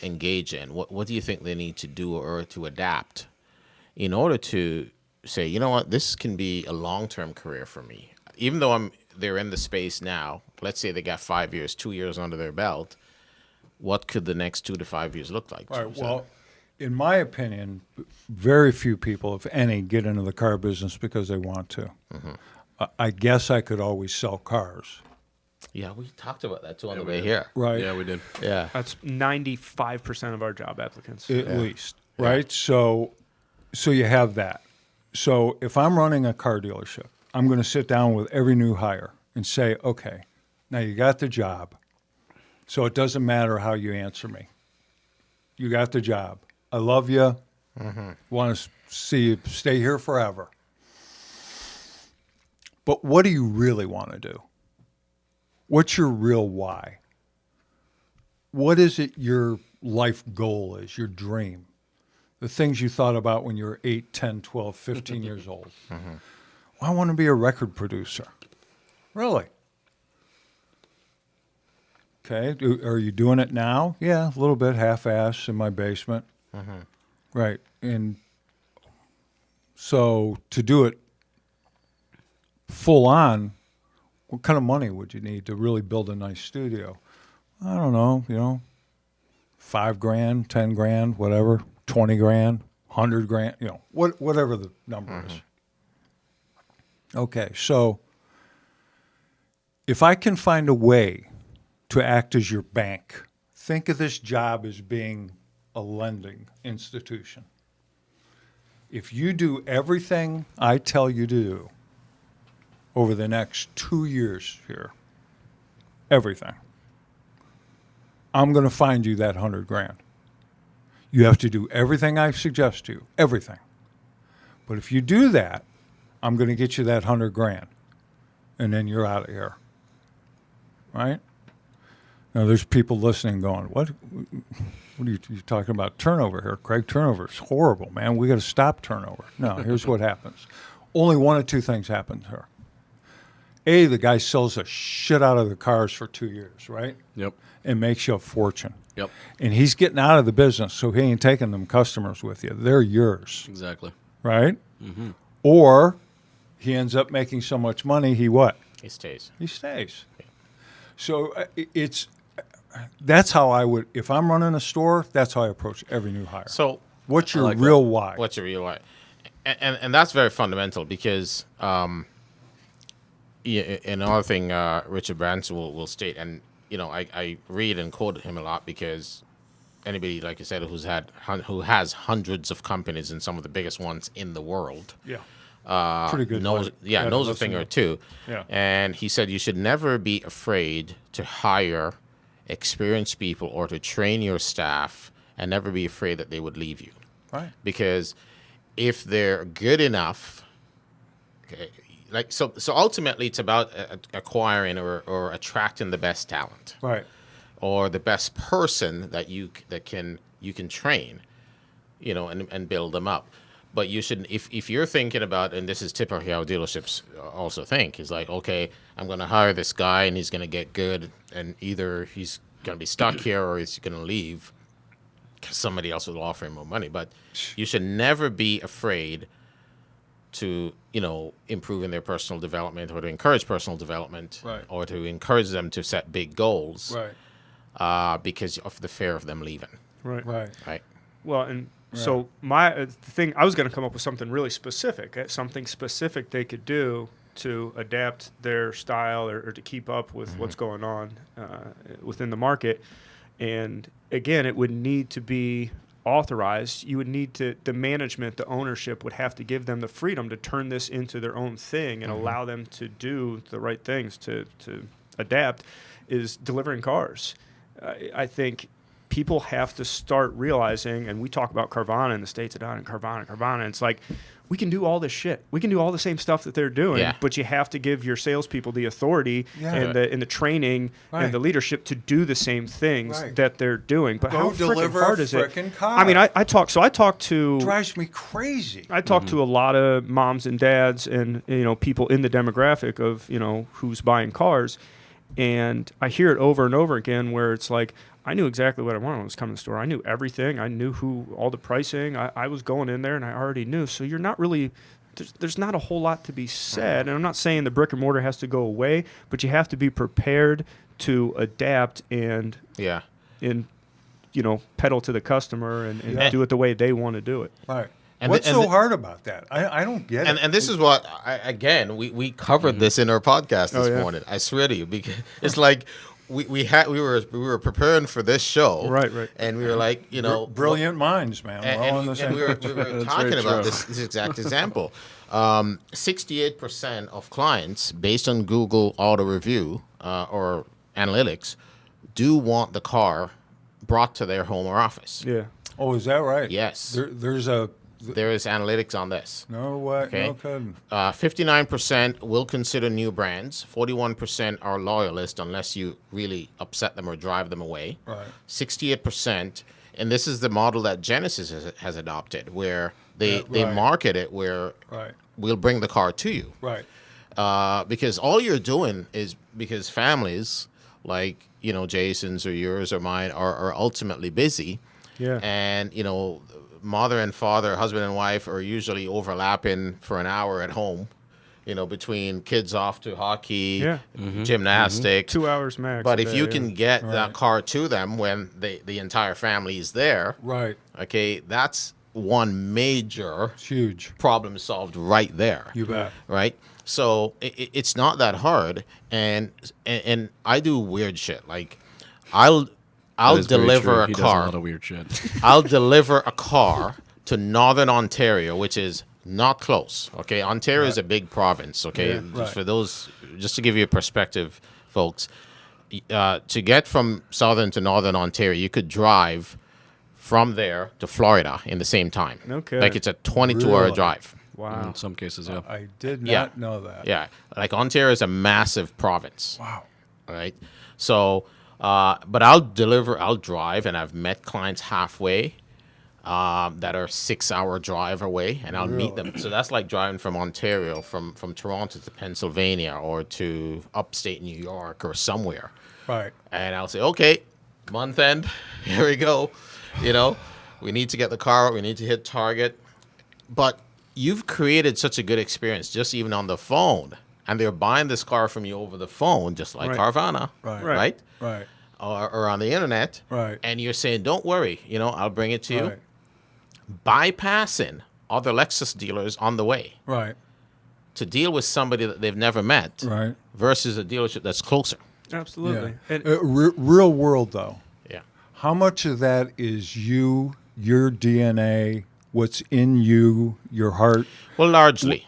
engage in? What do you think they need to do or to adapt in order to say, you know what, this can be a long-term career for me, even though they're in the space now. Let's say they got 5 years, 2 years under their belt. What could the next 2 to 5 years look like? All right, well, in my opinion, very few people, if any, get into the car business because they want to. I guess I could always sell cars. Yeah, we talked about that too on the way here. Right. Yeah, we did. Yeah. That's 95% of our job applicants. At least, right? So you have that. So if I'm running a car dealership, I'm going to sit down with every new hire and say, okay, now you got the job, so it doesn't matter how you answer me. You got the job. I love you. Want to see you stay here forever. But what do you really want to do? What's your real why? what is it your life goal is, your dream? The things you thought about when you were 8, 10, 12, 15 years old. Well, I want to be a record producer. Really? Okay. Are you doing it now? Yeah, a little bit half-ass in my basement. Right. And so to do it full on, what kind of money would you need to really build a nice studio? I don't know, $5,000, $10,000, whatever, $20,000, $100,000, whatever the number is. Okay, so if I can find a way to act as your bank, think of this job as being a lending institution. If you do everything I tell you to do over the next 2 years here, everything, I'm going to find you that $100,000. You have to do everything I suggest to you, everything. But if you do that, I'm going to get you that $100,000, and then you're out of here. Right? Now, there's people listening going, what are you talking about turnover here, Craig? Turnover is horrible, man. We got to stop turnover. No, here's what happens. Only one of two things happens here. A, the guy sells the shit out of the cars for 2 years, right? Yep. And makes you a fortune. Yep. And he's getting out of the business, so he ain't taking them customers with you. They're yours, Exactly. right? Or he ends up making so much money, he what? He stays. He stays. So that's how I would, if I'm running a store, that's how I approach every new hire. So What's your like real why? what's your real why? And that's very fundamental because another thing Richard Branson will state, and I read and quote him a lot because anybody, like you said, who has hundreds of companies and some of the biggest ones in the world, Pretty good. knows knows a listen thing to- or two. Yeah. And he said you should never be afraid to hire experienced people or to train your staff, and never be afraid that they would leave you. Right. Because if they're good enough, okay, so ultimately it's about acquiring or attracting the best talent Right. or the best person that you can train, and build them up. But you should, if you're thinking about, and this is typically how dealerships also think, is like, okay, I'm going to hire this guy and he's going to get good, and either he's going to be stuck here or he's going to leave because somebody else will offer him more money. But you should never be afraid to, improve in their personal development or to encourage personal development, Right. or to encourage them to set big goals, Right. because of the fear of them leaving. Right. Right. Right. Well, and so the thing, I was going to come up with something really specific, something specific they could do to adapt their style or to keep up with what's going on within the market. And again, it would need to be authorized. You would need the management, the ownership would have to give them the freedom to turn this into their own thing and allow them to do the right things to adapt, is delivering cars. I think people have to start realizing, and we talk about Carvana in the States, and Carvana. It's like, we can do all this shit. We can do all the same stuff that they're doing, Yeah. but you have to give your salespeople the authority and the training Right. and the leadership to do the same things Right. that they're doing. But Go how frickin' deliver hard a is it? frickin' car. I mean, I talk to Drives me crazy. I talk to a lot of moms and dads and people in the demographic of who's buying cars, and I hear it over and over again where it's like, I knew exactly what I wanted when I was coming to the store. I knew everything. I knew all the pricing. I was going in there and I already knew. So you're not really there's not a whole lot to be said. And I'm not saying the brick and mortar has to go away, but you have to be prepared to adapt and Yeah. pedal to the customer and Yeah. do it the way they want to do it. Right. And What's the- so and the- hard about that? I don't get it. And this is what we covered this in our podcast this yeah. morning. I swear to you, because it's like we were preparing for this show, Right. and we were like, Brilliant minds, man. We're all on the and same. we were That's talking very about true. this exact example. 68% of clients, based on Google Auto Review or analytics, do want the car brought to their home or office. Yeah. Oh, is that right? Yes. There's a there is analytics on this. No way. Okay. No kidding. 59% will consider new brands. 41% are loyalists unless you really upset them or drive them away. Right. 68%, and this is the model that Genesis has adopted, where they right. market it where Right. we'll bring the car to you. Right. Because all you're doing is because families like, Jason's or yours or mine are ultimately busy. Yeah. And, mother and father, husband and wife are usually overlapping for an hour at home, between kids off to hockey, Yeah. gymnastics. 2 hours max. But a if day, you yeah. can get that car to them when the entire family is there, Right. okay, that's one major It's huge. problem solved right there. You bet. Right? So it's not that hard, and I do weird shit. Like, I'll That is very deliver true. a He does car. a lot of weird shit. I'll deliver a car to Northern Ontario, which is not close. Okay, Ontario is a big province. Okay, Yeah. just Right. for those, just to give you a perspective, folks. To get from Southern to Northern Ontario, you could drive from there to Florida in the same time. Okay. Like, it's a 22-hour Really? drive. Wow. In some cases, yeah. I did not Yeah. know that. Yeah, like Ontario is a massive province. Wow. All right. So, but I'll drive, and I've met clients halfway that are 6-hour drive away, and I'll meet them. So that's like driving from Ontario, from Toronto to Pennsylvania, or to upstate New York or somewhere. Right. And I'll say, okay, month end, here we go. We need to get the car out, we need to hit target. But you've created such a good experience just even on the phone. And they're buying this car from you over the phone, just like Right. Carvana, Right. right? Right. Or on the internet. Right. And you're saying, don't worry, I'll bring it to you. Right. Bypassing other Lexus dealers on the way Right. to deal with somebody that they've never met Right. versus a dealership that's closer. Absolutely. Yeah. And Real world though. Yeah. How much of that is you, your DNA, what's in you, your heart? Well, largely.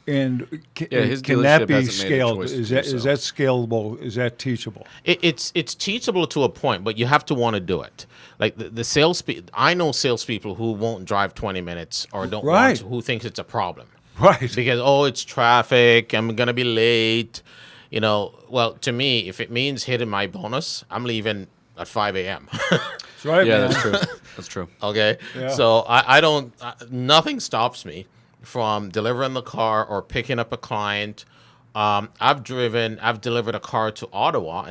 And Yeah, his can that dealership be hasn't made a scaled? choice to Is do that so. is that scalable? Is that teachable? It's teachable to a point, but you have to want to do it. Like the salespeople, I know salespeople who won't drive 20 minutes or don't Right. want to, who thinks it's a problem. Right. Because, it's traffic, I'm going to be late. Well, to me, if it means hitting my bonus, I'm leaving at 5 a.m. That's right, Yeah, man. that's true. That's true. Okay? Yeah. So I don't, nothing stops me from delivering the car or picking up a client. I've delivered a car to Ottawa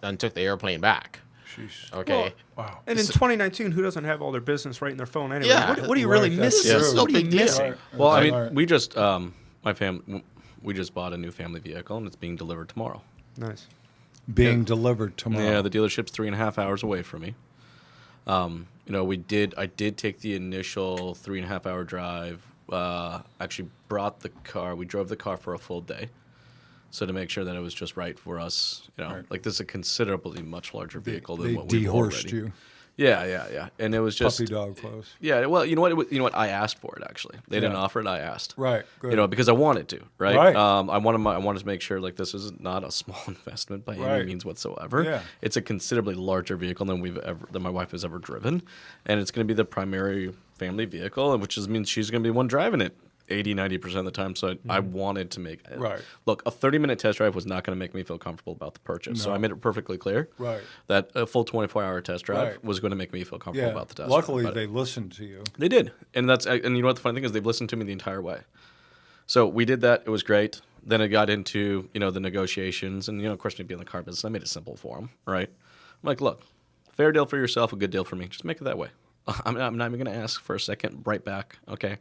and took the airplane back. Sheesh. Okay? Wow. And in 2019, who doesn't have all their business right in their phone anyway? Yeah. What are you really Right, that's missing? true. No What are you big deal. missing? Right. Well, I Right. mean, we just my family we just bought a new family vehicle, and it's being delivered tomorrow. Nice. Being delivered tomorrow. Yeah, the dealership's 3.5 hours away from me. I did take the initial 3.5 hour drive. Actually brought the car. We drove the car for a full day. So to make sure that it was just right for us, Right. like this is a considerably much larger vehicle They than what we've dehorsed already. you. Yeah. And it was just Puppy dog clothes. Yeah, well, you know what? I asked for it actually. They didn't Yeah. offer it. I asked. Right. Good. Because I wanted to, right? Right. I wanted to make sure like this is not a small investment by any Right. means whatsoever. Yeah. It's a considerably larger vehicle than my wife has ever driven, and it's going to be the primary family vehicle, and which means she's going to be one driving it 80-90% of the time. So I wanted to make it. Right. Look, a 30-minute test drive was not going to make me feel comfortable about the purchase. So No. I made it perfectly clear Right. that a full 24-hour test drive Right. was going to make me feel comfortable Yeah. about the test Luckily, drive. But- they listened to you. they did, and you know what the funny thing is, they've listened to me the entire way. So we did that; it was great. Then it got into the negotiations, and of course, me being in the car business, I made it simple for them, right? I'm like, look, fair deal for yourself, a good deal for me. Just make it that way. I'm not even going to ask for a second right back. Okay,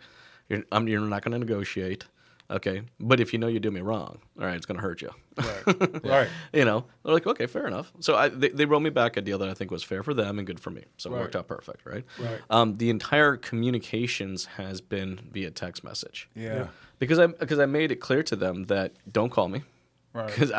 you're not going to negotiate. Okay, but if you do me wrong, all right, it's going to hurt you. Right. Right. They're like, okay, fair enough. So they wrote me back a deal that I think was fair for them and good for me. So it Right. worked out perfect, right? Right. The entire communications has been via text message. Yeah. Because I made it clear to them that don't call me. Right. Because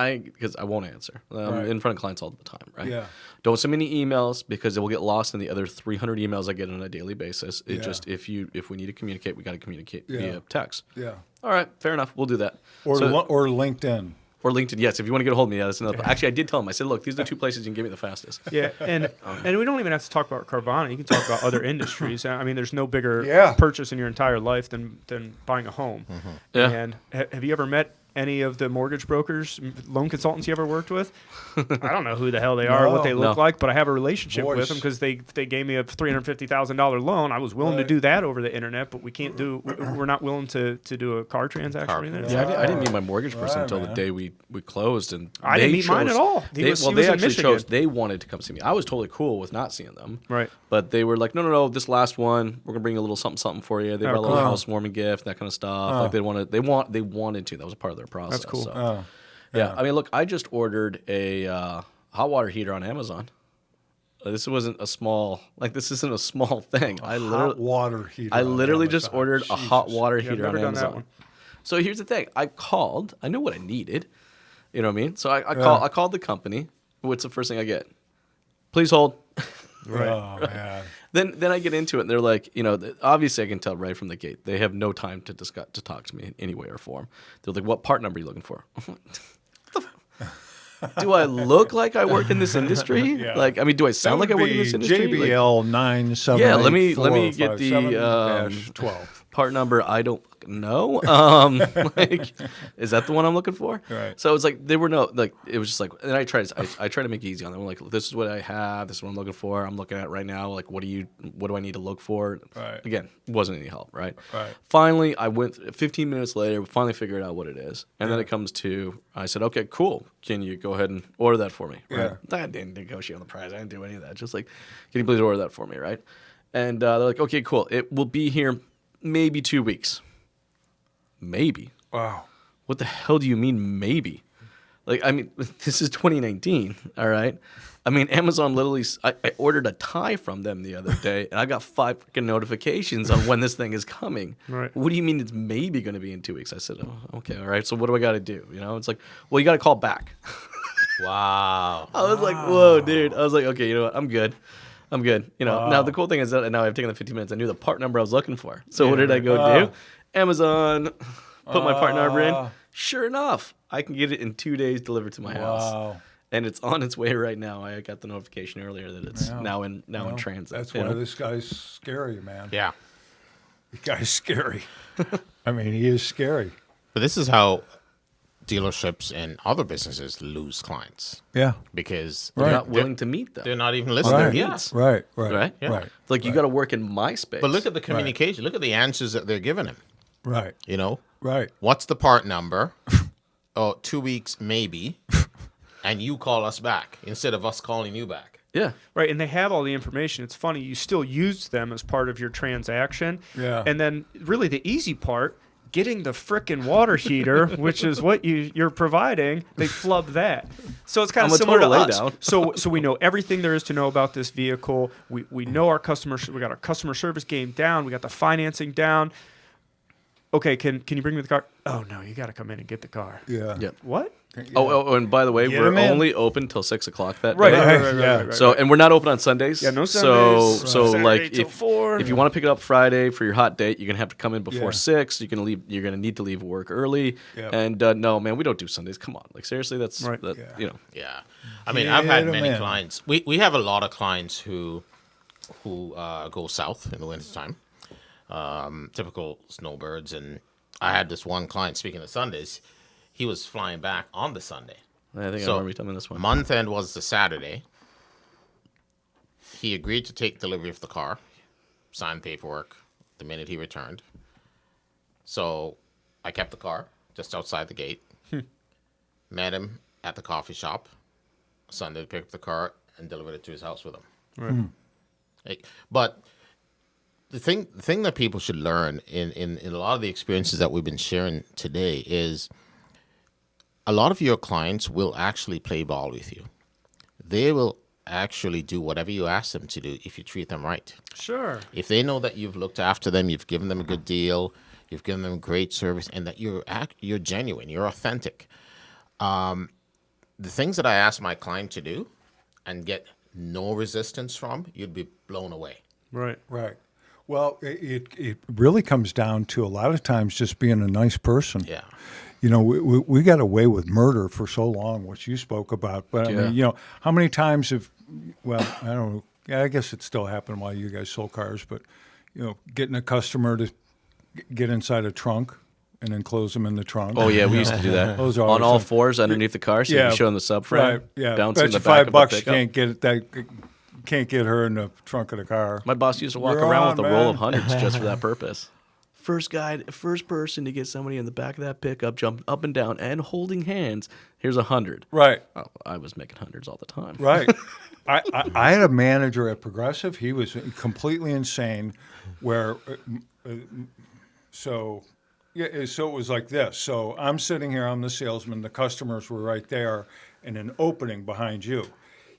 I won't answer. Right. In front of clients all the time, right? Yeah. Don't send me any emails because it will get lost in the other 300 emails I get on a daily basis. It Yeah. just if we need to communicate, we got to communicate Yeah. via text. Yeah. All right, fair enough. We'll do that. Or So- or LinkedIn. Or LinkedIn, yes. If you want to get a hold of me, yeah, that's another. Actually, I did tell him. I said, look, these are the 2 places you can get me the fastest. Yeah, and we don't even have to talk about Carvana. You can talk about other industries. I mean, there's no bigger Yeah. purchase in your entire life than buying a home. Yeah. And have you ever met any of the mortgage brokers, loan consultants you ever worked with? I don't know who the hell they are, or what they look No. like, but I have a relationship with Voice. them because they gave me a $350,000 loan. I was willing to Right. do that over the internet, but we're not willing to do a car transaction Car. or anything. Yeah, I didn't meet my mortgage person Right, until the man. day we closed, and I didn't they meet mine chose- at all. He They, was well, in they actually Michigan. chose. They wanted to come see me. I was totally cool with not seeing them. Right. But they were like, no. This last one, we're gonna bring a little something for you. They brought a little cool. housewarming gift, that kind of stuff. Like they wanted to. That was a part of their process. cool. So. Yeah. I mean, look, I just ordered a hot water heater on Amazon. This wasn't a small. This isn't a small thing. Hot water heater. I on literally just Amazon. ordered a hot Jesus. water I've heater never on done that Amazon. one. So here's the thing. I called. I knew what I needed. You know what I mean? So I called the company. What's the first thing I get? Please hold. Oh man. Then I get into it, and they're like, obviously I can tell right from the gate. They have no time to talk to me in any way or form. They're like, what part number are you looking for? Do I look like I work in this industry? Yeah. Do I sound like I work in this industry? JBL 978. Yeah, let me get the 12. part number. I don't know. Is that the one I'm looking for? Right. So it's like there were no it was just like, and I tried to make it easy on them. I'm like, this is what I have. This is what I'm looking for. I'm looking at right now. Like, what do I need to look for? Right. Again, wasn't any help. Right. Right. Finally, I went 15 minutes later. We finally figured out what it is, and then it comes to I said, okay, cool. Can you go ahead and order that for me? Right. Yeah. I didn't negotiate on the price. I didn't do any of that. Just like, can you please order that for me? Right. And they're like, okay, cool. It will be here maybe 2 weeks. Maybe. Wow. What the hell do you mean maybe? This is 2019, all right? Amazon literally, I ordered a tie from them the other day, and I got 5 freaking notifications on when this thing is coming. Right. What do you mean it's maybe going to be in 2 weeks? I said, oh, okay, all right, so what do I got to do? It's like, well, you got to call back. Wow. I was like, whoa, dude. I was like, okay, you know what? I'm good. Now the cool thing is that now I've taken the 15 minutes. I knew the part number I was looking for. So what did I go do? Amazon, put my part number in. Sure enough, I can get it in 2 days delivered to my house. Wow. And it's on its way right now. I got the notification earlier that it's now in transit. That's you why know? this guy's scary, man. Yeah. This guy's scary. He is scary. But this is how dealerships and other businesses lose clients Yeah. because They're Right. not willing to meet them. they're not even listening. Right. Yeah. Right. Right? Yeah. Right. It's like you got to work in my space. But look at the communication. Look at the answers that they're giving him. Right. Right. What's the part number? 2 weeks, maybe. And you call us back instead of us calling you back. Yeah. Right, and they have all the information. It's funny, you still use them as part of your transaction. Yeah. And then really the easy part, getting the frickin' water heater, which is what you're providing, they flub that. So it's kind I'm of a similar to total us. laydown. So we know everything there is to know about this vehicle. We know our customers. We got our customer service game down. We got the financing down. Okay, can you bring me the car? Oh no, you got to come in and get the car. Yeah. Yep. What? Oh, and by the way, Get we're 'em in. only open till 6 o'clock that Right, day. Yeah. So, and we're not open on Sundays. Yeah, no So, Sundays. so Saturday like till if 4. if you want to pick it up Friday for your hot date, you're gonna have to come in before Yeah. 6. You're gonna need to leave work early. Yep. And no, man, we don't do Sundays. Come on, like seriously, that's Right. that, Yeah. Yeah. I've had Get 'em many in. clients. We have a lot of clients who go south in the wintertime. Typical snowbirds. And I had this one client, speaking of Sundays, he was flying back on the Sunday. I think I So, remember you telling me this one. Month end was the Saturday. He agreed to take delivery of the car, signed paperwork the minute he returned. So I kept the car just outside the gate. Met him at the coffee shop Sunday to pick up the car and delivered it to his house with him. Right. But the thing that people should learn in a lot of the experiences that we've been sharing today is a lot of your clients will actually play ball with you. They will actually do whatever you ask them to do if you treat them right. Sure. If they know that you've looked after them, you've given them a good deal, you've given them great service, and that you're genuine, you're authentic. The things that I ask my client to do and get no resistance from, you'd be blown away. Right. Right. Well, it really comes down to a lot of times just being a nice person. Yeah. we got away with murder for so long, which you spoke about. But I Yeah. mean, how many times well, I don't know. Yeah, I guess it still happened while you guys sold cars, but getting a customer to get inside a trunk and then close them in the trunk. Oh yeah, we used to do that Those are on always all fun. fours underneath the car, so you can show them the subframe, Right. Yeah. bouncing Bet the you back of the $5 you pickup. can't get her in the trunk of the car. My boss used to walk You're around on, with a roll of man. hundreds just for that purpose. First person to get somebody in the back of that pickup, jumping up and down and holding hands. Here's 100. Right. Oh, I was making hundreds all the time. Right. I had a manager at Progressive. He was completely insane. Where, so it was like this. So I'm sitting here. I'm the salesman. The customers were right there, and an opening behind you.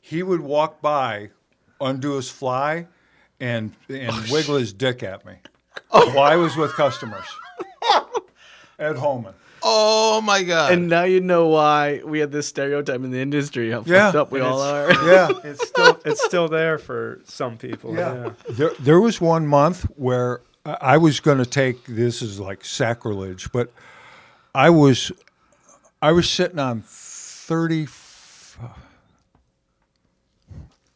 He would walk by, undo his fly, and wiggle his dick at me while I was with customers. Ed Holman. Oh my God! And now you know why we have this stereotype in the industry, how Yeah. fucked up we And all are. Yeah. It's still there for some people. Yeah. There was one month where I was going to take, this is like sacrilege, but I was sitting on 30.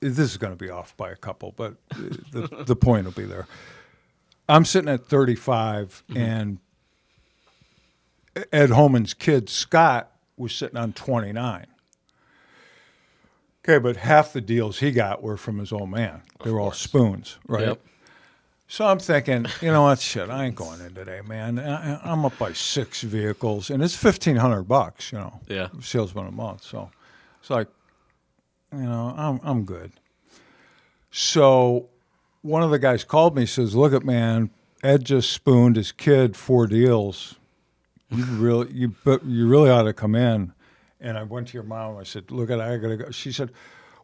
This is going to be off by a couple, but the point will be there. I'm sitting at 35, and Ed Holman's kid, Scott, was sitting on 29. Okay, but half the deals he got were from his old man. They were all spoons, right? Yep. So I'm thinking, you know what, shit, I ain't going in today, man. I'm up by 6 vehicles, and it's $1,500, Yeah. salesman a month. So it's like, I'm good. So one of the guys called me, says, look at, man, Ed just spooned his kid 4 deals. You really ought to come in. And I went to your mom. I said, look, I got to go. She said,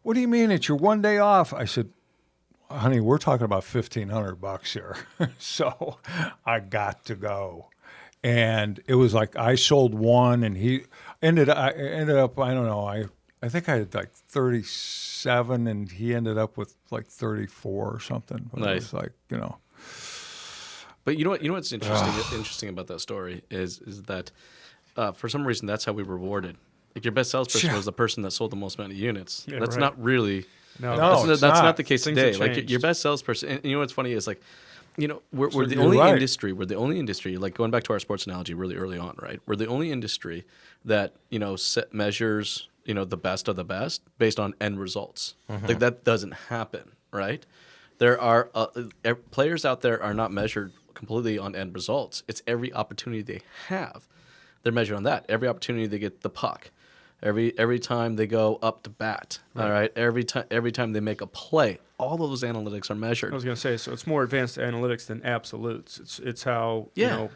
what do you mean? It's your one day off. I said, honey, we're talking about $1,500 here. So I got to go. And it was like I sold one, and I ended up, I don't know, I think I had like 37, and he ended up with like 34 or something. But Nice. It was like, But you know what's interesting about that story is that for some reason that's how we were rewarded. Like your best salesperson Yeah. was the person that sold the most amount of units. Yeah, That's right. not really. No, No, That's not the case Things today. have Like changed. your best salesperson, and you know what's funny is like, we're the you're only right. industry. We're the only industry. Like going back to our sports analogy, really early on, right? We're the only industry that measures the best of the best based on end results. Like that doesn't happen, right? There are players out there are not measured completely on end results. It's every opportunity they have. They're measured on that. Every opportunity they get the puck. Every time they go up to bat. Right. All right. Every time they make a play. All of those analytics are measured. I was going to say, so it's more advanced analytics than absolutes. It's how Yeah.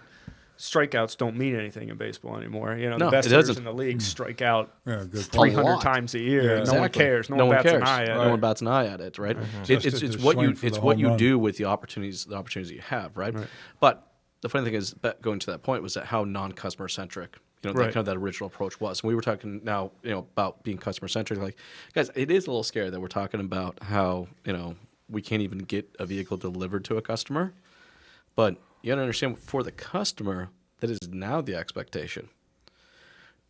strikeouts don't mean anything in baseball anymore. No, the best it hitters doesn't. in the league strike out yeah, good point. 300 lot. times a year. Yeah. No one Exactly. cares. No one bats cares. an eye at No it. one bats an eye at it, right? Just It's to what you swing for it's the what home you run. do with the opportunities that you have, right? But the funny thing is, going to that point was that how non-customer centric, Right. that original approach was. And we were talking now, about being customer centric. Like, guys, it is a little scary that we're talking about how we can't even get a vehicle delivered to a customer, but you got to understand for the customer that is now the expectation.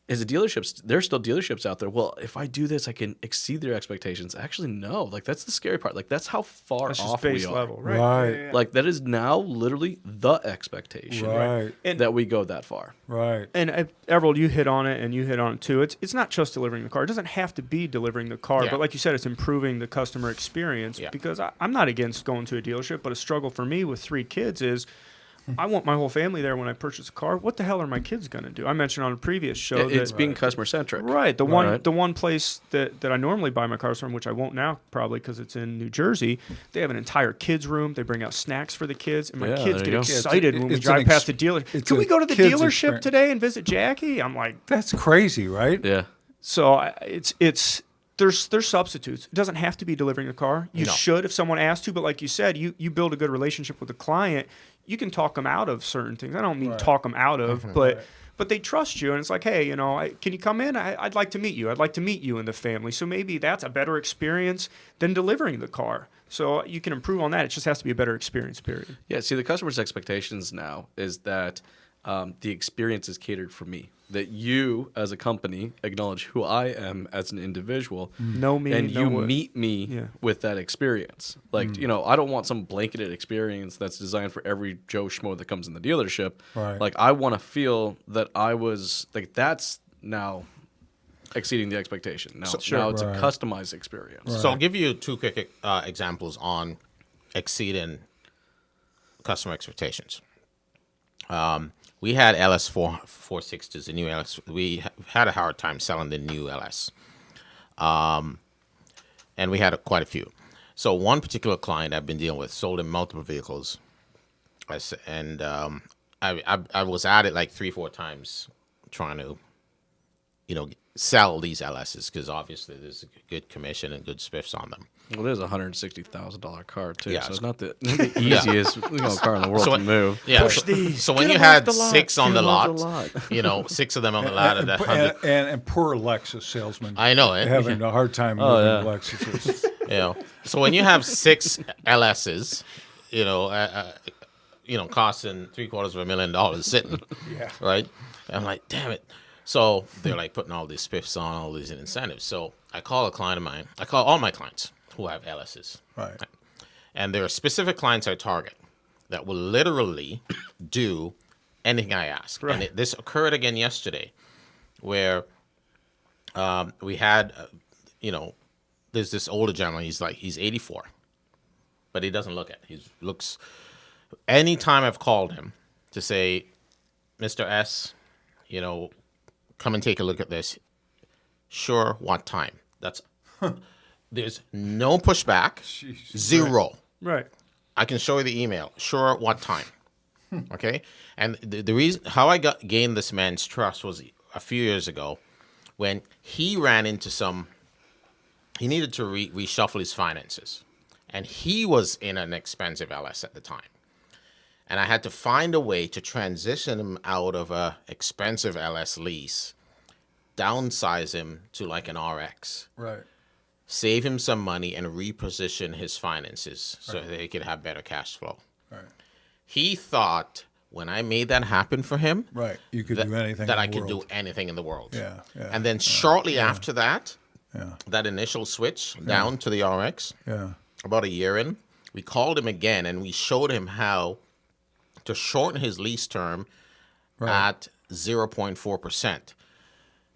Is the dealerships? There's still dealerships out there. Well, if I do this, I can exceed their expectations. Actually, no. Like that's the scary part. Like that's how far That's just off base we are. level, right? Right. Yeah. Like that is now literally the expectation Right. that we go that far. Right. And Everold, you hit on it, and you hit on it too. It's not just delivering the car. It doesn't have to be delivering the car, Yeah. but like you said, it's improving the customer experience. Yeah. Because I'm not against going to a dealership, but a struggle for me with 3 kids is I want my whole family there when I purchase a car. What the hell are my kids going to do? I mentioned on a previous show It's that being customer centric. right. The Right. one place that I normally buy my cars from, which I won't now probably because it's in New Jersey, they have an entire kids room. They bring out snacks for the kids, and my Yeah, kids there get you go. excited when we It's drive an past the dealer. it's Can we a go to the kids dealership experience. today and visit Jackie? I'm like, That's crazy, right? Yeah. so it's there's substitutes. It doesn't have to be delivering the car. You No. should if someone asks to, but like you said, you build a good relationship with the client. You can talk them out of certain things. I don't mean talk them out of, but they trust you, and it's like, hey, can you come in? I'd like to meet you. I'd like to meet you and the family. So maybe that's a better experience than delivering the car. So you can improve on that. It just has to be a better experience. Period. Yeah. See, the customer's expectations now is that the experience is catered for me. That you, as a company, acknowledge who I am as an individual, Know me, and know you what- meet me Yeah. with that experience. Like, you know, I don't want some blanketed experience that's designed for every Joe Schmo that comes in the dealership. Right. Like, I want to feel that I was like, that's now exceeding the expectation. Now, now it's Right. a customized experience. So I'll give you two quick examples on exceeding customer expectations. We had LS 460s, the new LS. We had a hard time selling the new LS. And we had quite a few. So one particular client I've been dealing with sold him multiple vehicles. I was at it like 3-4 times trying to, sell these LSs because obviously there's a good commission and good spiffs on them. Well, there's a $160,000 car too, Yeah, so it's- it's not the easiest car in the world to move. Yeah. So when you had 6 on the lot, Get 'em 6 of them on the lot at 100. And poor Lexus salesman. I know it. Having a hard time moving Lexuses. So when you have 6 LSs, costing $750,000 sitting, right? I'm like, damn it. So they're like putting all these spiffs on, all these incentives. So I call a client of mine. I call all my clients who have LSs. Right. And there are specific clients I target that will literally do anything I ask. Right. And this occurred again yesterday where we had, there's this older gentleman. He's 84, but he doesn't look it. He looks, anytime I've called him to say, Mr. S, come and take a look at this. Sure, what time? There's no pushback, zero. Right. I can show you the email. Sure, what time? Okay? And the reason how I gained this man's trust was a few years ago when he ran into he needed to reshuffle his finances. And he was in an expensive LS at the time. And I had to find a way to transition him out of a expensive LS lease, downsize him to like an RX, Right. save him some money, and reposition his finances so that he could have better cash flow. Right. He thought when I made that happen for him, Right. You could that, do anything. that in I the could world. do anything in the world. Yeah. Yeah. And then shortly after that, Yeah. that initial switch down to the RX, Yeah. about a year in, we called him again and we showed him how to shorten his lease term at 0.4%.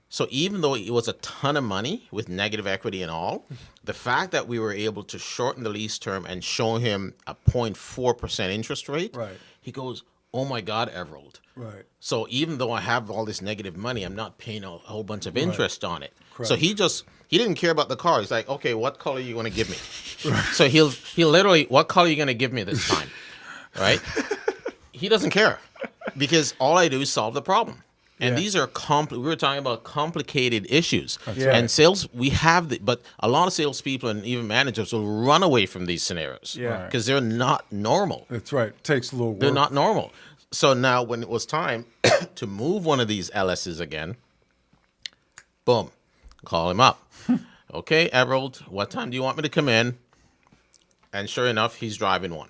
So even though it was a ton of money with negative equity and all, the fact that we were able to shorten the lease term and show him a 0.4% interest rate, Right. he goes, oh my God, Everold. Right. So even though I have all this negative money, I'm not paying a whole bunch of interest on it. So he didn't care about the car. He's like, okay, what color are you going to give me? So he'll literally, what color are you going to give me this time? Right? He doesn't care because all I do is solve the problem. And these are we were talking about complicated issues. Yeah. And we have but a lot of salespeople and even managers will run away from these scenarios. Yeah. Because they're not normal. That's right. It takes a little work. They're not normal. So now when it was time to move one of these LSs again, boom, call him up. Okay, Everold, what time do you want me to come in? And sure enough, he's driving one.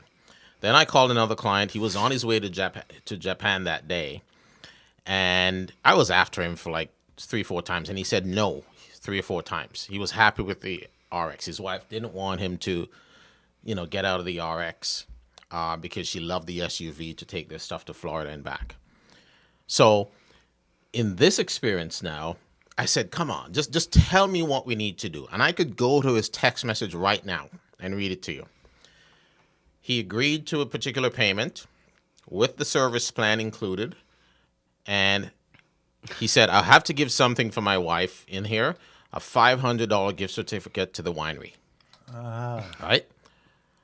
Then I called another client. He was on his way to Japan that day. And I was after him for like 3-4 times. And he said no 3 or 4 times. He was happy with the RX. His wife didn't want him to, get out of the RX because she loved the SUV to take their stuff to Florida and back. So in this experience now, I said, come on, just tell me what we need to do. And I could go to his text message right now and read it to you. He agreed to a particular payment with the service plan included. And he said, I'll have to give something for my wife in here, a $500 gift certificate to the winery. Right?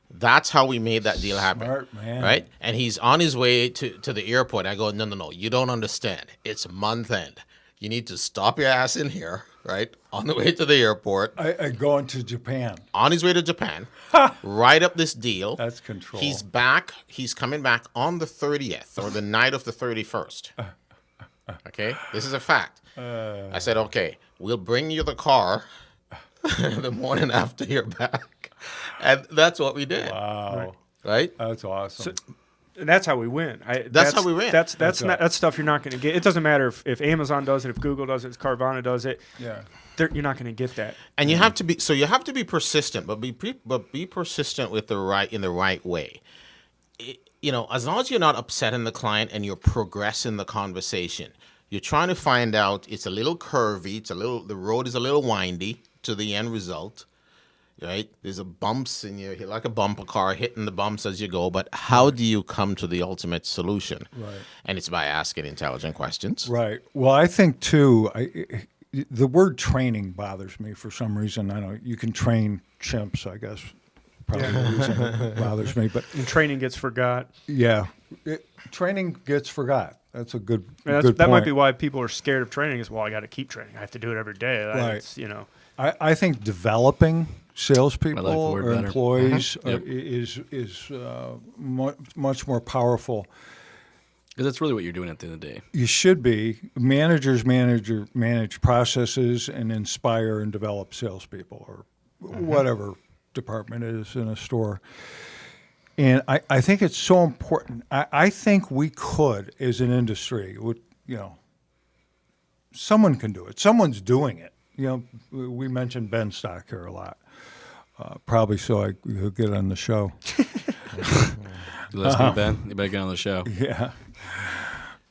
That's how we made that deal happen. Smart man. Right? And he's on his way to the airport. I go, no, you don't understand. It's month end. You need to stop your ass in here, right? On the way to the airport. I going to Japan. On his way to Japan. Write up this deal. That's control. He's back. He's coming back on the 30th or the night of the 31st. Okay? This is a fact. I said, okay, we'll bring you the car the morning after you're back. And that's what we did. Wow. Right? That's awesome. And that's how we win. That's how we win. That's That's not right. that's stuff you're not going to get. It doesn't matter if Amazon does it, if Google does it, if Carvana does it. Yeah. You're not going to get that. And you have to be persistent, but be persistent with the right way. As long as you're not upsetting the client and you're progressing the conversation, you're trying to find out. It's a little curvy. The road is a little windy to the end result, right? There's a bumps and you're like a bumper car hitting the bumps as you go. But how do you come to the ultimate solution? Right. And it's by asking intelligent questions. Right. Well, I think too. The word training bothers me for some reason. I know you can train chimps, I guess. Probably the reason it bothers me, but And training gets forgot. yeah, training gets forgot. That's a good And good that point. might be why people are scared of training. Is I got to keep training. I have to do it every day. Right. It's, I think developing salespeople I like the word or better. employees Yep. is much more powerful. Because that's really what you're doing at the end of the day. You should be. Managers manage processes and inspire and develop salespeople or whatever department it is in a store. And I think it's so important. I think we could, as an industry, someone can do it. Someone's doing it. We mentioned Ben Stock here a lot. Probably so he'll get on the show. You listening, Ben? You better get on the show. Yeah.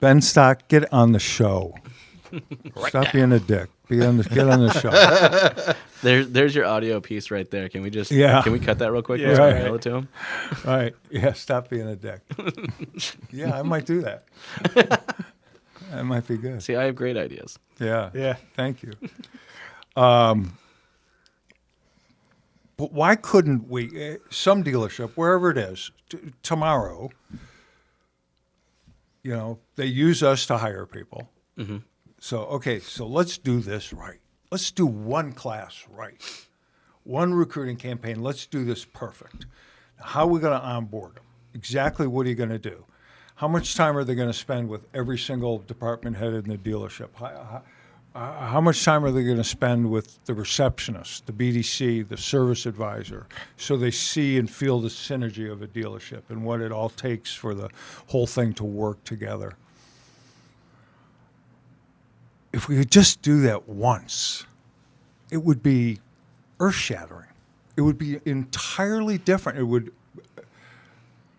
Ben Stock, get on the show. Stop being a dick. Get on the show. There's your audio piece right there. Can we can we cut that real quick? Yeah. Just Right. mail it to him. Right. Yeah, stop being a dick. Yeah, I might do that. That might be good. See, I have great ideas. Yeah. Yeah. Thank you. But why couldn't we, some dealership, wherever it is, tomorrow, they use us to hire people. Mm-hmm. So let's do this right. Let's do one class right. One recruiting campaign. Let's do this perfect. How are we going to onboard them? Exactly what are you going to do? How much time are they going to spend with every single department head in the dealership? How much time are they going to spend with the receptionist, the BDC, the service advisor, so they see and feel the synergy of a dealership and what it all takes for the whole thing to work together? If we could just do that once, it would be earth-shattering. It would be entirely different.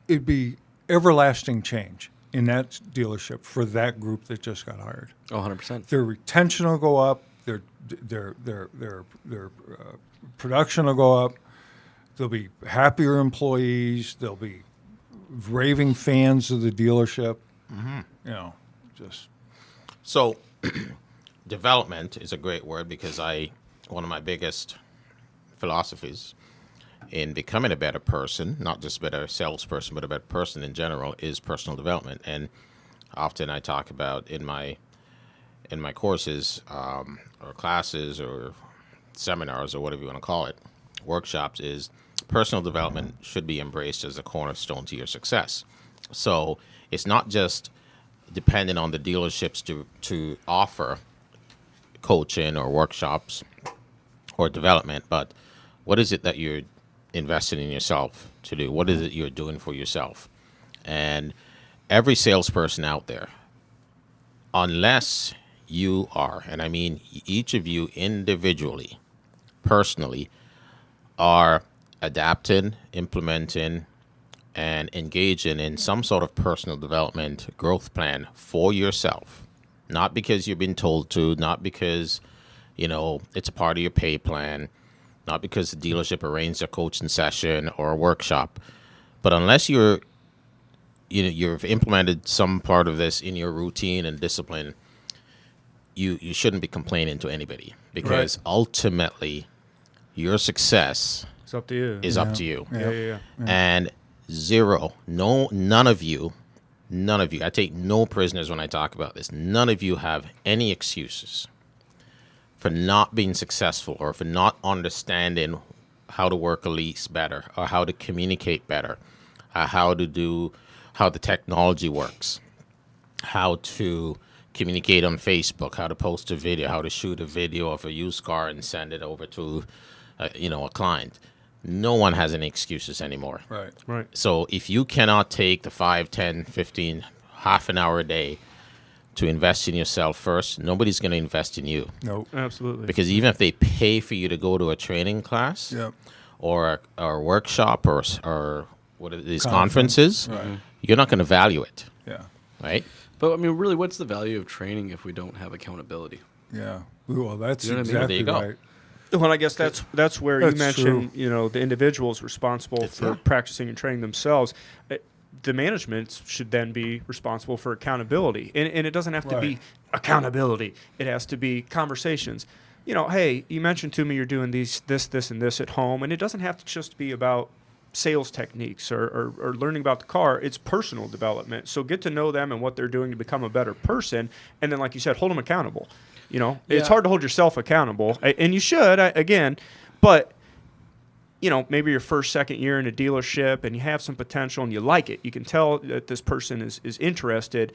It'd be everlasting change in that dealership for that group that just got hired. Oh, 100%. Their retention will go up. Their production will go up. There'll be happier employees. There'll be raving fans of the dealership. Just So, development is a great word because one of my biggest philosophies in becoming a better person, not just a better salesperson, but a better person in general, is personal development. And often I talk about in my courses or classes or seminars or whatever you want to call it, workshops, is personal development should be embraced as a cornerstone to your success. So it's not just dependent on the dealerships to offer coaching or workshops or development, but what is it that you're investing in yourself to do? What is it you're doing for yourself? And every salesperson out there, unless you are, and I mean each of you individually, personally, are adapting, implementing, and engaging in some sort of personal development growth plan for yourself, not because you've been told to, not because, it's a part of your pay plan, not because the dealership arranged a coaching session or a workshop, but unless you've implemented some part of this in your routine and discipline, you shouldn't be complaining to anybody, because ultimately your success It's up to you. is up to you. Yeah. And none of you, I take no prisoners when I talk about this. None of you have any excuses for not being successful or for not understanding how to work a lease better or how to communicate better, how the technology works, how to communicate on Facebook, how to post a video, how to shoot a video of a used car and send it over to, a client. no one has any excuses anymore. Right. Right. So if you cannot take the 5, 10, 15, half an hour a day to invest in yourself first, nobody's going to invest in you. No. Absolutely. Because even if they pay for you to go to a training class Yep. or a workshop or what are these Conference. conferences, you're not going to value it, Yeah. right? But I mean, really, what's the value of training if we don't have accountability? Yeah. Well, that's You know what I mean? exactly There you go. right. Well, I guess that's where you That's mentioned, true. the individuals responsible for practicing and training themselves. The management should then be responsible for accountability, and it doesn't have to be Right. accountability. It has to be conversations. Hey, you mentioned to me you're doing this, and this at home, and it doesn't have to just be about sales techniques or learning about the car. It's personal development. So get to know them and what they're doing to become a better person, and then, like you said, hold them accountable. It's Yeah. hard to hold yourself accountable, and you should, again, but maybe your first, second year in a dealership and you have some potential and you like it. You can tell that this person is interested.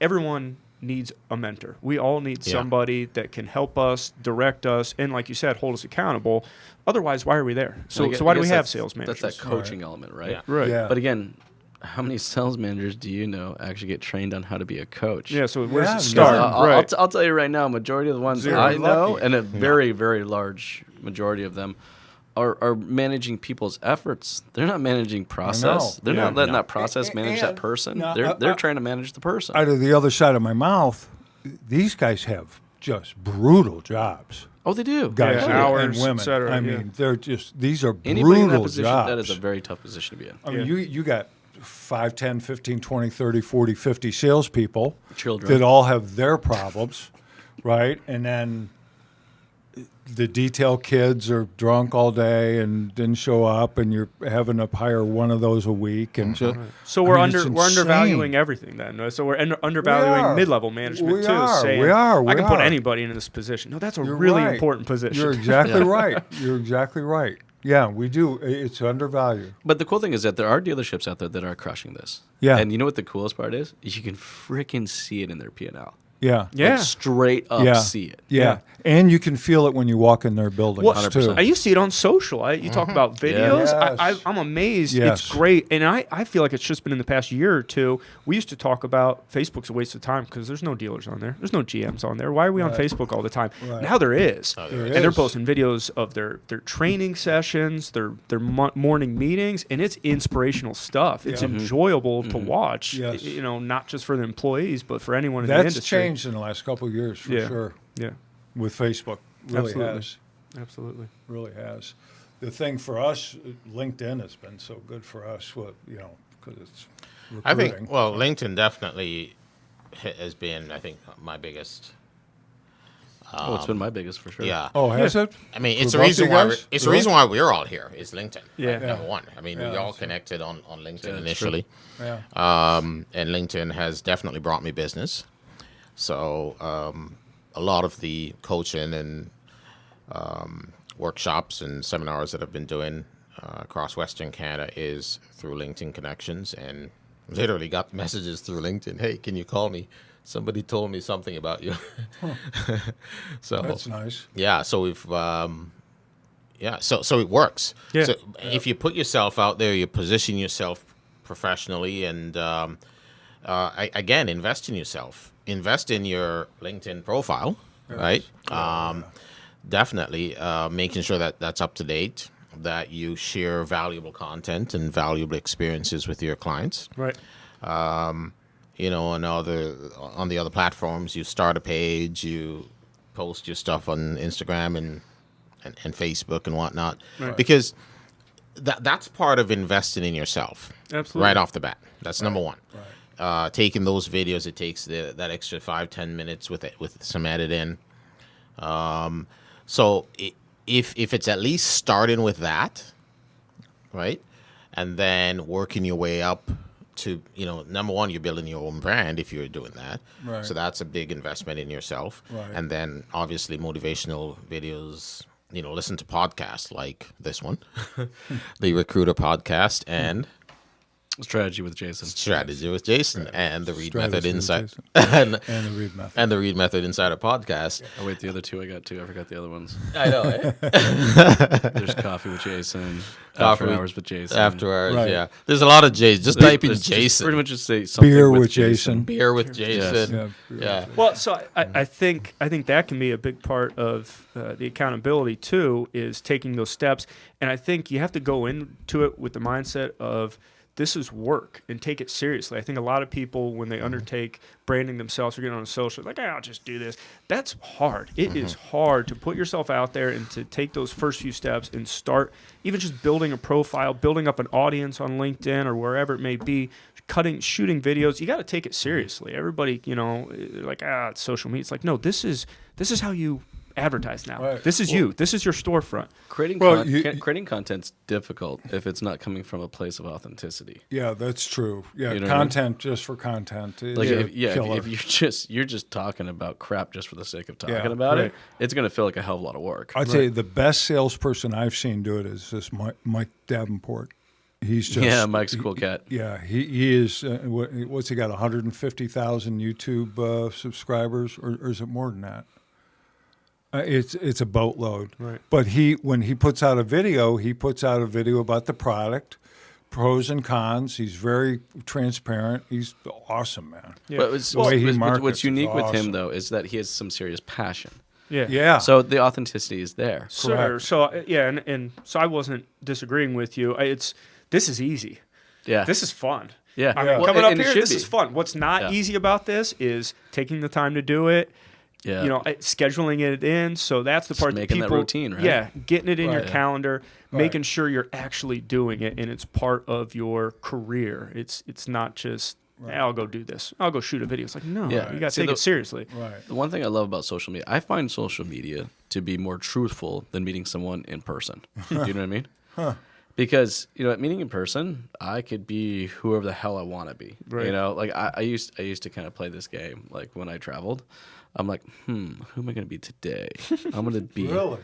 Everyone needs a mentor. We all need Yeah. somebody that can help us, direct us, and like you said, hold us accountable. Otherwise, why are we there? So why do we have sales managers? That's that coaching element, right? Yeah. Right. Yeah. But again, how many sales managers do you know actually get trained on how to be a coach? Yeah, so where Yeah, does it no. start? I'll, I'll tell you right now, majority of the ones Zero. I know, Lucky. and a very, very large majority of them, are managing people's efforts. They're not managing process. They're Yeah. not letting No. that process manage that And- person. no, They're trying to manage the person. Out of the other side of my mouth, these guys have just brutal jobs. Oh, they do. Guys Yeah, and hours, women. et cetera, I yeah. mean, they're just, these are Anybody in that brutal position, jobs. that is a very tough position to be in. I mean, Yeah. you got 5, 10, 15, 20, 30, 40, 50 salespeople Children. that all have their problems, right? And then the detail kids are drunk all day and didn't show up, and you're having to hire one of those a week. And just, So we're I mean, it's undervaluing insane. everything then. So we're undervaluing are. mid-level management We too. are. Saying, We are. I We can put are. anybody in this position. No, that's a You're really right. important position. You're exactly Yeah. right. You're exactly right. Yeah, we do. It's undervalued. But the cool thing is that there are dealerships out there that are crushing this. Yeah. And you know what the coolest part is? You can freaking see it in their P&L. Yeah. Yeah. Like straight up Yeah. see it. Yeah. And you can feel it when you walk in their buildings, Well, 100%. too. You see it on social. You talk about videos. Yes. I'm amazed. Yes. It's great. And I feel like it's just been in the past year or two. We used to talk about Facebook's a waste of time because there's no dealers on there. There's no GMs on there. Why are we on Right. Facebook all the time? Right. Now there is. There And they're is. posting videos of their training sessions, their morning meetings, and it's inspirational stuff. It's Yeah. enjoyable to watch, Yes. not just for the employees, but for anyone in the That's industry. changed in the last couple of years, for Yeah. sure, Yeah, with Facebook. Really Absolutely. has. absolutely. Really has. The thing for us, LinkedIn has been so good for us, because it's I recruiting. think, well, LinkedIn definitely has been, I think, my biggest. Oh, it's been my biggest for sure. Yeah. Oh, has it? I mean, For it's the both reason you why guys? it's the Really? reason why we're all here is LinkedIn. Yeah. Number one. I mean, Yeah, we all that's true. connected on LinkedIn Yeah, that's initially, Yeah. and LinkedIn has definitely brought me business. So a lot of the coaching and workshops and seminars that I've been doing across Western Canada is through LinkedIn connections, and literally got messages through LinkedIn. Hey, can you call me? Somebody told me something about you. So That's nice. yeah, so we've so it works. Yeah. So if you put yourself out there, you position yourself professionally, and again, invest in yourself. Invest in your LinkedIn profile, right? Definitely making sure that that's up to date, that you share valuable content and valuable experiences with your clients. Right. On the other platforms, you start a page, you post your stuff on Instagram and Facebook and whatnot, because that's part of investing in yourself. Absolutely. Right off the bat. That's number one. Taking those videos, it takes that extra 5-10 minutes with some editing. So if it's at least starting with that, right, and then working your way up to, number one, you're building your own brand if you're doing that. Right. So that's a big investment in yourself. Right. And then obviously motivational videos, listen to podcasts like this one, the Recruiter podcast, and Strategy with Jason. Strategy with Jason and the Reid method Strategy with inside Jason. and, And the Reid method. and the Reid method inside a podcast. Oh wait, the other two I got too. I forgot the other ones. I know, eh? There's coffee with Jason. Coffee After hours with Jason. After hours, Right. yeah. There's a lot of J's. Just type in Let's just Jason. pretty much just say something Beer with with Jason. Beer with Jason. Yeah. Yeah. Well, so I think that can be a big part of the accountability too, is taking those steps. And I think you have to go into it with the mindset of this is work and take it seriously. I think a lot of people, when they undertake branding themselves or getting on social, like, I'll just do this. That's hard. It is hard to put yourself out there and to take those first few steps and start even just building a profile, building up an audience on LinkedIn or wherever it may be, shooting videos. You got to take it seriously. Everybody, they're like, it's social media. It's like, no, this is how you advertise now. Right. This is you. This is your storefront. Creating Well, creating content's difficult if it's not coming from a place of authenticity. Yeah, that's true. Yeah, You know what I mean? content just for content. Is Like a if killer. you're just talking about crap just for the sake of talking Yeah, about right. it, it's gonna feel like a hell of a lot of work. I'd say the best salesperson I've seen do it is this Mike Davenport. He's just Yeah, Mike's a cool cat. Yeah, he is. What's he got? 150,000 YouTube subscribers, or is it more than that? It's a boatload. Right. But when he puts out a video, about the product, pros and cons. He's very transparent. He's awesome, man. Yeah. But it's, The way he what's markets unique is with awesome. him though is that he has some serious passion. Yeah. Yeah. So the authenticity is there. Sure. Correct. So yeah, and so I wasn't disagreeing with you. This is easy. Yeah. This is fun. Yeah. I mean, Well, coming up and it here, should this be. is fun. What's not Yeah. easy about this is taking the time to do it. Yeah. Scheduling it in. So that's the Just part that making that people routine, right? Yeah, getting it in your Right. calendar, Right. making sure you're actually doing it, and it's part of your career. It's not just I'll go do this. I'll go shoot a video. It's like no, Yeah. you got to See, take the- it seriously. Right. The one thing I love about social media, I find social media to be more truthful than meeting someone in person. Do you know what I mean? Because at meeting in person, I could be whoever the hell I want to be. Right. Like I used to kind of play this game. Like when I traveled, I'm like, who am I going to be today? I'm going to be Really?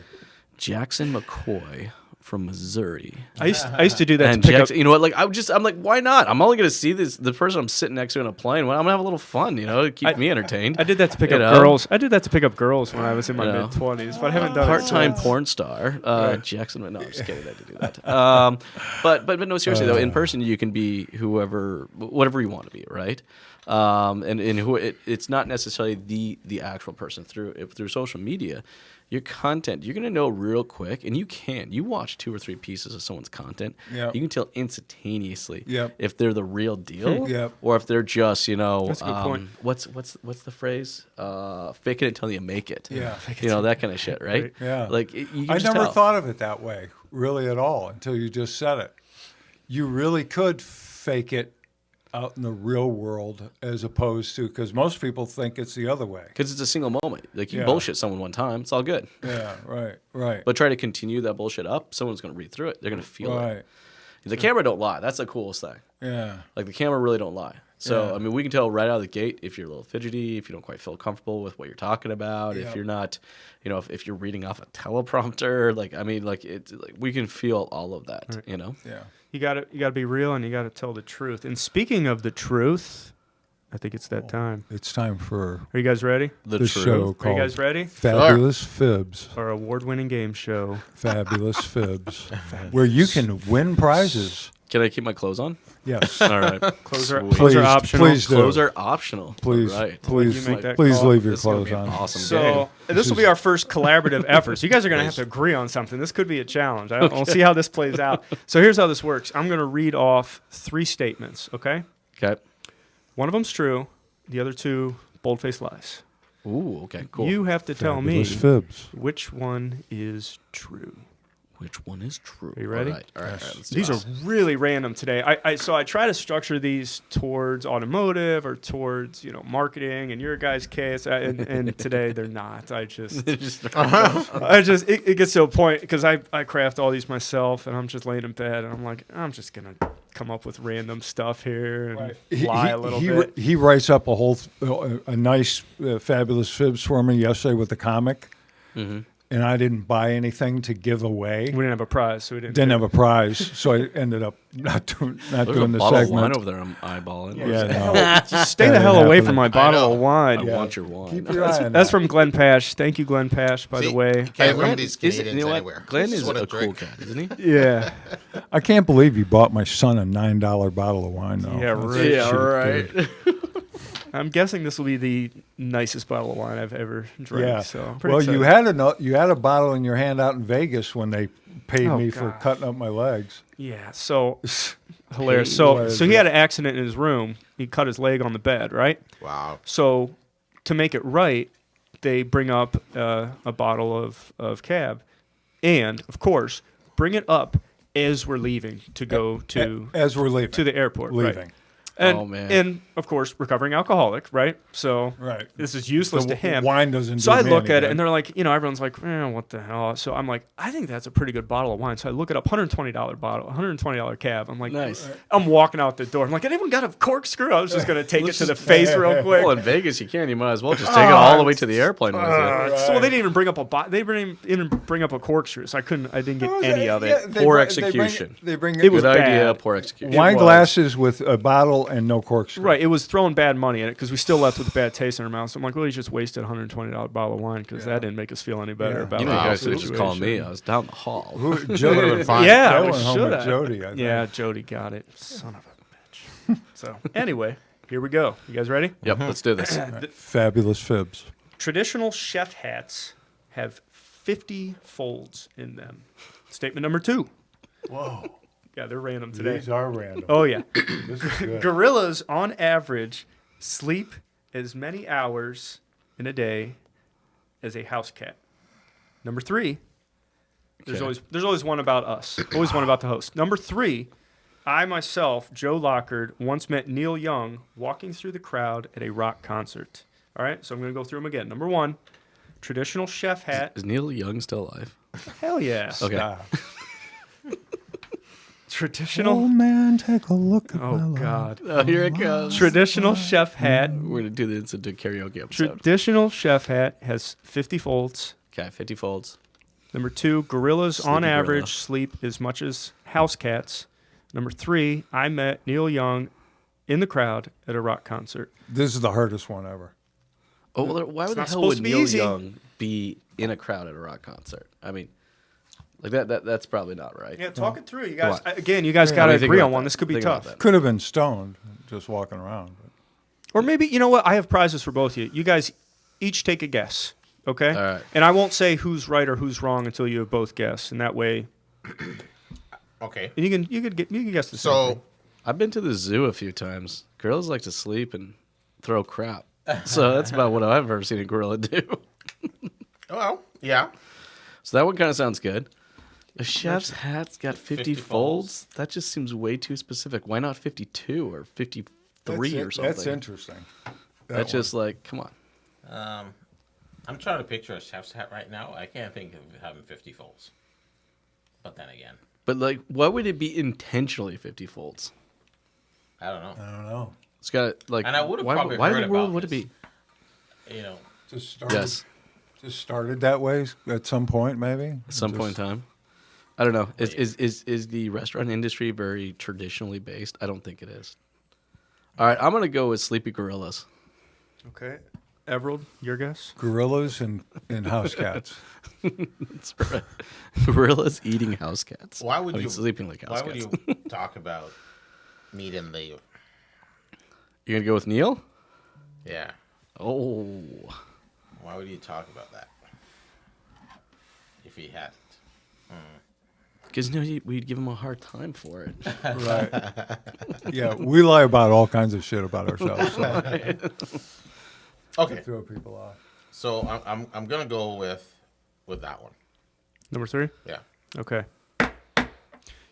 Jackson McCoy from Missouri. I used to do that And to pick Jackson, up. you know what? Like I'm like, why not? I'm only going to see the person I'm sitting next to in a plane. Well, I'm gonna have a little fun, to keep me entertained. I did that to pick You up know? girls. I did that to pick up girls when I was in my You know? mid-20s, but I haven't done Part-time it since. porn star, Jackson. No, I'm just kidding. I did do that. But no, seriously though, in person you can be whatever you want to be, right? It's not necessarily the actual person. Through social media, your content you're gonna know real quick, and you watch 2 or 3 pieces of someone's content, Yep. you can tell instantaneously Yep. if they're the real deal, Yep. or if they're just That's a good point. what's the phrase? Fake it until you make it. Yeah. That kind of shit, right? Yeah. Like you can I just never tell. thought of it that way, really, at all, until you just said it. You really could fake it out in the real world as opposed to, because most people think it's the other way. Because it's a single moment. Like you Yeah. bullshit someone one time, it's all good. Yeah, right. But try to continue that bullshit up, someone's going to read through it. They're going to feel Right. it. The camera don't lie. That's the coolest thing. Yeah. Like the camera really don't lie. So Yeah. I mean, we can tell right out of the gate if you're a little fidgety, if you don't quite feel comfortable with what you're talking about, Yep. if you're not, if you're reading off a teleprompter. We can feel all of that. Yeah. You got to be real, and you got to tell the truth. And speaking of the truth, I think it's that time. It's time for Are you guys ready? The this truth. show Are you called guys ready? Fabulous Fibs. Our award-winning game show. Fabulous Fibs. Where you can win prizes. Can I keep my clothes on? Yes. All right. Clothes are Sweet. optional. Please do. Clothes are optional. Please, All right. please, You make that please call. leave your This is gonna clothes be an on. awesome So game. this will be our first collaborative effort. So you guys are going to have to agree on something. This could be a challenge. I'll see how this plays out. So here's how this works. I'm going to read off 3 statements, okay? Okay. One of them's true. The other 2, bold-faced lies. Ooh, okay, cool. You have to tell me Fabulous Fibs. which one is true. Which one is true? Are you ready? All right. Let's do These this. are really random today. So I try to structure these towards automotive or towards marketing in your guys' case, and today they're not. It gets to a point because I craft all these myself, and I'm just laying in bed, and I'm like, I'm just gonna come up with random stuff here and lie a little bit. He writes up a whole a nice Fabulous Fibs for me yesterday with the comic. Mm-hmm. and I didn't buy anything to give away. We didn't have a prize, so we didn't. Didn't have a prize, so I ended up not doing There's a the bottle of segment. wine over there I'm eyeballing. Yeah, no. Just stay the That hell ain't away happening. from my bottle of wine. I want your wine. Keep your eye on That's that. from Glenn Pash. Thank you, Glenn Pash, by See, the way. you can't Glenn run these is- Canadians you know what? anywhere. Glenn Just is wanna a cool drink. cat, isn't he? Yeah. I can't believe you bought my son a $9 bottle of wine, though. Yeah, That's right. Yeah, cheap, right. dude. I'm guessing this will be the nicest bottle of wine I've ever drank. Yeah. So I'm pretty Well, excited. you had a bottle in your hand out in Vegas when they paid Oh, me for gosh. cutting up my legs. Yeah, so hilarious. Hey, So what is so he it? had an accident in his room. He cut his leg on the bed, right? Wow. So to make it right, they bring up a bottle of cab, and of course, bring it up as we're leaving to go to As we're leaving. to the airport. Right? Leaving. And, Oh, man. and of course, recovering alcoholic, right? So Right. this is useless to him. Wine doesn't So do I me look any at it, good. and they're like, everyone's like, what the hell? So I'm like, I think that's a pretty good bottle of wine. So I look it up, $120 bottle, $120 cab. I'm like, Nice. I'm walking out the door. I'm like, anyone got a corkscrew? I was just gonna take it to the face real quick. Well, in Vegas, you can. You might as well just take it all the way to the airplane with you. So they didn't even bring up they didn't even bring up a corkscrew. So I didn't get What was any it? of it. Yeah, they Poor bring- execution. They bring It was Good idea, bad. poor execution. wine was. glasses with a bottle and no corkscrew. Right, it was throwing bad money in it because we still left with a bad taste in our mouth. So I'm like, well, you just wasted a $120 bottle of wine because that didn't make us feel any better Yeah. about You the know, you whole guys should have just called me. situation. I was down the hall. Jody Would've been fine. Yeah, That we went home should with have. Jody, I think. Yeah, Jody got it. Son of a bitch. So anyway, here we go. You guys ready? Yep, let's do this. Fabulous fibs. Traditional chef hats have 50 folds in them. Statement number 2. Whoa. Yeah, they're random today. These are random. Oh yeah. This is good. Gorillas, on average, sleep as many hours in a day as a house cat. Number 3, there's Okay. always one about us. Always one about the host. Number 3, I myself, Joe Lockard, once met Neil Young walking through the crowd at a rock concert. All right, so I'm going to go through them again. Number 1, traditional chef hat. Is Neil Young still alive? Hell yeah. Okay. Stop. Traditional. Oh man, take a look at Oh my life. God. Oh, here it comes. Traditional chef hat. We're going to do the instant karaoke episode. Traditional chef hat has 50 folds. Okay, 50 folds. Number 2, gorillas on Sleepy average gorilla. sleep as much as house cats. Number 3, I met Neil Young in the crowd at a rock concert. This is the hardest one ever. Oh, well, why the not hell supposed would to be Neil easy. Young be in a crowd at a rock concert? I mean, like that's probably not right. Yeah, talk it through. You Come guys, on. again, you guys What got do to you think agree about on one. that? This could be Think about tough. that. Could have been stoned, just walking around. But Or maybe, you know what? I have prizes for both of you. You guys each take a guess, okay? All right. And I won't say who's right or who's wrong until you have both guessed, and that way Okay. you can guess the same So, thing. I've been to the zoo a few times. Gorillas like to sleep and throw crap. So that's about what I've ever seen a gorilla do. well, yeah. So that one kind of sounds good. A chef's hat's got 50 50 folds? That just seems way too specific. Why not 52 or 53 or something? That's interesting. That's just like, come on. I'm trying to picture a chef's hat right now. I can't think of having 50 folds. But then again, But like, why would it be intentionally 50 folds? I don't know. I don't know. It's got like, And I would've why, probably why in heard the world about would it this. be? You know, Just started. Yes, Just started that way at some point, maybe. at some point in time. I don't know. Is the restaurant industry very traditionally based? I don't think it is. All right, I'm gonna go with sleepy gorillas. Okay. Everold, your guess? Gorillas and house cats. That's right. Gorillas eating house cats. why would I mean, you sleeping like house Why would cats? you talk about meat and the? You're gonna go with Neil? Yeah. Oh, Why would you talk about that? If he hadn't. because we'd give him a hard time for it. Right. Yeah, we lie about all kinds of shit about ourselves. So Okay. throw people off. So I'm gonna go with that one. Number 3? Yeah. Okay.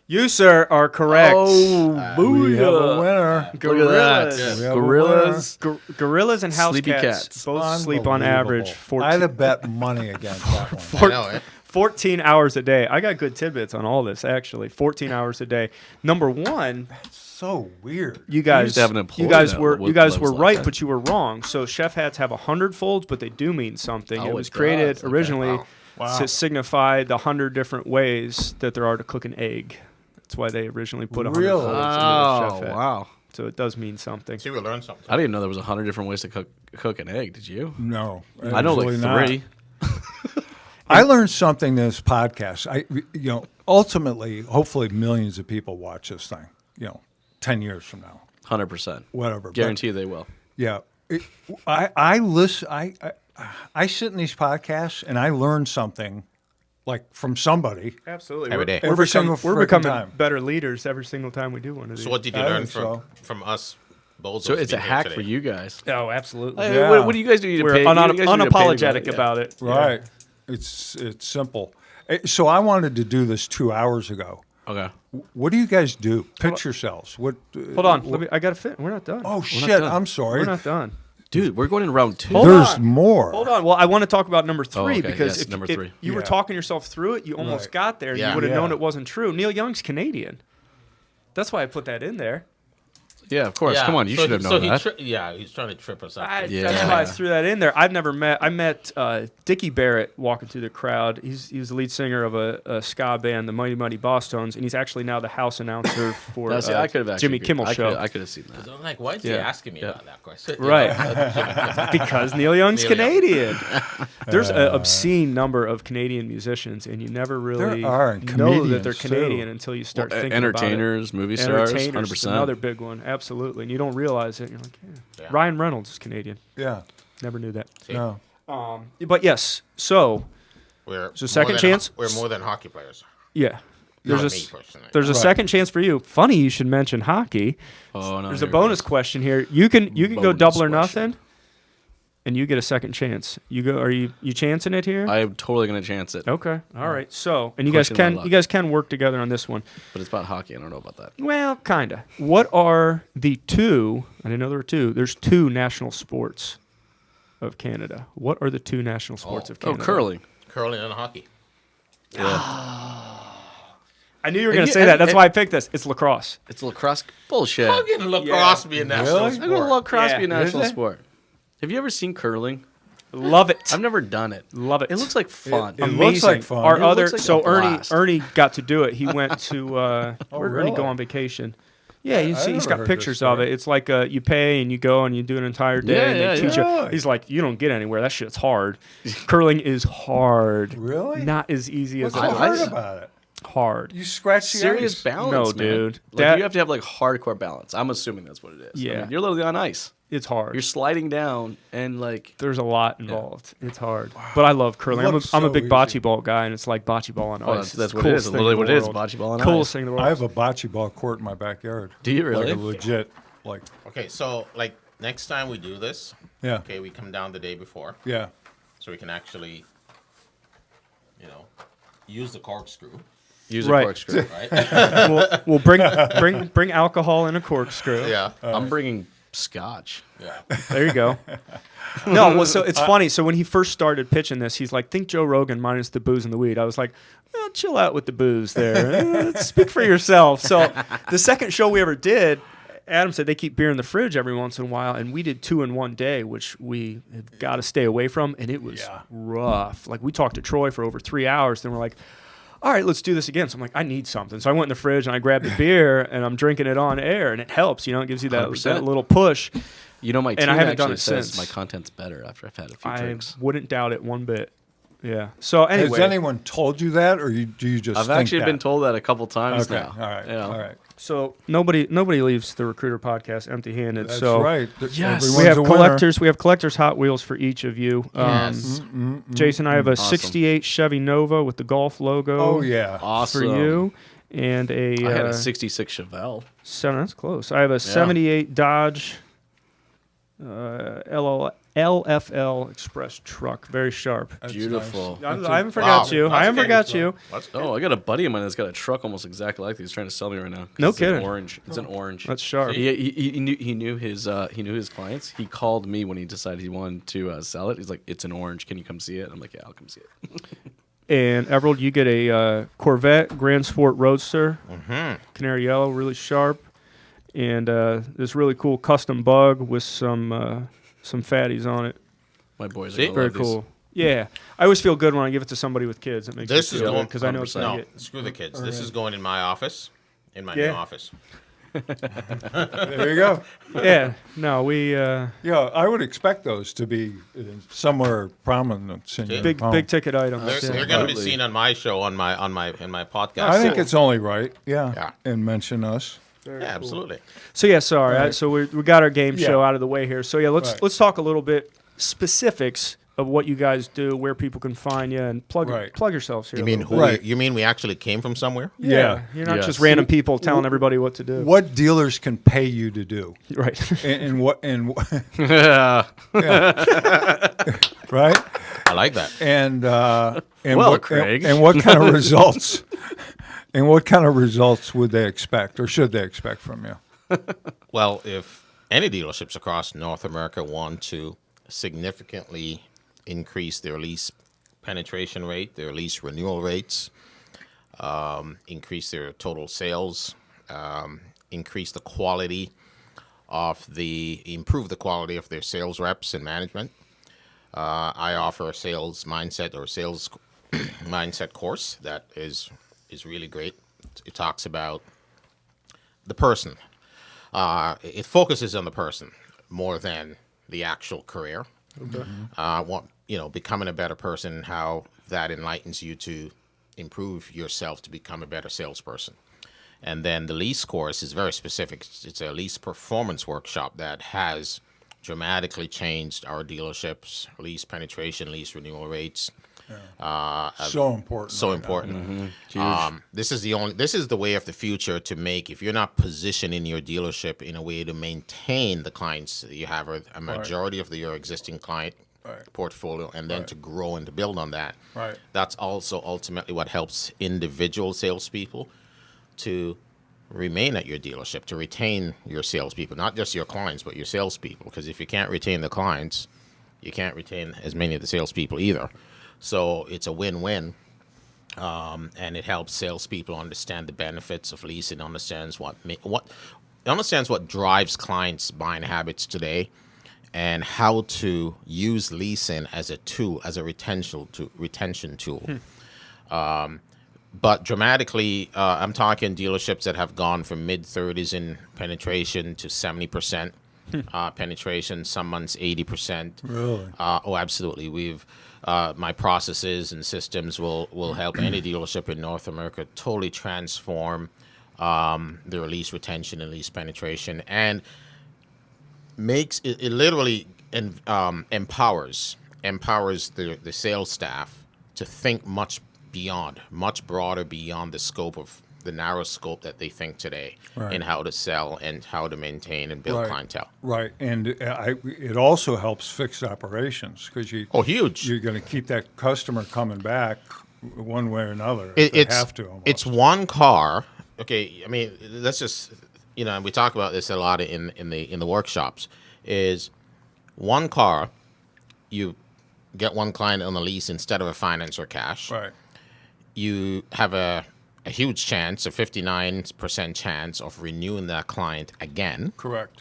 You, sir, are correct. Oh, We have a booyah! winner. Look at that. We have a Gorillas. Gorillas and house Sleepy cats, cats. both sleep on average Unbelievable. I'd have bet money against that one. I know it. 14 hours a day. I got good tidbits on all this, actually. 14 hours a day. Number 1, So weird. you guys, to have an employee you guys that were lives you guys were like right, that. but you were wrong. So chef hats have 100 folds, but they do mean something. Oh, it was it created does. Okay. originally Wow. to signify the 100 different ways that there are to cook an egg. That's why they originally put 100 Really? folds into Oh, a chef hat. wow. So it does mean something. See, we learned something. I didn't know there was 100 different ways to cook an egg. Did you? No, I know like absolutely not. 3. I learned something in this podcast. Ultimately, hopefully, millions of people watch this thing. 10 years from now, 100%. whatever. But, Guarantee you they will. yeah, I listen. I sit in these podcasts and I learn something, like from somebody. Absolutely. Every day. Every single We're frickin' becoming time. better leaders every single time we do one of these. So what did you I learn think so. from us? Both So of us it's a being here hack today? for you guys. Oh, absolutely. Hey, Yeah. what do you guys do? You We're pay, you guys need to pay unapologetic yeah. about it. Right. It's simple. So I wanted to do this 2 hours ago. Okay. What do you guys do? Pitch yourselves. What? Hold on. I got to fit. We're not done. Oh not shit! done. I'm sorry. We're not done. Dude, we're going in round 2. Hold There's on. more. Hold on. Well, I want to talk about number 3 okay. because Yes, if, number if 3. you were Yeah. talking yourself through it, you almost Right. got there. And Yeah. you would have Yeah. known it wasn't true. Neil Young's Canadian. That's why I put that in there. Yeah, of course. Yeah, Come on, you so should have he- known so that. he's trying to trip us up. Yeah. That's why I threw that in there. I met Dickie Barrett walking through the crowd. He was the lead singer of a ska band, the Mighty Mighty Boss Tones, and he's actually now the house announcer for Now, see, I could have actually Jimmy Kimmel Show. I could have seen that. I'm like, why is he Yeah. asking me Yeah. about that question? Right. Because Neil Young's Neil Young. Canadian. There's an obscene number of Canadian musicians, and you never really There are, and know that they're comedians, too. Canadian until you start thinking Entertainers, movie stars, Entertainers is 100%. another big one, absolutely. And you don't realize it. You're like, Yeah. Ryan Reynolds is Canadian. Yeah. Never knew that. See, No. But yes, so we're So second more than- chance? We're more than hockey players. yeah, Not there's me a personally. there's a Right. second chance for you. Funny you should mention hockey. Oh, no. There's a here it bonus goes. question here. You can go Bonus double or question. nothing, and you get a second chance. You go. Are you chancing it here? I'm totally going to chance it, Okay. All right. So, and Question my you guys can work together on this one. but it's about hockey. I don't know about that. Well, kinda. What are the two? I didn't know there were two. There's two national sports of Canada. What are the two national sports of Oh, Canada? curling. Curling and hockey. I knew you were And going to you- say that. and- That's and- why I picked this. It's lacrosse. It's lacrosse. Bullshit. How can lacrosse be a national Really? I'm going to sport? lacrosse Yeah. be a national Is it? sport. Have you ever seen curling? Love it. I've never done it. Love it. It looks like fun. It looks like fun. Our It other looks like so a Ernie blast. Ernie got to do it. He went to where did he really? go on vacation? Yeah, I he's never got heard pictures this of story. it. It's like you pay and you go and you do an entire day Yeah, and they yeah, teach yeah. you. He's like, you don't get anywhere. That shit's hard. Curling is hard. Really? Not as easy as What's it so I- hard looks. about it? Hard. You scratch the Serious ice. balance, No, man. dude. Like, That- you have to have like hardcore balance. I'm assuming that's what it is. I Yeah. mean, you're literally on ice. It's hard. You're sliding down and like There's a lot involved. It's hard. But I love curling. I'm a Looks big so bocce easy. ball guy, and it's like bocce ball on oh, ice. that's It's what the it coolest is. thing Literally in what the it is. world. Bocce ball on Coolest ice. thing in the world. I have a bocce ball court in my backyard. Do you really? Like a legit, like, Okay, so like next time we do this, yeah, okay, we come down the day before yeah. so we can actually, use the corkscrew, Use Right. a corkscrew. right? we'll bring alcohol in a corkscrew. yeah, I'm bringing scotch. yeah. There you go. No, well, so it's funny. So when he first started pitching this, he's like, "Think Joe Rogan minus the booze and the weed." I was like, well, "Chill out with the booze there. Speak for yourself." So the second show we ever did, Adam said they keep beer in the fridge every once in a while, and we did 2 in one day, which we have got to stay away from, and it was Yeah. rough. Like we talked to Troy for over 3 hours, then we're like, all right, let's do this again. So I'm like, I need something. So I went in the fridge and I grabbed the beer and I'm drinking it on air, and it helps. It gives you that 100%. little push. You know, my team And I haven't actually done it says since. my content's better after I've had a few I drinks. wouldn't doubt it one bit. Yeah. So anyway, Has anyone told you that, or do you just? I've think actually that? been told that a couple times Okay, now. all right, You know? all right. so nobody leaves the Recruiter podcast empty-handed. That's so right. Yes. Everyone's we have a winner. collectors. We have collectors Hot Wheels for each of you. Yes. Jason, I have a Awesome. '68 Chevy Nova with the Golf logo. Oh yeah. Awesome. For you, and a I had a 66 Chevelle. That's close. I have a '78 Dodge LFL Express truck, very sharp. That's Beautiful. nice. I haven't forgot Wow. you. I That's haven't okay. forgot you. That's Oh, I got a buddy of mine that's got a truck almost exactly like these. He's trying to sell me right now. 'Cause No it's an kidding. orange. It's an orange. That's sharp. He knew his clients. He called me when he decided he wanted to sell it. He's like, "It's an orange. Can you come see it?" I'm like, "Yeah, I'll come see it." And Everold, you get a Corvette Grand Sport Roadster, canary yellow, really sharp, and this really cool custom bug with some fatties on it. My boys are See? gonna Very love these. cool. Yeah, I always feel good when I give it to somebody with kids. It makes This me is feel going good because I know it's no. gonna get. Screw the kids. This is going in my office, in my new Yeah. office. There you go. Yeah, no, we Yeah, I would expect those to be somewhere prominent in your big home. ticket items. They're yeah. going to be Absolutely. seen on my show in my podcast. I think it's only right. Yeah. Yeah. And mention us. yeah, absolutely. So yeah, sorry. Right. So we got our game Yeah. show out of the way here. So yeah, let's Right. let's talk a little bit specifics of what you guys do, where people can find you, and plug Right. yourselves here. You a mean little who? Right. You mean we actually came from somewhere? bit. Yeah. You're not Yes. just random people telling everybody what to do. What dealers can pay you to do? Right. And what and Yeah. right? I like that. And Well, what, Craig. and what kind of results? And what kind of results would they expect, or should they expect from you? Well, if any dealerships across North America want to significantly increase their lease penetration rate, their lease renewal rates, increase their total sales, increase the quality improve the quality of their sales reps and management, I offer a sales mindset or sales mindset course that is really great. It talks about the person. It focuses on the person more than the actual career. Becoming a better person, how that enlightens you to improve yourself to become a better salesperson. And then the lease course is very specific. It's a lease performance workshop that has dramatically changed our dealerships, lease penetration, lease renewal rates. So important. So right now. important. Huge. This is the way of the future to make. If you're not positioning your dealership in a way to maintain the clients that you have, or a majority of your existing client portfolio, and then to grow and to build on that. Right. That's also ultimately what helps individual salespeople to remain at your dealership, to retain your salespeople, not just your clients, but your salespeople. Because if you can't retain the clients, you can't retain as many of the salespeople either. So it's a win-win, and it helps salespeople understand the benefits of leasing, understands what drives clients' buying habits today, and how to use leasing as a tool, as a retention tool. But dramatically, I'm talking dealerships that have gone from mid-30s in penetration to 70% penetration. Some months 80%. Really? Oh, absolutely. We've my processes and systems will help any dealership in North America totally transform their lease retention and lease penetration, and makes it literally empowers the sales staff to think much broader beyond the scope of the narrow scope that they think today in how to sell and how to maintain and build clientele. Right, and it also helps fixed operations because Huge. you're going to keep that customer coming back one way or another. It's have to. Almost. It's one car. Okay, I mean, let's just we talk about this a lot in the workshops. Is one car, you get one client on a lease instead of a finance or cash. Right. You have a huge chance, a 59% chance of renewing that client again. Correct.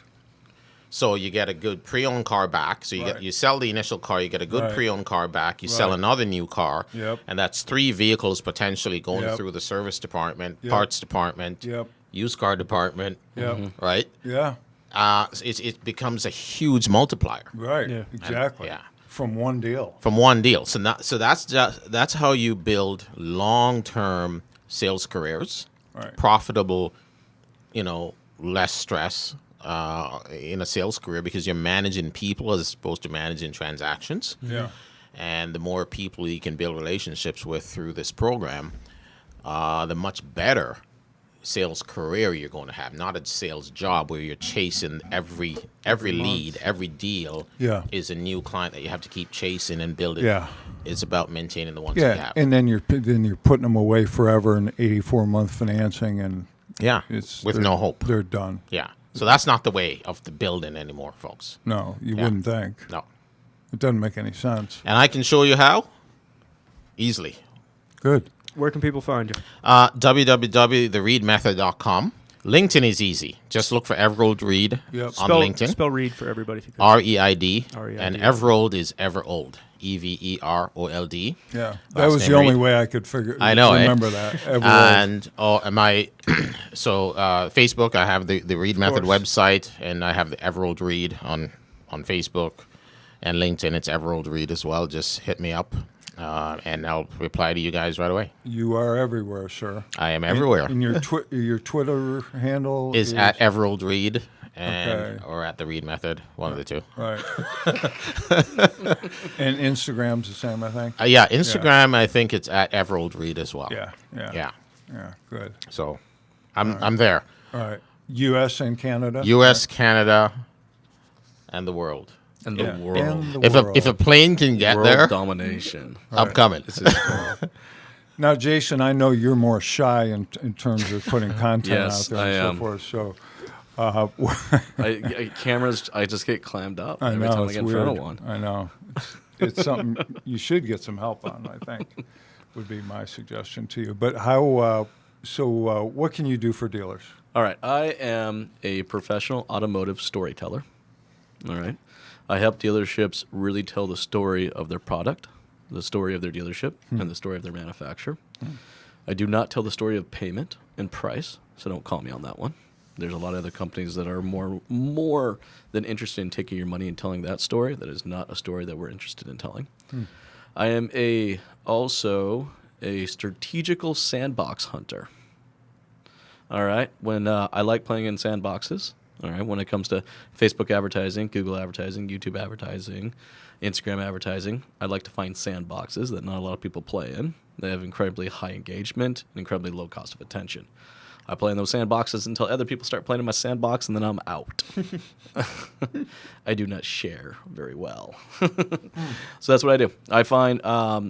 So you get a good pre-owned car back. So you sell the initial car, you get a good pre-owned car back. You sell another new car, and that's 3 vehicles potentially going through the service department, parts department, used car department, right? Yeah. It becomes a huge multiplier. Right. Yeah. Exactly. Yeah. From one deal. From one deal. So that's how you build long-term sales careers, profitable, less stress in a sales career because you're managing people as opposed to managing transactions. Yeah. And the more people you can build relationships with through this program, the much better sales career you're going to have, not a sales job where you're chasing every lead, every deal is a new client that you have to keep chasing and building. Yeah. It's about maintaining the ones you Yeah, have. and then you're putting them away forever in 84-month financing, and with no hope. They're done. Yeah. So that's not the way of the building anymore, folks. No, you wouldn't think. No. It doesn't make any sense. And I can show you how easily. Good. Where can people find you? www.thereidmethod.com. LinkedIn is easy. Just look for Everold Reid on LinkedIn. Spell Reid for everybody if you could. REID. R-E-I-D. And Everold is Everold. Everold. Yeah, that Last was name the only Reid. way I could I know, eh? remember that. Everold. And Facebook, I have the Reid Method course. website, and I have the Everold Reid on Facebook, and LinkedIn. It's Everold Reid as well. Just hit me up, and I'll reply to you guys right away. You are everywhere, sir. I am everywhere. And your Twitter handle is at Everold Reid Okay. or at the Reid Method, one of the two. right. And Instagram's the same, I think. Yeah, Instagram. I think it's at Everold Reid as well. Yeah. Yeah. Good. So, I'm there. All right. U.S. and Canada. U.S., Canada, and the world. And the Yeah. world. And the If world. a plane can get World there, domination. I'm coming. Now, Jason, I know you're more shy in terms of putting content Yes, out there and I so am. forth. So, Cameras, I just get clammed up I every know time I it's get in weird. front of one. I know it's something you should get some help on. I think would be my suggestion to you. But how? What can you do for dealers? All right. I am a professional automotive storyteller. All right. I help dealerships really tell the story of their product, the story of their dealership, and the story of their manufacturer. I do not tell the story of payment and price, so don't call me on that one. There's a lot of other companies that are more than interested in taking your money and telling that story. That is not a story that we're interested in telling. I am also a strategical sandbox hunter. All right. When I like playing in sandboxes. All right. When it comes to Facebook advertising, Google advertising, YouTube advertising, Instagram advertising, I like to find sandboxes that not a lot of people play in. They have incredibly high engagement and incredibly low cost of attention. I play in those sandboxes until other people start playing in my sandbox, and then I'm out. I do not share very well. So that's what I do. I find, I'll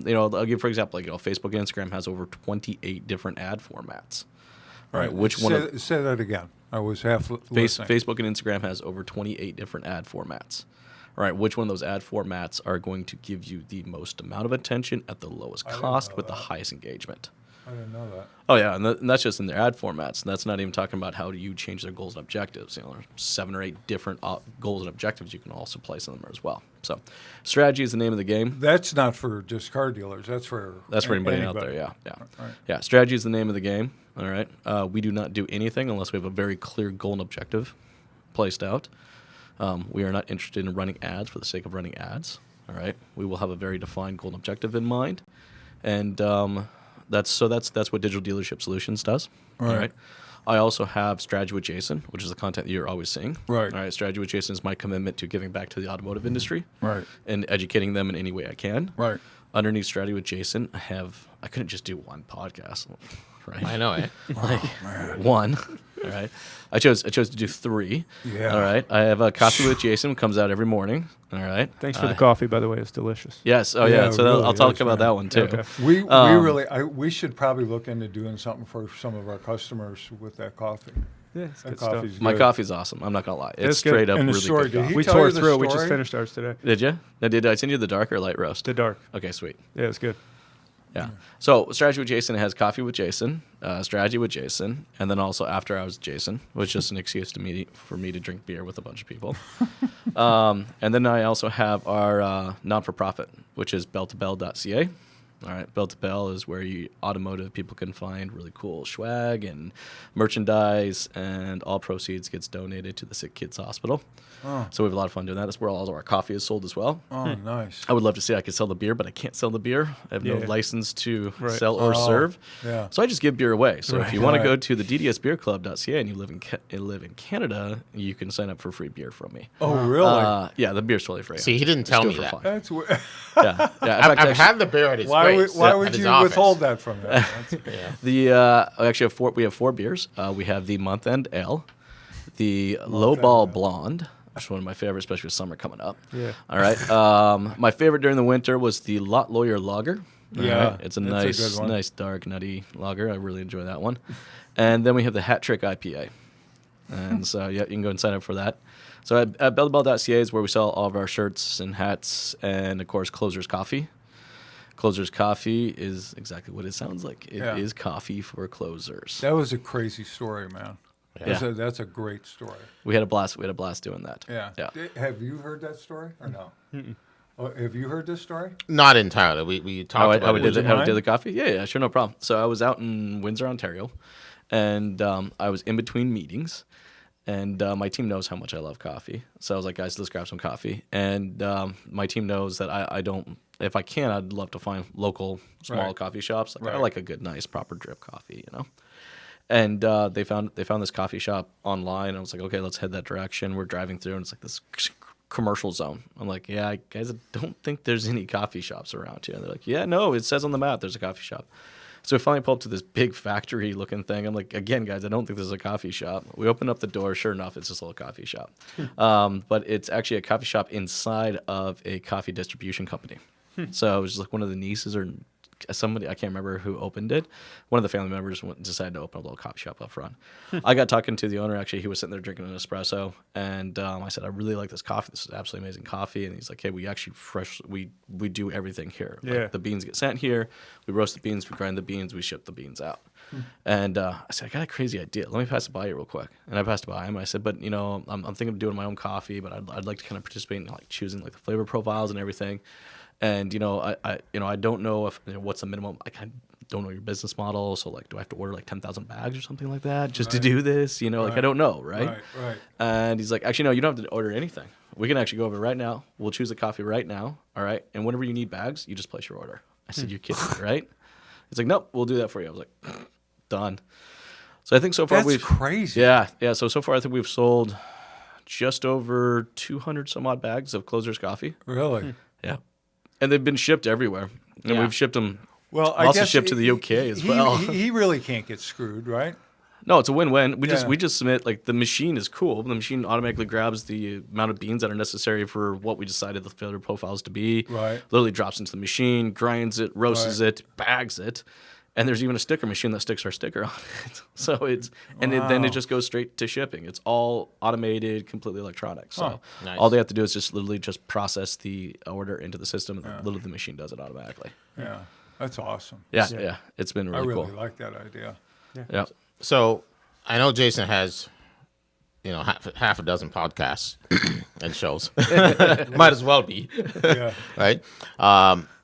give for example, Facebook and Instagram has over 28 different ad formats. All right, which one? Say that again. I was half listening. Facebook and Instagram has over 28 different ad formats. All right, which one of those ad formats are going to give you the most amount of attention at the lowest cost with the highest engagement? I didn't know that. Oh, yeah, and that's just in their ad formats. And that's not even talking about how do you change their goals and objectives. There's 7 or 8 different goals and objectives you can also place on them as well. So strategy is the name of the game. That's not for just car dealers. That's for Anybody out there, yeah. Right. Yeah, strategy is the name of the game, all right? We do not do anything unless we have a very clear goal and objective placed out. We are not interested in running ads for the sake of running ads, all right? We will have a very defined goal and objective in mind. And that's what Digital Dealership Solutions does, all right? I also have Strategy with Jason, which is the content that you're always seeing. Right. All right, Strategy with Jason is my commitment to giving back to the automotive industry. Right. And educating them in any way I can. Right. Underneath Strategy with Jason, I couldn't just do one podcast, right? I know, eh? One. All right. I chose to do 3. Yeah. All right. I have a Coffee with Jason, comes out every morning. All right. Thanks for the coffee, by the way. It's delicious. Yes. Oh Yeah, yeah. So really I'll talk is, about man. that one too. Okay. We should probably look into doing something for some of our customers with that coffee. Yeah, it's That good stuff. coffee's My good. coffe's awesome. I'm not gonna lie. It's It's good. straight up And the really story, good did he coffee. We tell tore you the through it. We just story? finished ours today. Did you? Did I send you the dark or light roast? The dark. Okay, sweet. Yeah, it's good. Yeah. So Strategy with Jason has Coffee with Jason, Strategy with Jason, and then also After Hours with Jason, which is just an excuse for me to drink beer with a bunch of people. And then I also have our non-for-profit, which is bell2bell.ca. All right, Bell to Bell is where automotive people can find really cool swag and merchandise, and all proceeds gets donated to the Sick Kids Hospital. Oh. So we have a lot of fun doing that. That's where all of our coffee is sold as well. Oh, nice. I would love to say I could sell the beer, but I can't sell the beer. I have no Yeah. license to Right. sell or Oh, serve. yeah. So I just give beer away. So if you Right. want to go Right. to the ddsbeerclub.ca and you live in Canada, you can sign up for free beer from me. Oh, really? Yeah, the beer's totally free. See, he didn't Just tell do me it for that. fun. That's Yeah, yeah. In fact, I've actually, had the beer at his place. why at would his you office. withhold that from him? That's- we have 4 beers. We have the Month End Ale, the Lowball Blonde, which is one of my favorites, especially with summer coming up. Yeah. All right. My favorite during the winter was the Lot Lawyer Lager. All Yeah, right. It's a that's a good one. nice dark nutty lager. I really enjoy that one. And then we have the Hat Trick IPA. And so yeah, you can go and sign up for that. So at belltobell.ca is where we sell all of our shirts and hats, and of course Closer's Coffee. Closer's Coffee is exactly what it sounds like. It is Yeah. coffee for closers. That was a crazy story, man. Yeah. That's a great story. We had a blast. We had a blast doing that. Yeah. Yeah. Have you heard that story or no? Oh, have you heard this story? Not entirely. We talked about How we it. did Would you how we mind? did the coffee? Yeah, sure, no problem. So I was out in Windsor, Ontario, and I was in between meetings, and my team knows how much I love coffee. So I was like, guys, let's grab some coffee. And my team knows that I don't. If I can, I'd love to find local small Right. coffee shops. Like I Right. like a good, nice, proper drip coffee, you know. And they found this coffee shop online. I was like, okay, let's head that direction. We're driving through, and it's like this commercial zone. I'm like, yeah, guys, I don't think there's any coffee shops around here. And they're like, yeah, no, it says on the map there's a coffee shop. So we finally pull up to this big factory looking thing. I'm like, again, guys, I don't think this is a coffee shop. We open up the door. Sure enough, it's just a little coffee shop. But it's actually a coffee shop inside of a coffee distribution company. So it was like one of the nieces or somebody, I can't remember who opened it. One of the family members decided to open a little coffee shop up front. I got talking to the owner. Actually, he was sitting there drinking an espresso, and I said, I really like this coffee. This is absolutely amazing coffee. And he's like, hey, we actually we do everything here. Yeah. Like, the beans get sent here. We roast the beans. We grind the beans. We ship the beans out. And I said, I got a crazy idea. Let me pass it by you real quick. And I passed it by him. I said, but I'm thinking of doing my own coffee, but I'd like to kind of participate in like choosing like the flavor profiles and everything. And I don't know if what's the minimum. I kind of don't know your business model. So like, do I have to order like 10,000 bags or something like that just to do this? Like I don't know, right? Right. And he's like, actually, no, you don't have to order anything. We can actually go over right now. We'll choose the coffee right now. All right. And whenever you need bags, you just place your order. I said, you're kidding me, right? He's like, nope, we'll do that for you. I was like, done. So I think so far That's we've crazy. Yeah. So far I think we've sold just over 200 some odd bags of Closer's coffee. Really? Yeah. And they've been shipped everywhere. And Yeah. we've shipped them. Well, I Also guess shipped to the UK as well. He really can't get screwed, right? No, it's a win-win. Yeah. We just submit, like, the machine is cool. The machine automatically grabs the amount of beans that are necessary for what we decided the flavor profiles to be. Right. Literally drops into the machine, grinds it, roasts it, bags it. And there's even a sticker machine that sticks our sticker on it. So then it just goes straight to shipping. It's all automated, completely electronic. So Nice. all they have to do is just literally just process the order into the system, and literally the machine does it automatically. Yeah. That's awesome. Yeah. It's been I really really cool. like that idea. Yeah. So I know Jason has, half a dozen podcasts and shows. Might as well be, Yeah. right?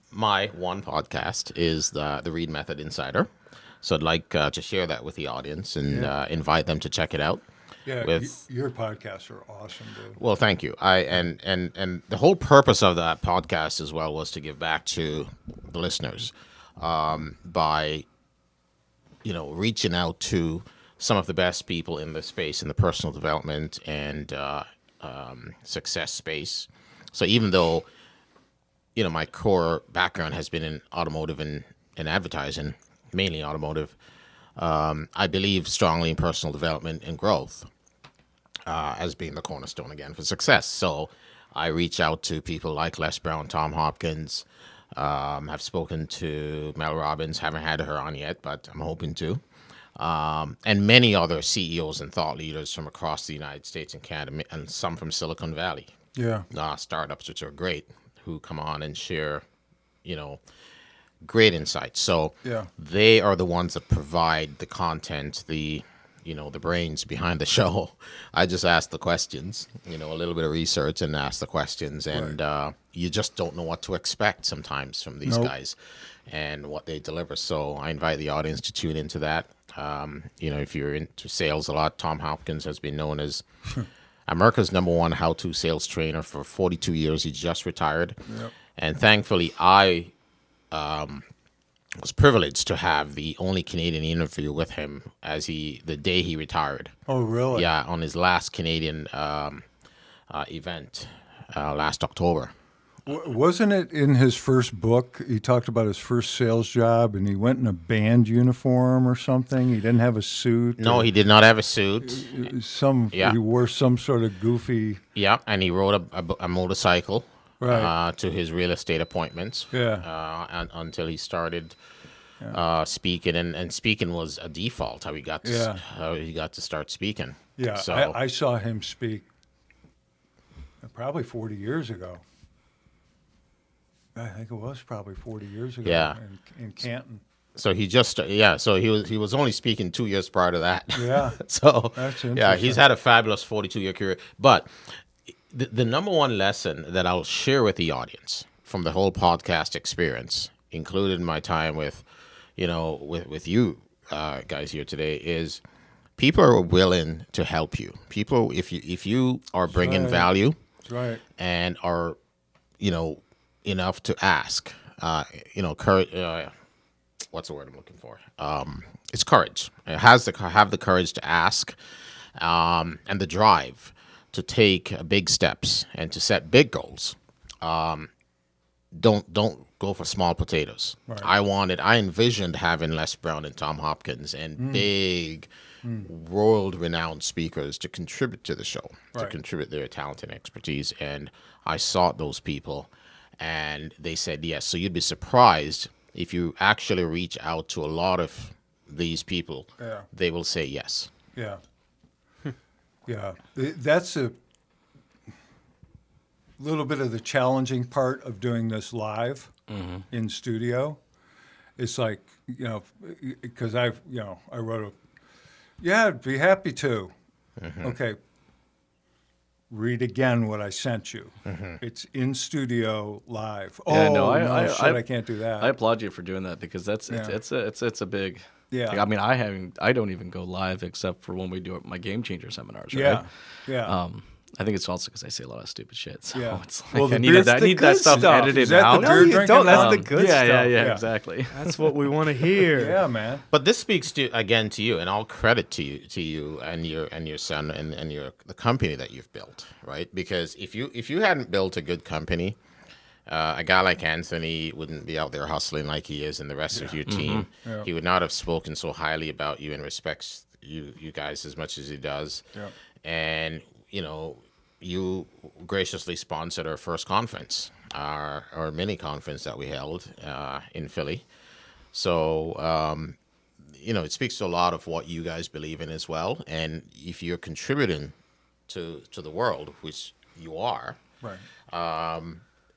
My one podcast is the Reid Method Insider. So I'd like to share that with the audience and invite them to check it out. Yeah. With- Your podcasts are awesome, dude. Well, thank you. And the whole purpose of that podcast as well was to give back to the listeners by reaching out to some of the best people in the space in the personal development and success space. So even though my core background has been in automotive and advertising, mainly automotive, I believe strongly in personal development and growth as being the cornerstone again for success. So I reach out to people like Les Brown, Tom Hopkins. I've spoken to Mel Robbins. Haven't had her on yet, but I'm hoping to. And many other CEOs and thought leaders from across the United States and Canada, and some from Silicon Valley. Yeah. Startups, which are great, who come on and share, great insights. So Yeah. they are the ones that provide the content, the brains behind the show. I just ask the questions, a little bit of research and ask the questions, and you just don't know what to expect sometimes from these Nope. guys and what they deliver. So I invite the audience to tune into that. If you're into sales a lot, Tom Hopkins has been known as America's #1 how-to sales trainer for 42 years. He just retired. Yep. And thankfully, I was privileged to have the only Canadian interview with him the day he retired. Oh, really? Yeah, on his last Canadian event last October. Wasn't it in his first book? He talked about his first sales job, and he went in a band uniform or something. He didn't have a suit. No, he did not have a suit. Yeah. He wore some sort of goofy. Yeah, and he rode a motorcycle Right. to his real estate appointments. Yeah. Until he started speaking, and speaking was a default. How he got to start speaking. Yeah. So I saw him speak probably 40 years ago. I think it was probably 40 years ago. Yeah. In Canton. So he just So he was only speaking 2 years prior to that. Yeah. So That's yeah, interesting. he's had a fabulous 42-year career. But the number one lesson that I'll share with the audience from the whole podcast experience, including my time with, with you guys here today, is people are willing to help you. People, if you are bringing right. value That's right. and are, enough to ask, courage. What's the word I'm looking for? It's courage. It has to have the courage to ask, and the drive to take big steps and to set big goals. Don't go for small potatoes. Right. I envisioned having Les Brown and Tom Hopkins and big world-renowned speakers to contribute to the show, to Right. contribute their talent and expertise. And I sought those people, and they said yes. So you'd be surprised if you actually reach out to a lot of these people, Yeah. they will say yes. Yeah. Yeah. That's a little bit of the challenging part of doing this live in studio. It's like, because I wrote I'd be happy to. Okay. Read again what I sent you. It's in studio live. Yeah, Oh, no, I can't do that. I applaud you for doing that because that's Yeah. it's a big. Yeah. Like, I mean, I don't even go live except for when we do my game changer seminars. Right? Yeah. Yeah. I think it's also because I say a lot of stupid shit. So Yeah. it's like Well, the I need beer- that, I need that stuff edited Is that out. the beer you drinking? don't. That's Um, the good yeah, stuff. yeah, Yeah. exactly. That's what we want to hear. yeah, man. But this speaks to you, and all credit to you and your son and the company that you've built, right? Because if you hadn't built a good company, a guy like Anthony wouldn't be out there hustling like he is, and the rest of your team. Yeah. He would not have spoken so highly about you and respects you guys as much as he does. Yeah. And you graciously sponsored our first conference, our mini conference that we held in Philly. So, it speaks to a lot of what you guys believe in as well. And if you're contributing to the world, which you are, Right.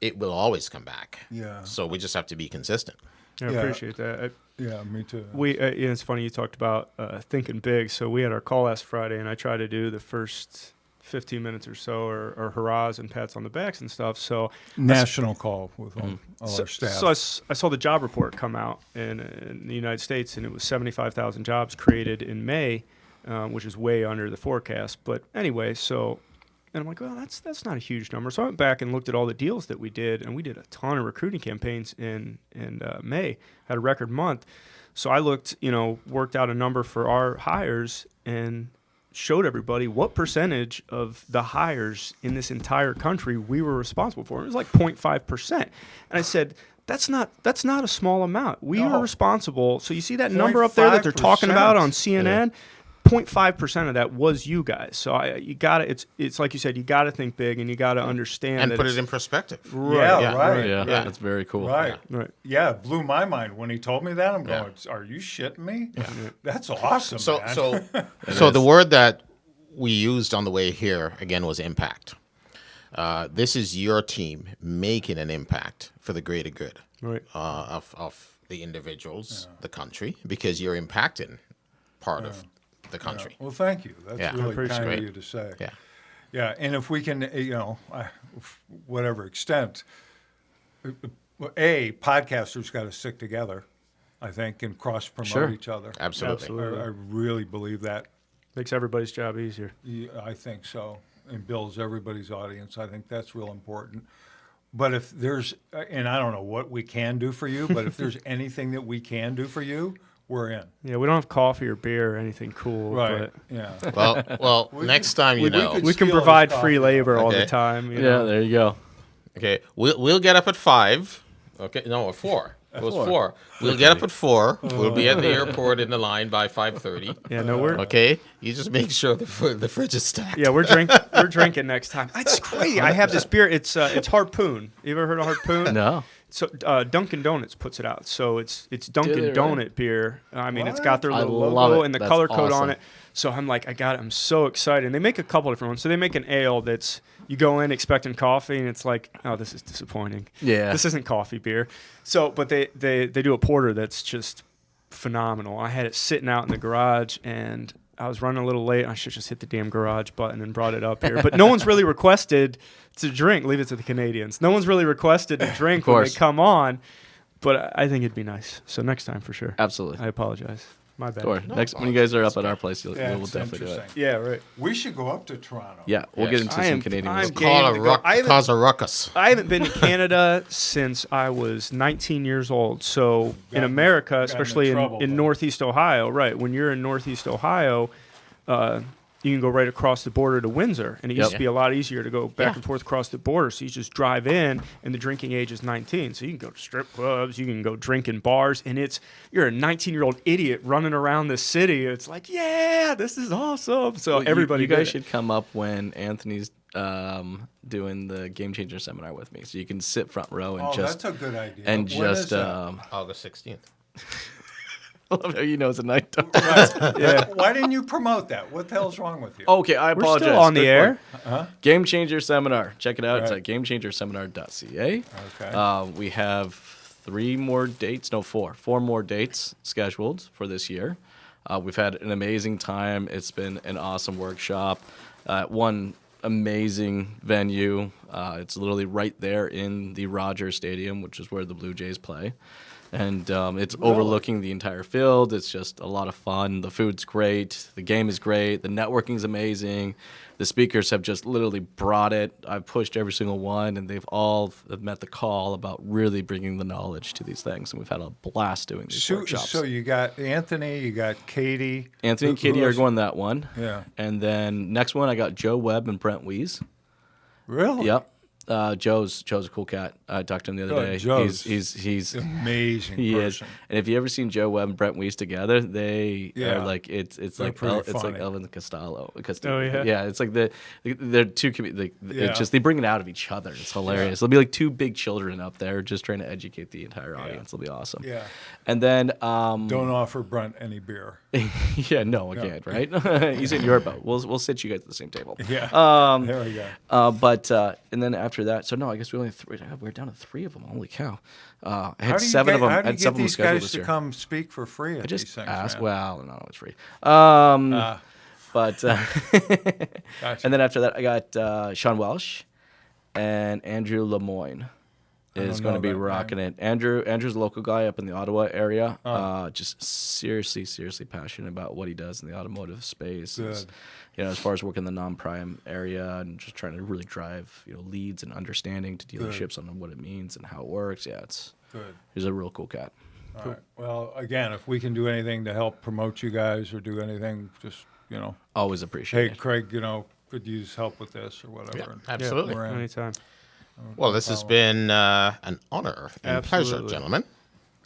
it will always come back. Yeah. So we just have to be consistent. I Yeah. appreciate that. Yeah, me too. It's funny you talked about thinking big. So we had our call last Friday, and I tried to do the first 15 minutes or so, or hurrahs and pats on the backs and stuff. So National call with all so, our staff. so I saw the job report come out in the United States, and it was 75,000 jobs created in May, which is way under the forecast. But anyway, and I'm like, well, that's not a huge number. So I went back and looked at all the deals that we did, and we did a ton of recruiting campaigns in May. Had a record month. So I looked, worked out a number for our hires and showed everybody what percentage of the hires in this entire country we were responsible for. It was like 0.5%. And I said, that's not a small amount. We No. are responsible. So you see that number up there that they're talking about on CNN? 0.5% of that was you guys. So you got to, it's like you said, you got to think big, and you got to understand And that put it's- it in perspective. Yeah, Yeah. right. Yeah, Yeah. that's very cool. Right. Right. Yeah, it blew my mind when he told me that. I'm Yeah. going, are you shitting me? That's awesome, So man. so the word that we used on the way here again was impact. This is your team making an impact for the greater good Right. of the individuals, the country, because you're impacting part of the country. Well, thank you. That's Yeah. really Appreciate kind of it. you to say. Yeah. Yeah, and if we can, whatever extent, podcasters got to stick together, I think, and cross-promote Sure. each other. Absolutely. Absolutely. I really believe that. Makes everybody's job easier. Yeah, I think so, and builds everybody's audience. I think that's real important. But if there's, and I don't know what we can do for you, but if there's anything that we can do for you, we're in. Yeah, we don't have coffee or beer or anything cool. Right. Yeah. Well, next time we know. could But we can steal provide his free coffee. labor all the Okay. time. Yeah, know? there you go. Okay, we'll get up at 5. Okay, no, at 4. It was 4. We'll get up at 4. We'll be at the airport in the line by 5:30. Yeah, no, we're Okay, you just make sure the fridge is stacked. yeah, we're drinking next time. It's crazy. I have this beer. It's Harpoon. You ever heard of Harpoon? No. So Dunkin' Donuts puts it out. So it's Dunkin' they really? Donut beer. I mean, it's got their I little love logo it. and the That's color code awesome. on it. So I'm like, I got it. I'm so excited. And they make a couple different ones. So they make an ale that's you go in expecting coffee, and it's like, oh, this is disappointing. Yeah. This isn't coffee beer. So, but they do a porter that's just phenomenal. I had it sitting out in the garage, and I was running a little late. I should just hit the damn garage button and brought it up here. But no one's really requested to drink. Leave it to the Canadians. No one's really requested to drink when they course. come on. But I think it'd be nice. So next time for sure. Absolutely. I apologize. My bad. Or next when you guys are up at our place, we'll It's definitely do it. interesting. Yeah, right. We should go up to Toronto. Yeah, we'll Yes. get into I some am- Canadian I'm whiskey. game Call to a go. I haven't- cause a ruckus. I haven't been to Canada since I was 19 years old. So in Gotten- America, gotten in especially trouble, in but- Northeast Ohio, right? When you're in Northeast Ohio, you can go right across the border to Windsor, and it used Yep. to be a lot easier to go back Yeah. and forth across the border. So you just drive in, and the drinking age is 19. So you can go to strip clubs, you can go drink in bars, and you're a 19-year-old idiot running around the city. It's like, yeah, this is awesome. So Well, everybody, you guys did it. should come up when Anthony's doing the Game Changer seminar with me, so you can sit front row and Oh, just that's a good idea. and When is just that? August 16th. I love how you know it's a night time. Yeah. Why didn't you promote that? What the hell's wrong with you? Okay, I We're apologize. still on the Quick air. plug. Game Changer Seminar. Check it out. It's Right. at gamechangerseminar.ca. Okay. We have 4 more dates scheduled for this year. We've had an amazing time. It's been an awesome workshop. One amazing venue. It's literally right there in the Rogers Stadium, which is where the Blue Jays play. And it's overlooking the entire field. It's just a lot of fun. The food's great. The game is great. The networking's amazing. The speakers have just literally brought it. I've pushed every single one, and they've all have met the call about really bringing the knowledge to these things. And we've had a blast doing these workshops. So you got Anthony, you got Katie. Anthony and Who Katie are else? going that one. Yeah. And then next one, I got Joe Webb and Brent Weiss. Really? Yep. Joe's a cool cat. I talked to him the other day. Joe's He's amazing he person. is. And if you ever seen Joe Webb and Brent Weiss together, they Yeah. are like it's They're like pretty it's like funny. Elvin Costello. Oh, yeah? Yeah, it's like they're two. Yeah. It's just they bring it out of each other. It's hilarious. They'll be like two big children up there just trying to educate the entire audience. It'll be awesome. Yeah. And then Don't offer Brent any beer. yeah, no, again, right? He's in your boat. We'll sit you guys at the same table. Yeah. There we go. But and then after that, so no, I guess we only we're down to 3 of them. Holy cow! I had How do you 7 of them. How I do you had 7 get of them these scheduled guys this to year. come speak for free at I just these things? asked. man? Well, no, it's free. But Gotcha. and then after that, I got Sean Welsh and Andrew Lemoyne is don't going to know be that name. rocking it. Andrew's a local guy up in the Ottawa area. Just seriously passionate about what he does in the automotive space. It's, Good. as far as working in the non-prime area and just trying to really drive leads and understanding to dealerships on what it means and how it works. Yeah, Good. he's a real cool cat. All right. Well, again, if we can do anything to help promote you guys or do anything, just, Always appreciate hey, it. Craig, could use help with this or whatever. Yeah, And absolutely. we're in. Anytime. Well, this has been an honor and pleasure, Absolutely. gentlemen.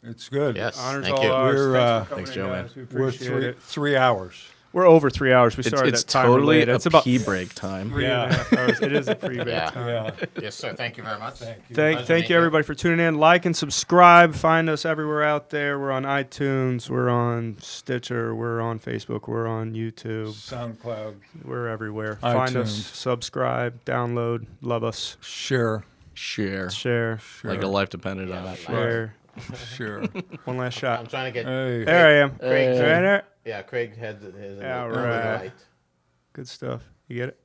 It's good. Yes, Honors thank all you. ours. We're, Thanks for Thanks, coming Joe, in, man. guys. We We're appreciate it. 3 hours. We're over 3 hours. We started It's that time totally late. a It's about pee break time. 3.5 hours. It is a pre-break Yeah. time. Yeah. Yes, sir. Thank you very much. Thank you. Thank Pleasure you meeting everybody for tuning in. Like and subscribe. Find us everywhere out there. We're on iTunes. We're on Stitcher. We're on Facebook. We're on YouTube. SoundCloud. We're everywhere. Find us. iTunes. Subscribe. Download. Love us. Share. Share. Share. Like a life depended on it. Share. Share. One last I'm shot. trying to get. Hey. There I am. Craig, Right there. Yeah, Craig had his. All over the right. Good stuff. You get it?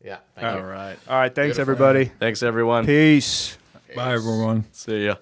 Yeah. Thank All you. right. All right. Thanks, Beautiful. everybody. Thanks, everyone. Peace. Bye, everyone. See ya.